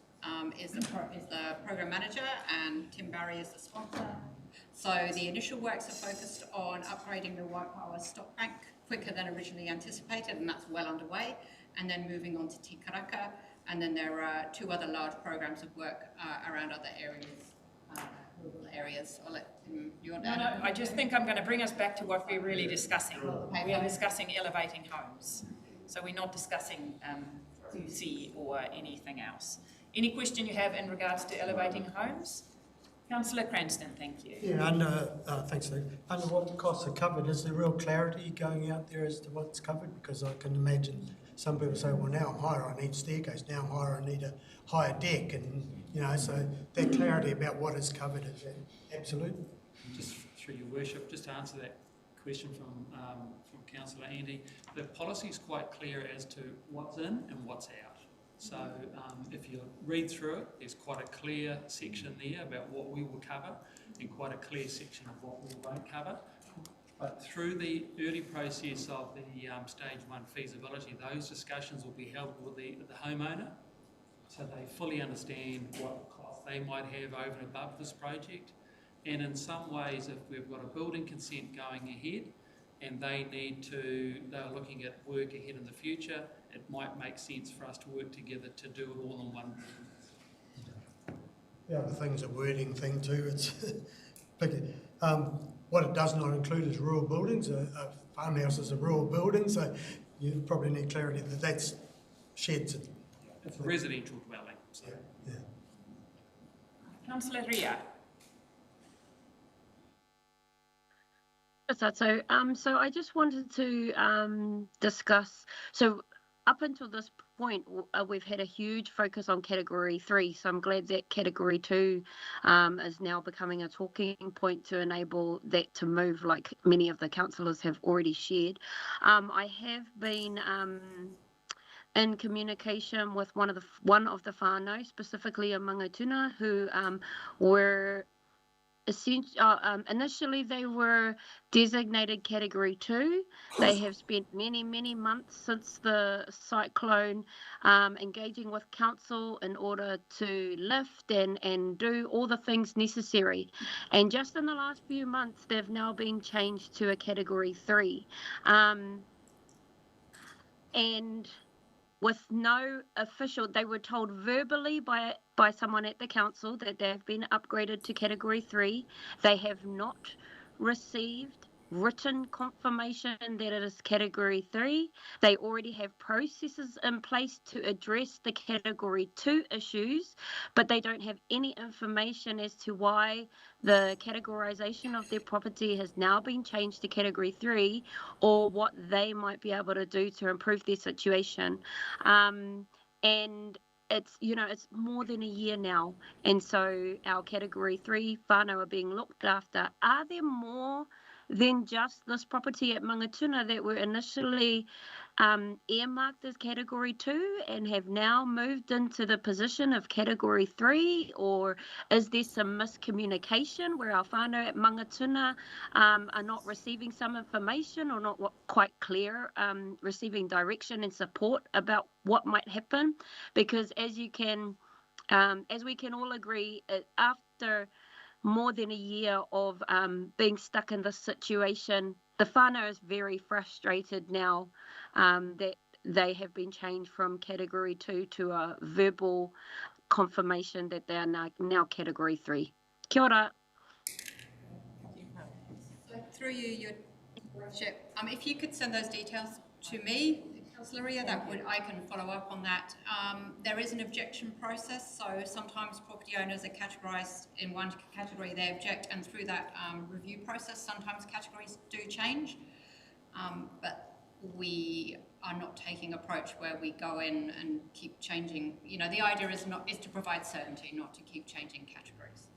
is the program manager and Tim Barry is the sponsor. So the initial works are focused on upgrading the Waipawa stock bank quicker than originally anticipated, and that's well underway. And then moving on to Te Karaka, and then there are two other large programs of work around other areas, rural areas. I'll let you on. No, I just think I'm going to bring us back to what we're really discussing. We are discussing elevating homes, so we're not discussing 2C or anything else. Any question you have in regards to elevating homes? Councillor Cranston, thank you. Yeah, thanks, Steve. Under what the costs are covered, is there real clarity going out there as to what's covered? Because I can imagine some people say, well, now I'm higher, I need staircase, now I'm higher, I need a higher deck, and, so that clarity about what is covered is absolute. Just through Your Worship, just to answer that question from Councillor Andy, the policy is quite clear as to what's in and what's out. So if you read through it, there's quite a clear section there about what we will cover and quite a clear section of what we won't cover. But through the early process of the stage 1 feasibility, those discussions will be held with the homeowner, so they fully understand what cost they might have over and above this project. And in some ways, if we've got a building consent going ahead and they're looking at work ahead in the future, it might make sense for us to work together to do it all in one. The other thing's a wording thing too. It's what it does not include is rural buildings. A farmhouse is a rural building, so you probably need clarity that that's sheds. It's a residential dwelling, So. Yeah. Councillor Ria. So I just wanted to discuss. So up until this point, we've had a huge focus on Category 3. So I'm glad that Category 2 is now becoming a talking point to enable that to move, like many of the councillors have already shared. I have been in communication with one of the whānau, specifically a Mangatuna, who were initially they were designated Category 2. They have spent many months since the cyclone engaging with council in order to lift and do all the things necessary. And just in the last few months, they've now been changed to a Category 3. And with no official, they were told verbally by someone at the council that they have been upgraded to Category 3. They have not received written confirmation that it is Category 3. They already have processes in place to address the Category 2 issues, but they don't have any information as to why the categorisation of their property has now been changed to Category 3, or what they might be able to do to improve their situation. And it's more than a year now, and so our Category 3 whānau are being looked after. Are there more than just this property at Mangatuna that were initially earmarked as Category 2 and have now moved into the position of Category 3? Or is there some miscommunication where our whānau at Mangatuna are not receiving some information, or not quite clear, receiving direction and support about what might happen? Because as we can all agree, after more than a year of being stuck in this situation, the whānau is very frustrated now that they have been changed from Category 2 to a verbal confirmation that they are now Category 3. Kia ora. So through you, Your Worship, if you could send those details to me, Councillor Ria, I can follow up on that. There is an objection process, so sometimes property owners are categorised in one category, they object, and through that review process, sometimes categories do change. But we are not taking an approach where we go in and keep changing. The idea is to provide certainty, not to keep changing categories.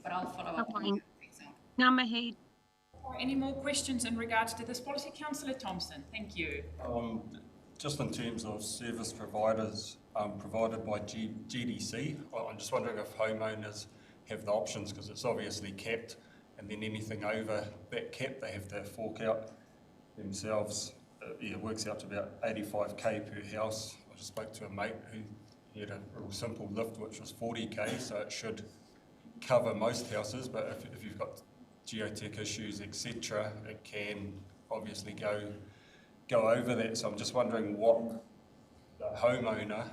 But I'll follow up on that example. Ngā mihi. Any more questions in regards to this policy? Councillor Thompson, thank you. Just in terms of service providers provided by GDC, I'm just wondering if homeowners have the options, because it's obviously capped, and then anything over that cap they have to fork out themselves. It works out to about 85k per house. I just spoke to a mate who had a real simple lift which was 40k, so it should cover most houses, but if you've got geotech issues, etc., it can obviously go over that. So I'm just wondering what the homeowner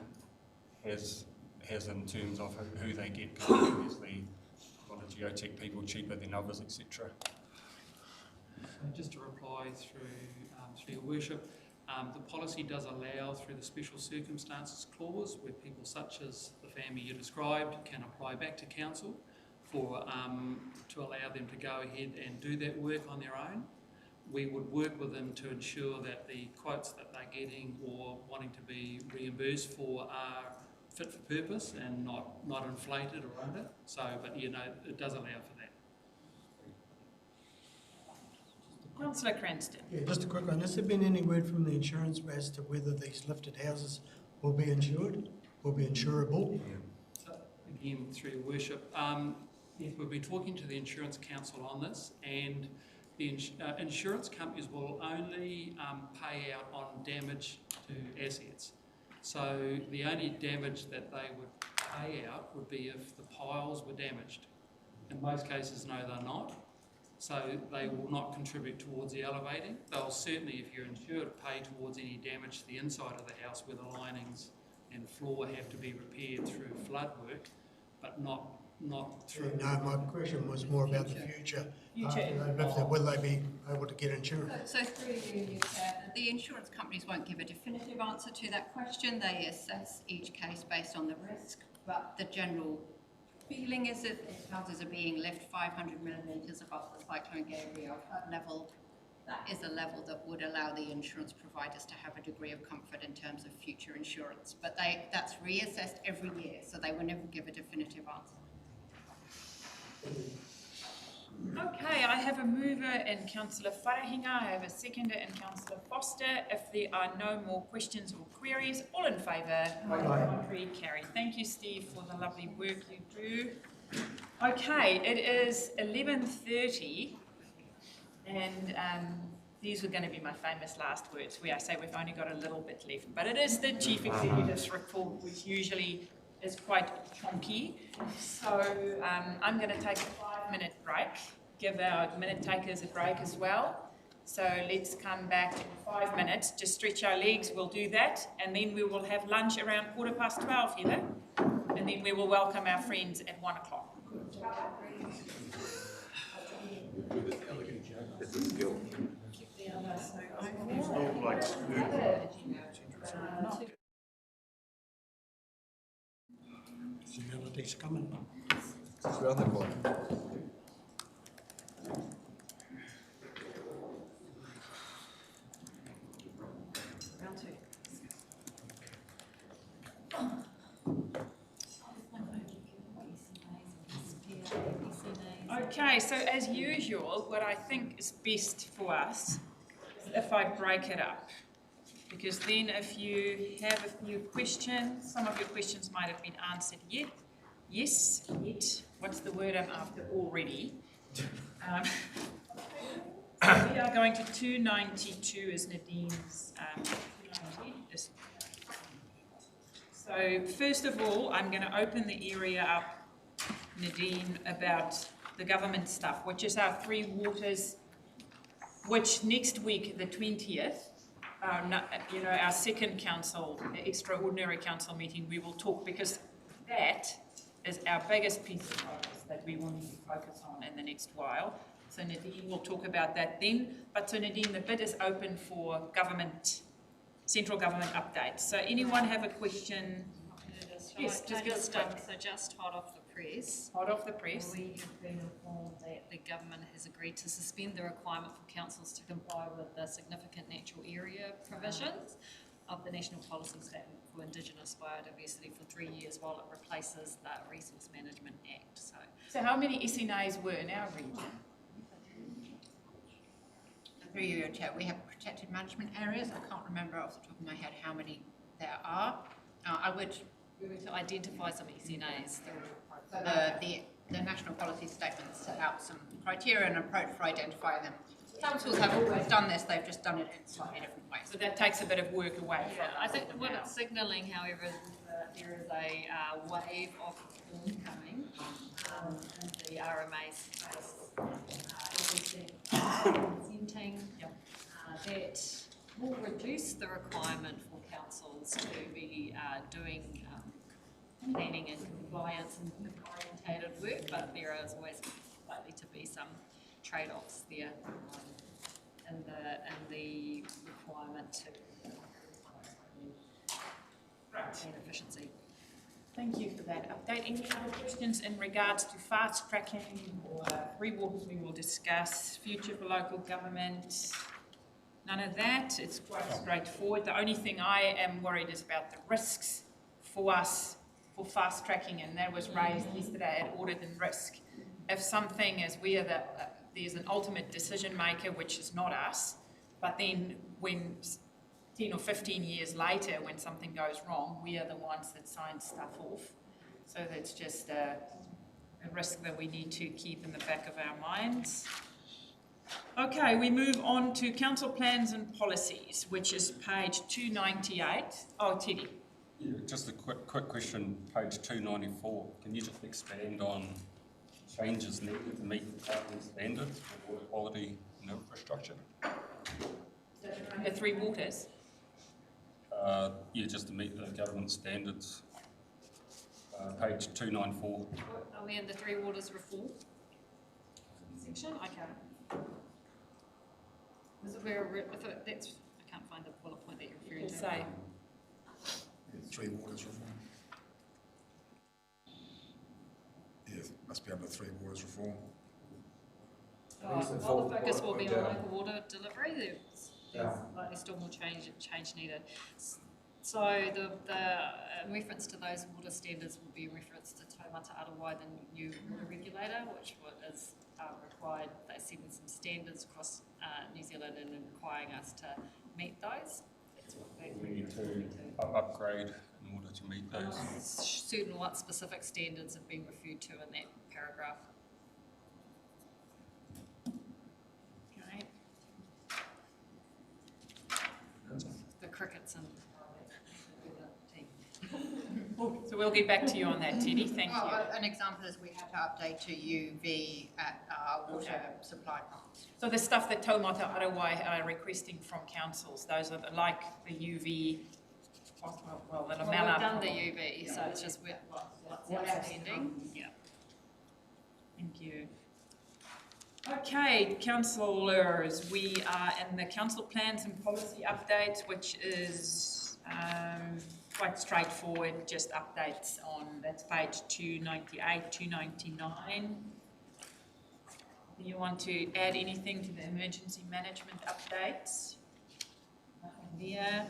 has in terms of who they get, because obviously a lot of geotech people cheaper than others, etc. Just to reply through Your Worship, the policy does allow, through the special circumstances clause, where people such as the family you described can apply back to council to allow them to go ahead and do that work on their own. We would work with them to ensure that the quotes that they're getting or wanting to be reimbursed for are fit for purpose and not inflated or under. So, but it does allow for that. Councillor Cranston. Yeah, just a quick one. Has there been any word from the insurance as to whether these lifted houses will be insured, will be insurable? So, again, through Your Worship, yes, we've been talking to the Insurance Council on this, and the insurance companies will only pay out on damage to assets. So the only damage that they would pay out would be if the piles were damaged. In most cases, no, they're not. So they will not contribute towards the elevating. They'll certainly, if you're insured, pay towards any damage to the inside of the house where the linings and floor have to be repaired through flood work, but not through... No, my question was more about the future. Will they be able to get insurance? So through you, the insurance companies won't give a definitive answer to that question. They assess each case based on the risk but the general feeling is that if houses are being left 500 millimetres above the Cyclone Gabrielle level, that is a level that would allow the insurance providers to have a degree of comfort in terms of future insurance. But that's reassessed every year, so they will never give a definitive answer. Okay, I have a mover in Councillor Wharahinga, I have a seconder in Councillor Foster. If there are no more questions or queries, all in favour? Contrary, carried. Thank you, Steve, for the lovely work you do. Okay, it is 11:30, and these were going to be my famous last words, where I say we've only got a little bit left. But it is the Chief Executive's report, which usually is quite chunky. So I'm going to take a 5-minute break, give our minute takers a break as well. So let's come back in 5 minutes, just stretch our legs, we'll do that, and then we will have lunch around 12:15, Heather, and then we will welcome our friends at 1 o'clock. Humility's coming. Since we're on the board. Round 2. Okay, so as usual, what I think is best for us is if I break it up. Because then if you have a few questions, some of your questions might have been answered yet. Yes, yet. What's the word I'm after? Already. So we are going to 292 as Nadine's. So first of all, I'm going to open the area up, Nadine, about the government stuff, which is our 3 waters, which next week, the 20th, our second council, extraordinary council meeting, we will talk, because that is our biggest piece of focus that we will need to focus on in the next while. So Nadine will talk about that then. But so Nadine, the bid is open for government, central government updates. So anyone have a question? Yes, just hot off the press. Hot off the press. We have been informed that the government has agreed to suspend the requirement for councils to comply with the significant natural area provisions of the National Policy Statement for Indigenous Biodiversity for 3 years while it replaces the Resource Management Act. So how many SNAs were in our region? Through your chair, we have protected management areas. I can't remember off the top of my head how many there are. We were to identify some SNAs. The National Policy Statement set out some criteria and approach for identifying them. Councils have always done this, they've just done it in slightly different ways. So that takes a bit of work away. Yeah, I think what it's signalling, however, is that there is a wave of reform coming in the RMA space, consenting that will reduce the requirement for councils to be doing planning and compliance and orientated work, but there is always likely to be some trade-offs there in the requirement to and efficiency. Thank you for that update. Any other questions in regards to fast tracking or 3 waters we will discuss, future for local government? None of that. It's quite straightforward. The only thing I am worried is about the risks for us for fast tracking, and that was raised yesterday at Audit and Risk. If something is there's an ultimate decision maker, which is not us, but then when 10 or 15 years later, when something goes wrong, we are the ones that sign stuff off. So that's just a risk that we need to keep in the back of our minds. Okay, we move on to council plans and policies, which is page 298. Oh, Teddy. Yeah, just a quick question, page 294. Can you just expand on changes needed to meet department standards for water quality and infrastructure? Under 3 waters? Yeah, just to meet the government standards. Page 294. Are we in the 3 waters reform section? Okay. Is it where I can't find the bullet point that you're referring to. Say. 3 waters reform. be able to Three Waters reform. Well, the focus will be on local water delivery. There's likely still more change needed. So the in reference to those water standards will be in reference to Tairāwhiti Arawai, the new water regulator, which is required. They're setting some standards across New Zealand and requiring us to meet those. That's what we need to upgrade in order to meet those. Certain what specific standards have been referred to in that paragraph. Okay. The crickets and so we'll get back to you on that, Teddy. Thank you. An example is we had to update to UV at our water supply plants. So the stuff that Taumata Arawai are requesting from councils, those are like the UV, well, the we've done the UV, so it's just what's outstanding. Yeah. Thank you. Okay, councillors, we are in the council plans and policy updates, which is quite straightforward, just updates on, that's page 298, 299. Do you want to add anything to the emergency management updates? Nothing there.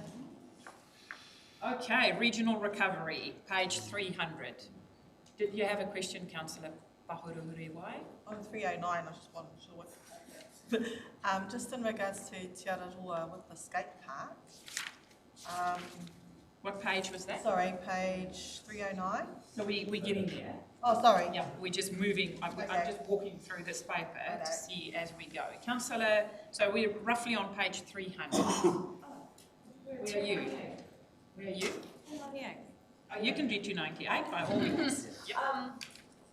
Okay, regional recovery, page 300. Did you have a question, Councillor Pahuruhurewai? On 309, I just wasn't sure what the is. Just in regards to Tairāwhiti with the skate park. What page was that? Sorry, page 309. So we're getting there. Oh, sorry. Yeah, we're just moving, I'm just walking through this paper to see as we go. Councillor, so we're roughly on page 300. Where are you? Where are you? 298. Oh, you can do 298 by all means.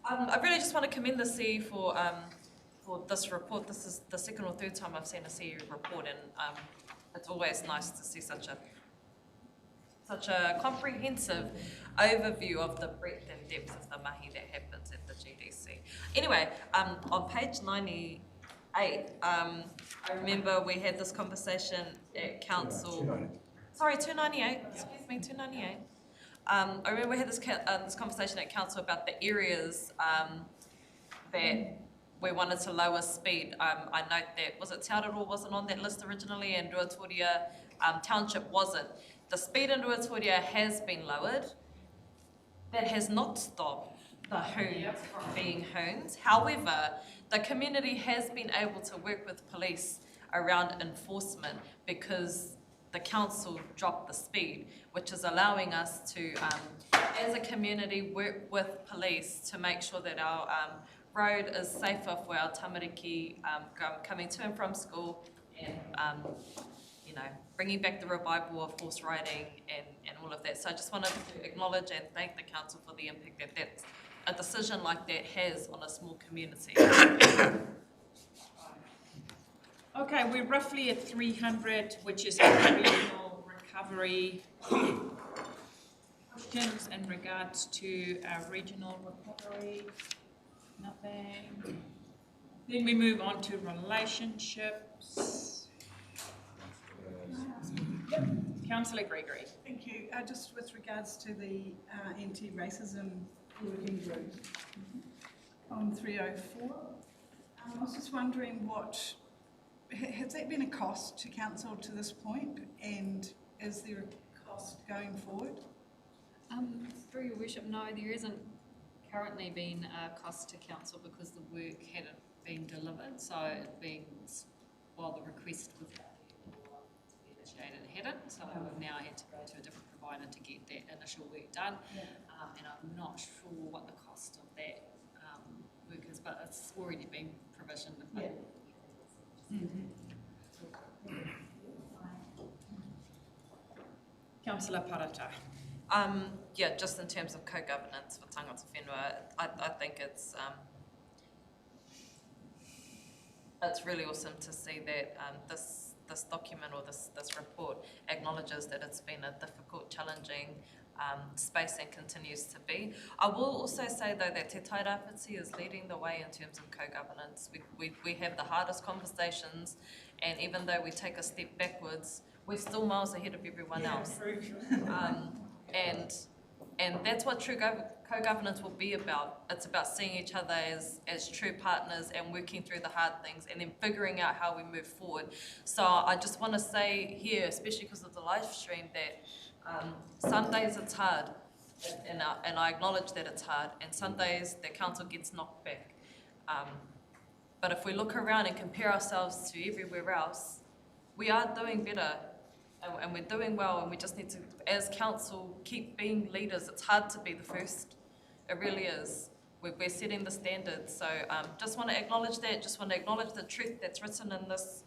I really just want to commend the CE for this report. This is the second or third time I've seen a CE report, and it's always nice to see such a comprehensive overview of the breadth and depth of the mahi that happens at the GDC. Anyway, on page 98, I remember we had this conversation at council. 298. Excuse me, 298. I remember we had this conversation at council about the areas that we wanted to lower speed. I note that, was it Tairāwhiti wasn't on that list originally, and Ruatoria Township wasn't. The speed in Ruatoria has been lowered. That has not stopped the hoons from being hoons. However, the community has been able to work with police around enforcement because the council dropped the speed, which is allowing us to, as a community, work with police to make sure that our road is safer for our tamariki coming to and from school, and bringing back the revival of horse riding and all of that. So I just wanted to acknowledge and thank the council for the impact that a decision like that has on a small community. Okay, we're roughly at 300, which is our regional recovery. Questions in regards to our regional recovery? Nothing. Then we move on to relationships. Yep. Councillor Gregory. Thank you. Just with regards to the anti-racism working group on 304, I was just wondering has that been a cost to council to this point, and is there a cost going forward? Through your worship, no, there isn't currently been a cost to council because the work hadn't been delivered, so while the request was initiated, it hadn't, so we've now had to go to a different provider to get that initial work done, and I'm not sure what the cost of that work is, but it's already been provisioned. Councillor Parata. Just in terms of co-governance for tangata whenua, I think it's really awesome to see that this document or this report acknowledges that it's been a difficult, challenging space and continues to be. I will also say though that Te Tairāwhiti is leading the way in terms of co-governance. We have the hardest conversations, and even though we take a step backwards, we're still miles ahead of everyone else. And that's what true co-governance will be about. It's about seeing each other as true partners and working through the hard things and then figuring out how we move forward. So I just want to say here, especially because of the live stream, that some days it's hard, and I acknowledge that it's hard, and some days the council gets knocked back. But if we look around and compare ourselves to everywhere else, we are doing better. And we're doing well, and we just need to, as council, keep being leaders. It's hard to be the first. It really is. We're setting the standards. So just want to acknowledge that. Just want to acknowledge the truth that's written in this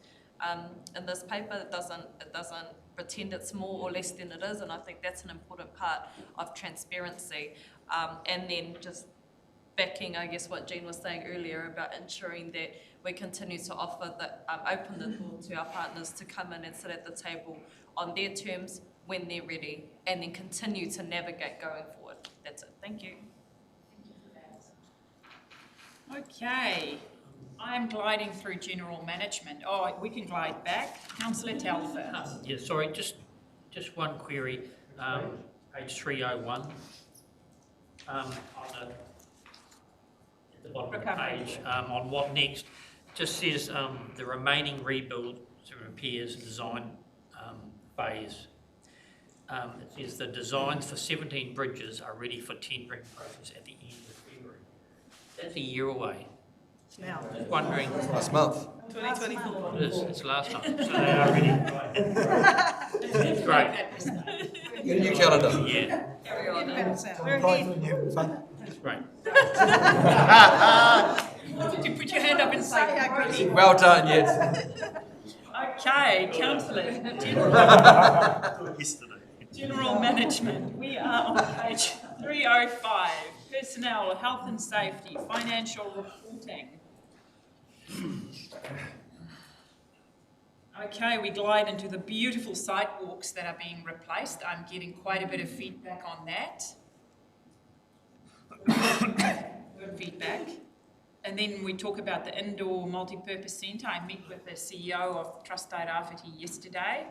paper. It doesn't pretend it's more or less than it is, and I think that's an important part of transparency. And then just backing, I guess, what Jean was saying earlier about ensuring that we continue to offer that, open the door to our partners to come in and sit at the table on their terms when they're ready, and then continue to navigate going forward. That's it. Thank you. Okay, I'm gliding through general management. Oh, we can glide back. Councillor Telfer. Yeah, sorry, just one query. Page 301. At the bottom of the page, on what next, just says the remaining rebuild, repairs and design phase. It says the designs for 17 bridges are ready for tendering process at the end of February. That's a year away. Now. Just wondering. Last month. 2024. It is, it's last month. So they are ready. That's great. New calendar. Yeah. We're here. That's great. Did you put your hand up and say ready? Well done, yes. Okay, councillors. General management. We are on page 305. Personnel, health and safety, financial reporting. Okay, we glide into the beautiful sidewalks that are being replaced. I'm getting quite a bit of feedback on that. Good feedback. And then we talk about the indoor multi-purpose centre. I met with the CEO of Trust Tairāwhiti yesterday.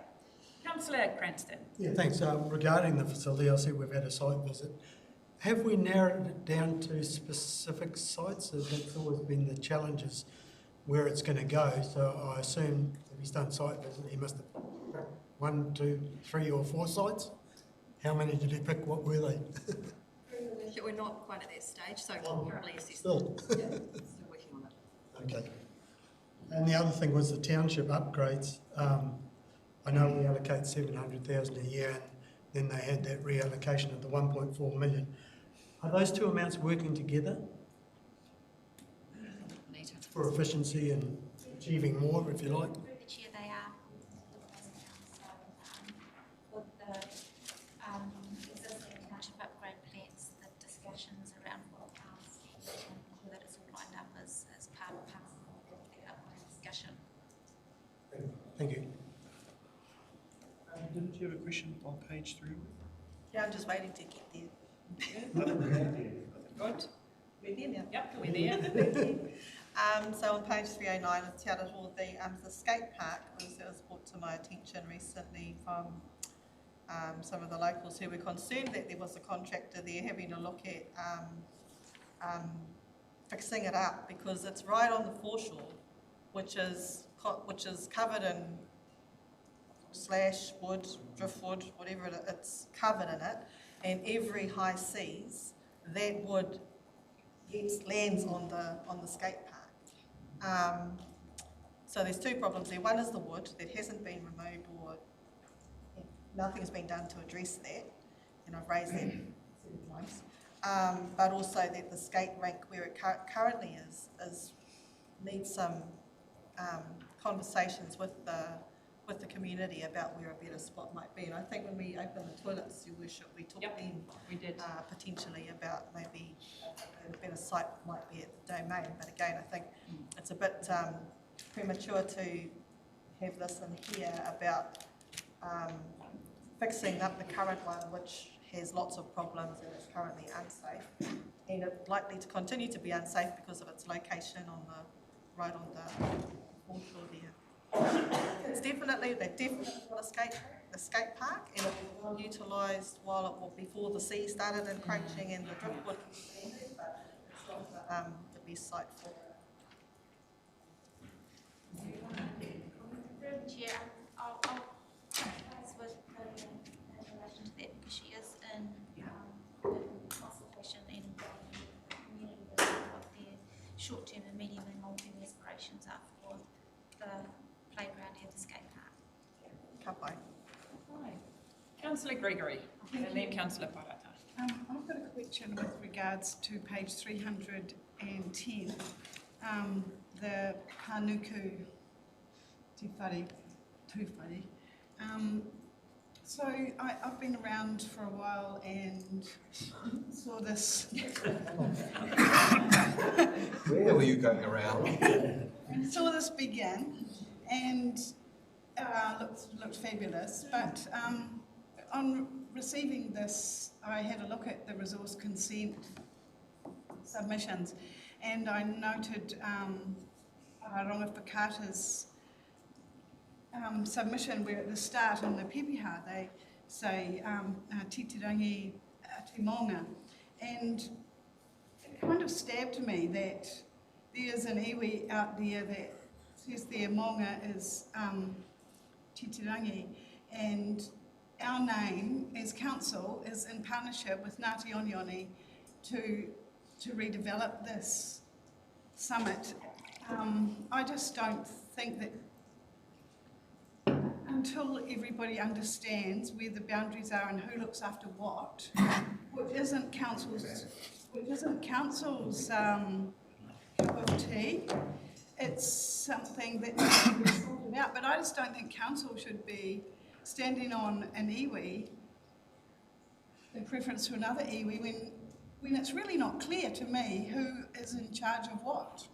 Councillor Cranston. Yeah, thanks. Regarding the facility, I see we've had a site visit. Have we narrowed it down to specific sites? As that's always been the challenges where it's going to go. So I assume if he's done site visit, he must have 1, 2, 3 or 4 sites. How many did he pick? What were they? We're not quite at that stage, so currently assessing. Still. Still working on it. Okay. And the other thing was the township upgrades. I know we allocate 700,000 a year, and then they had that reallocation of the 1.4 million. Are those two amounts working together for efficiency and achieving more, if you like? Chair, they are. With the existing township upgrade plans, the discussions around forecasts, and that it's all lined up as part of the upgrade discussion. Thank you. Didn't you have a question on page 3? Yeah, I'm just waiting to get there. Good. We're there now. Yep, we're there. So on page 309 of Tairāwhiti, the skate park was brought to my attention recently from some of the locals who were concerned that there was a contractor there having a look at fixing it up, because it's right on the foreshore, which is covered in slash wood, driftwood, whatever it's covered in it, and every high seas that wood lands on the skate park. So there's two problems there. One is the wood that hasn't been removed, or nothing's been done to address that, and I've raised that several times. But also that the skate rink where it currently is needs some conversations with the community about where a better spot might be. And I think when we opened the toilets, Your Worship, we talked then potentially about maybe a better site might be at the domain. But again, I think it's a bit premature to have this in here about fixing up the current one, which has lots of problems and is currently unsafe. And it's likely to continue to be unsafe because of its location right on the foreshore there. They've definitely got a skate park. the skate park, and it was well utilised before the sea started encroaching and the driftwood expanded, but it's not the best site for it. Chair, I'll pass with Lillian in relation to that because she is in consultation and community with what their short-term and medium and long-term aspirations are for the playground and the skate park. Ka pai. Hi. Councillor Gregory, and then Councillor Parata. I've got a question with regards to page 310, the Panuku Te Whare, Tūwhare. So I've been around for a while and saw this. Where were you going around? Saw this begin and looked fabulous, but on receiving this, I had a look at the resource consent submissions, and I noted Ronga Whakata's submission where at the start in the pepeha they say titirangi te maunga, and it kind of stabbed me that there's an iwi out there that says their maunga is titirangi, and our name as council is in partnership with Ngāti Onioni to redevelop this summit. I just don't think that until everybody understands where the boundaries are and who looks after what, which isn't council's cup of tea, it's something that needs to be sorted out. But I just don't think council should be standing on an iwi in preference to another iwi when it's really not clear to me who is in charge of what.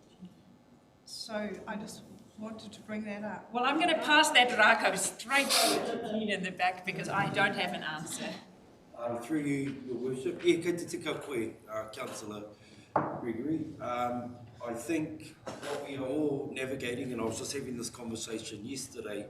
So I just wanted to bring that up. Well, I'm going to pass that rako straight to Jean in the back because I don't have an answer. Through you, Your Worship. Yeah, kei te tika koe, Councillor Gregory. I think what we are all navigating, and I was just having this conversation yesterday,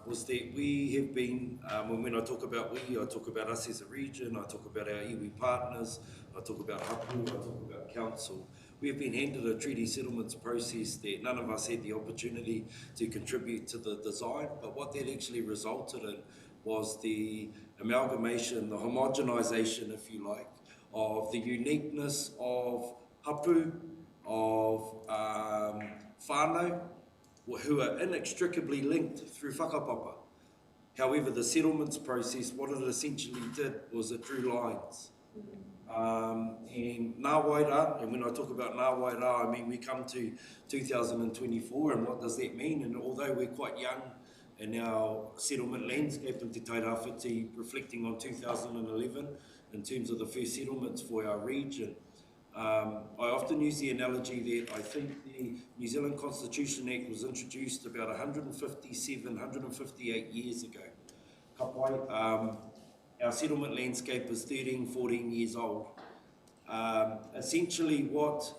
was that we have been, when I talk about we, I talk about us as a region, I talk about our iwi partners, I talk about hapu, I talk about council. We have been handed a treaty settlements process that none of us had the opportunity to contribute to the design, but what that actually resulted in was the amalgamation, the homogenisation, if you like, of the uniqueness of hapu, of whānau, who are inextricably linked through whakapapa. However, the settlements process, what it essentially did was it drew lines. And Ngā Wairā, and when I talk about Ngā Wairā, I mean we come to 2024, and what does that mean? And although we're quite young in our settlement landscape in Te Tairāwhiti, reflecting on 2011 in terms of the first settlements for our region, I often use the analogy that I think the New Zealand Constitution Act was introduced about 158 years ago. Ka pai, our settlement landscape is 13, 14 years old. Essentially what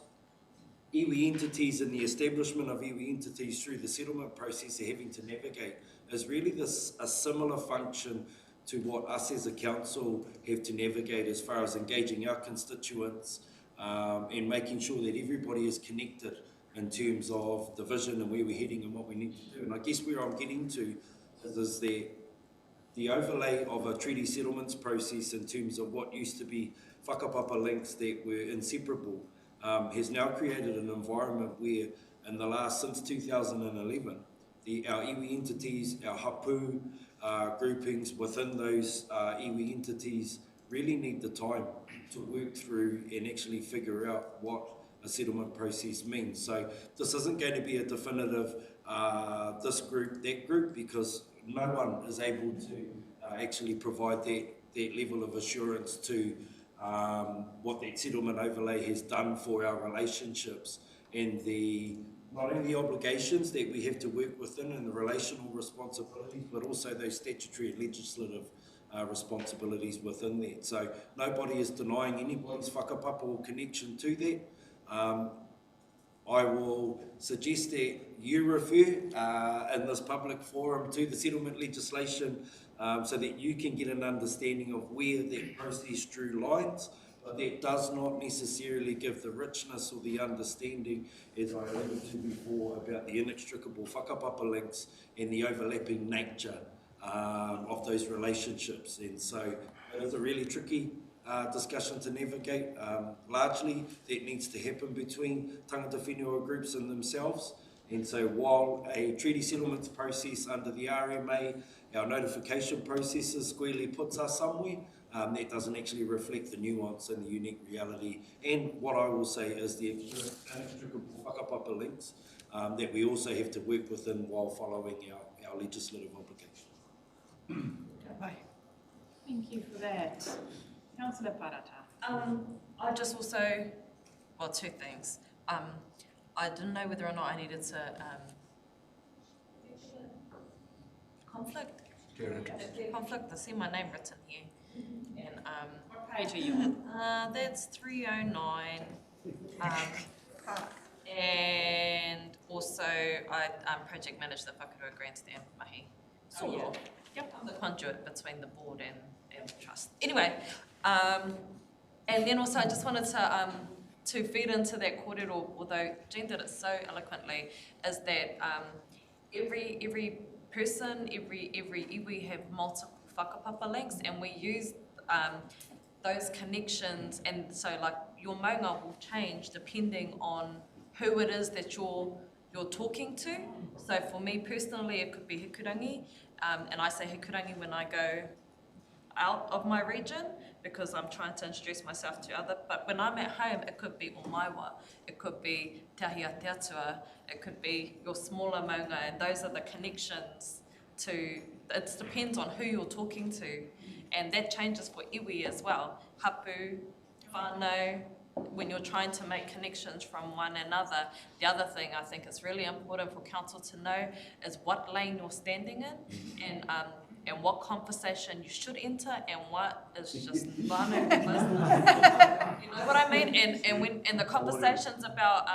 iwi entities and the establishment of iwi entities through the settlement process are having to navigate is really a similar function to what us as a council have to navigate as far as engaging our constituents, and making sure that everybody is connected in terms of the vision and where we're heading and what we need to do. And I guess where I'm getting to is that the overlay of a treaty settlements process in terms of what used to be whakapapa links that were inseparable has now created an environment where in the last, since 2011, our iwi entities, our hapu groupings within those iwi entities really need the time to work through and actually figure out what a settlement process means. So this isn't going to be a definitive this group, that group, because no one is able to actually provide that level of assurance to what that settlement overlay has done for our relationships and not only the obligations that we have to work within and the relational responsibilities, but also those statutory and legislative responsibilities within that. So nobody is denying anybody's whakapapa or connection to that. I will suggest that you refer in this public forum to the settlement legislation so that you can get an understanding of where that process drew lines, but that does not necessarily give the richness or the understanding, as I alluded to before, about the inextricable whakapapa links and the overlapping nature of those relationships. And so it is a really tricky discussion to navigate. Largely, that needs to happen between tangata whenua groups and themselves. And so while a treaty settlements process under the RMA, our notification processes squarely puts us somewhere, that doesn't actually reflect the nuance and the unique reality. And what I will say is the inextricable whakapapa links that we also have to work within while following our legislative obligation. Thank you for that. Councillor Parata. I just also, well, two things. I didn't know whether or not I needed to conflict. Conflict. I see my name written here. And what page are you on? That's 309. And also, I project manage the Whakarua Grandstand Mahi. Oh, yeah. Yep. I'm the conduit between the board and the trust. Anyway, and then also I just wanted to feed into that kōrero, although Jean did it so eloquently, is that every person, every iwi have multiple whakapapa links, and we use those connections, and so like your maunga will change depending on who it is that you're talking to. So for me personally, it could be hikurangi, and I say hikurangi when I go out of my region because I'm trying to introduce myself to other, but when I'm at home, it could be o maiwa, it could be te ahi a te atua, it could be your smaller maunga, and those are the connections to, it depends on who you're talking to, and that changes for iwi as well. Hapu, whānau, when you're trying to make connections from one another. The other thing I think is really important for council to know is what lane you're standing in, and what conversation you should enter and what is just none of your business. You know what I mean? And the conversations about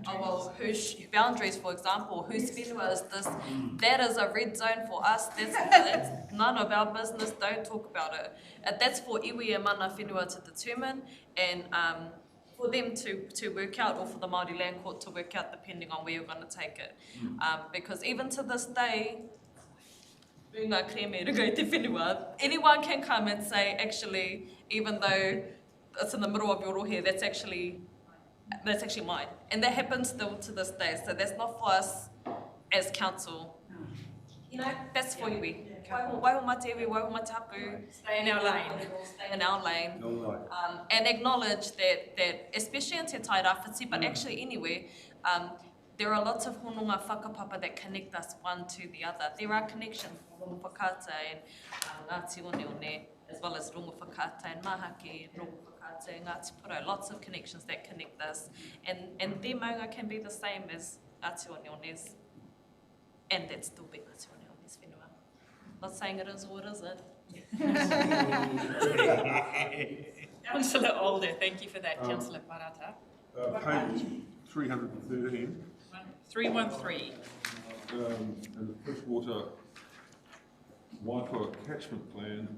oh well, whose boundaries, for example, whose whenua is this? That is a red zone for us. That's none of our business. Don't talk about it. That's for iwi and mana whenua to determine, and for them to work out, or for the Māori Land Court to work out, depending on where you're going to take it. Because even to this day, anyone can come and say, actually, even though it's in the middle of your rohe, that's actually mine. And that happens still to this day. So that's not for us as council. You know, that's for iwi. Waiho iwi, waiho tapu. Stay in our lane. Stay in our lane. And acknowledge that especially in Te Tairāwhiti, but actually anywhere, there are lots of hononga whakapapa that connect us one to the other. There are connections, rongo whakata and Ngāti One, as well as rongo whakata and mahaki, rongo whakata and Ngāti Puro. Lots of connections that connect us. And their maunga can be the same as Ngāti Oneone's, and that's still be Ngāti Oneone's whenua. Not saying it is or it isn't. Councillor Alder, thank you for that. Councillor Parata. Page 313. 313. And the freshwater Waipua catchment plan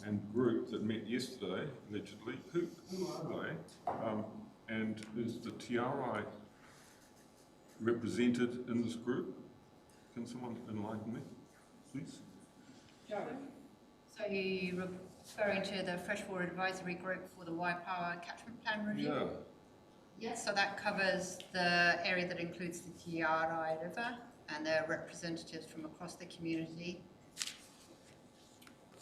and group that met yesterday, allegedly. Who are they? And is the TRI represented in this group? Can someone enlighten me, please? So you're referring to the Freshwater Advisory Group for the Waipawa Catchment Plan Review? Yeah. Yes, so that covers the area that includes the Tairāwhiti River and their representatives from across the community.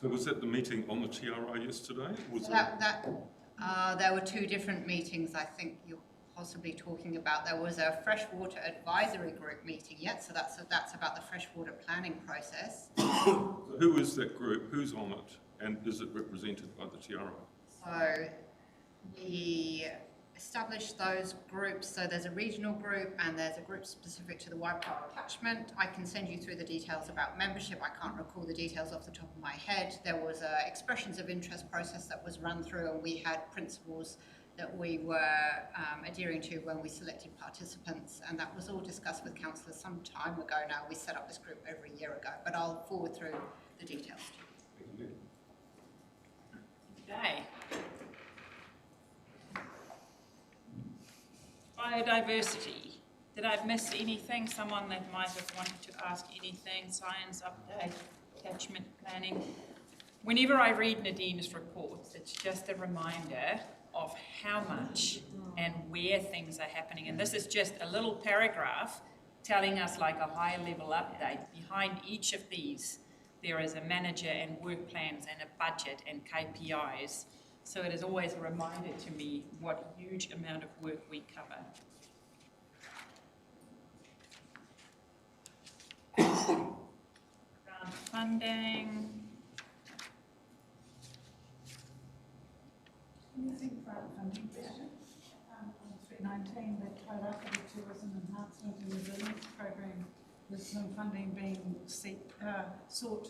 So was that the meeting on the TRI yesterday? Was There were two different meetings I think you're possibly talking about. There was a Freshwater Advisory Group meeting, so that's about the freshwater planning process. So who is that group? Who's on it? And is it represented by the TRI? So we established those groups. So there's a regional group and there's a group specific to the Waipawa catchment. I can send you through the details about membership. I can't recall the details off the top of my head. There was a expressions of interest process that was run through, and we had principals that we were adhering to when we selected participants, and that was all discussed with councillors some time ago now. We set up this group over a year ago, but I'll forward through the details to you. Okay. Biodiversity. Did I miss anything? Someone that might have wanted to ask anything? Science update, catchment planning. Whenever I read Nadine's reports, it's just a reminder of how much and where things are happening. And this is just a little paragraph telling us like a high level update. Behind each of these, there is a manager and work plans and a budget and KPIs. So it is always a reminder to me what huge amount of work we cover. Grant funding. I think grant funding question. On 319, the Tairāwhiti Tourism Enhancement and Resilience Program, with some funding being sought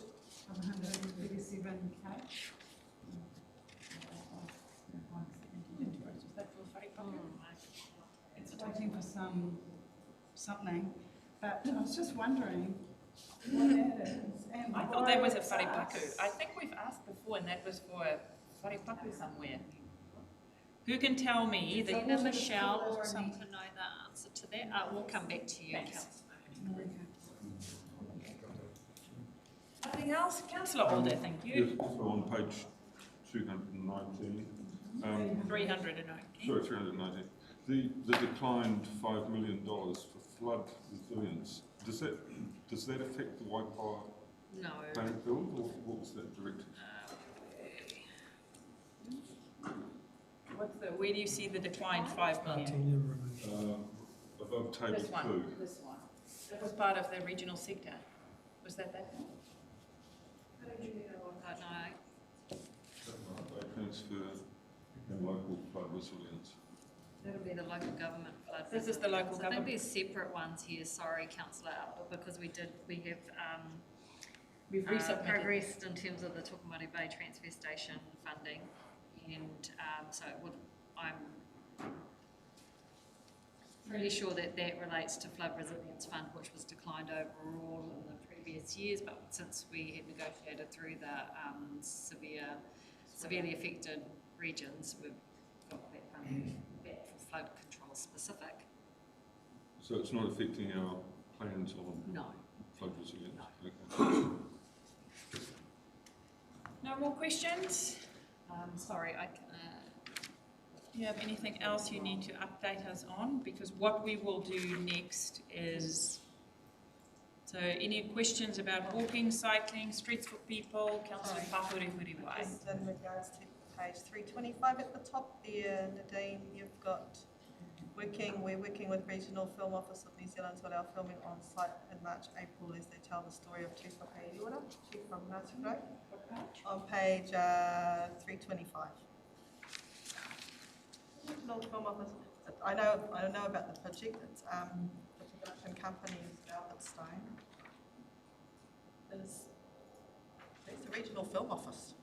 of 137k. It's waiting for something, but I was just wondering what that is and I thought that was a wharepaku. I think we've asked before, and that was for a wharepaku somewhere. Who can tell me? Either Michelle or someone can know the answer to that. We'll come back to you, Councillor. Nothing else? Councillor Alder, thank Yes, you. so on page 219. 319. Sorry, 319. The declined $5 million for flood resilience, does that affect the Waipawa No. planning field, or what was that directed? Where do you see the declined 5 million? Above table This one. 2. This one. That was part of the regional sector. Was that one? I don't know. Transfer and local flood resilience. That'll be the local government flood. This is the local I government. think there's separate ones here, sorry, Councillor Albert, because we have We've resubmitted. progressed in terms of the Tokomari Bay transfer station funding, and so I'm pretty sure that relates to flood resilience fund, which was declined overall in the previous years, but since we had negotiated through the severely affected regions, we've got that funding back for flood control specific. So it's not affecting our plans on No. flood resilience? No. Okay. No more questions? Sorry, Do you have anything else you need to update us on? Because what we will do next is, so any questions about walking, cycling, streets for people, Councillor Pahurehuriwai? Just in regards to page 325 at the top there, Nadine, you've got we're working with Regional Film Office of New Zealand to allow filming on site in March, April as they tell the story of Cheif from Ngāti on page 325. Regional Film Office, I don't know about the project, it's the production company is Velvet Stone. It's the Regional Film Office.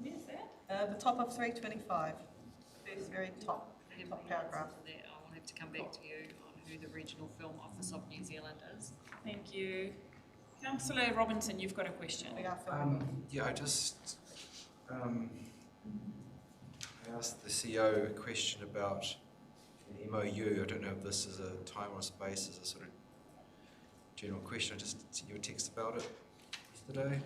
Where's that? The top of 325. It's very top paragraph. I will have to come back to you on who the Regional Film Office of New Zealand is. Thank you. Councillor Robinson, you've got a question. Yeah, I just I asked the CEO a question about an MOU. I don't know if this is a time or space, as a sort of general question. I just sent you a text about it yesterday.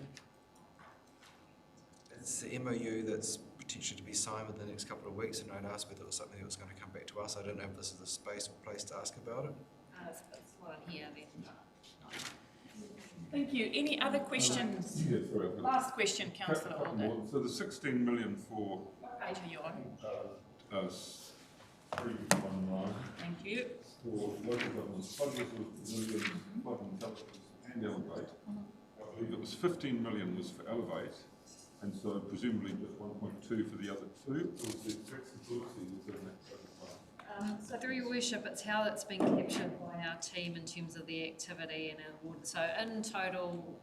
It's the MOU that's potentially to be signed within the next couple of weeks, and I'd asked whether it was something that was going to come back to us. I don't know if this is a space or place to ask about it. It's one here then. Thank you. Any other questions? Yeah, sorry, Last question, Councillor Alder. So the 16 million for What page are you on? 319. Thank you. For local governments, flood resilience, flood intelligence and Elevate. I believe it was 15 million was for Elevate, and so presumably just 1.2 for the other two. Or was the flexibility within that total fund? So through your worship, it's how it's been captured by our team in terms of the activity and award. So in total,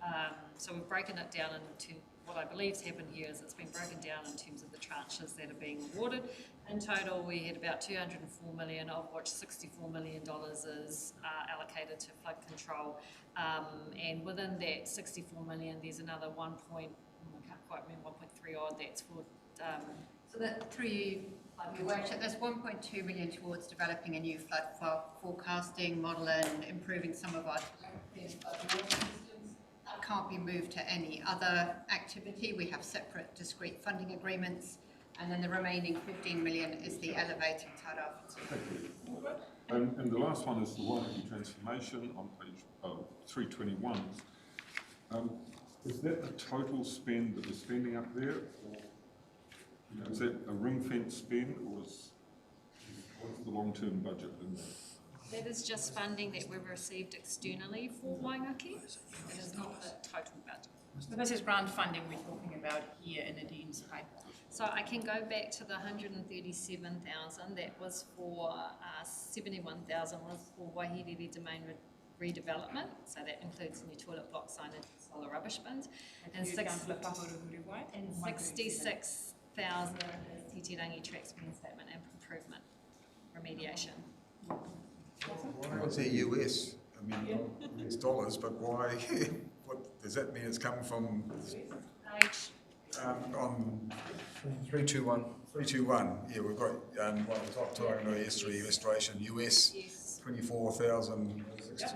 so we've broken it down into what I believe's happened here is it's been broken down in terms of the tranches that are being awarded. In total, we had about 204 million, of which $64 million is allocated to flood control. And within that 64 million, there's another I can't quite remember, 1.3 odd, that's for... so that through you, Your Worship, there's 1.2 million towards developing a new flood forecasting model and improving some of our systems. That can't be moved to any other activity. We have separate discrete funding agreements, and then the remaining 15 million is the elevating Tairāwhiti. Thank you. And the last one is the Waihi transformation on page 321. Is that the total spend that we're spending up there? Or, is that a ring-fence spend, or what's the long-term budget in there? That is just funding that we've received externally for Waingaki. It is not the total budget. So this is grant funding we're talking about here in Nadine's paper. So I can go back to the 137,000. That was for 71,000 was for Waihi domain redevelopment. So that includes new toilet block signage, solar rubbish bins, and 66,000 is Titirangi tracks reinstatement and improvement remediation. What's the US? I mean, it's dollars, but why? What does that mean? It's come from on 321. 321. Yeah, we've got what the top Tairāwhiti estuary restoration US 24,000. Yes.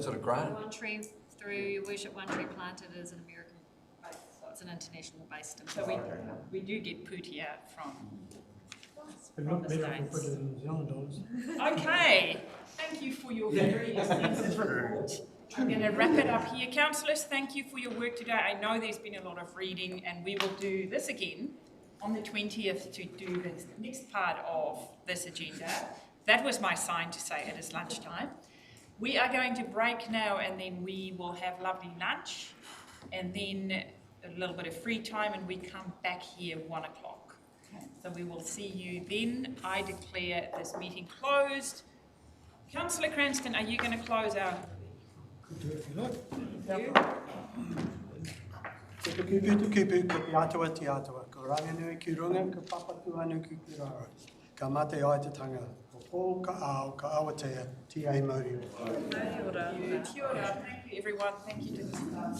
Sort of grant. One tree through Your Worship, one tree planted is an American base, so it's an international based. So we do get puti out from Not the better if we put States. it in New Zealand dollars. Okay, thank you for your very extensive report. I'm going to wrap it up here. Councillors, thank you for your work today. I know there's been a lot of reading, and we will do this again on the 20th to do the next part of this agenda. That was my sign to say it is lunchtime. We are going to break now, and then we will have lovely lunch, and then a little bit of free time, and we come back here 1 o'clock. So we will see you then. I declare this meeting closed. Councillor Cranston, are you going to close out? If you like. Te kupu, te atua, ko ranganui ki runga, ka papatu anu ki rara. Ka mate ai te tanga, ko ka ao, ka awatea, ti ai mauri. Kia ora. Thank you everyone. Thank you to the staff.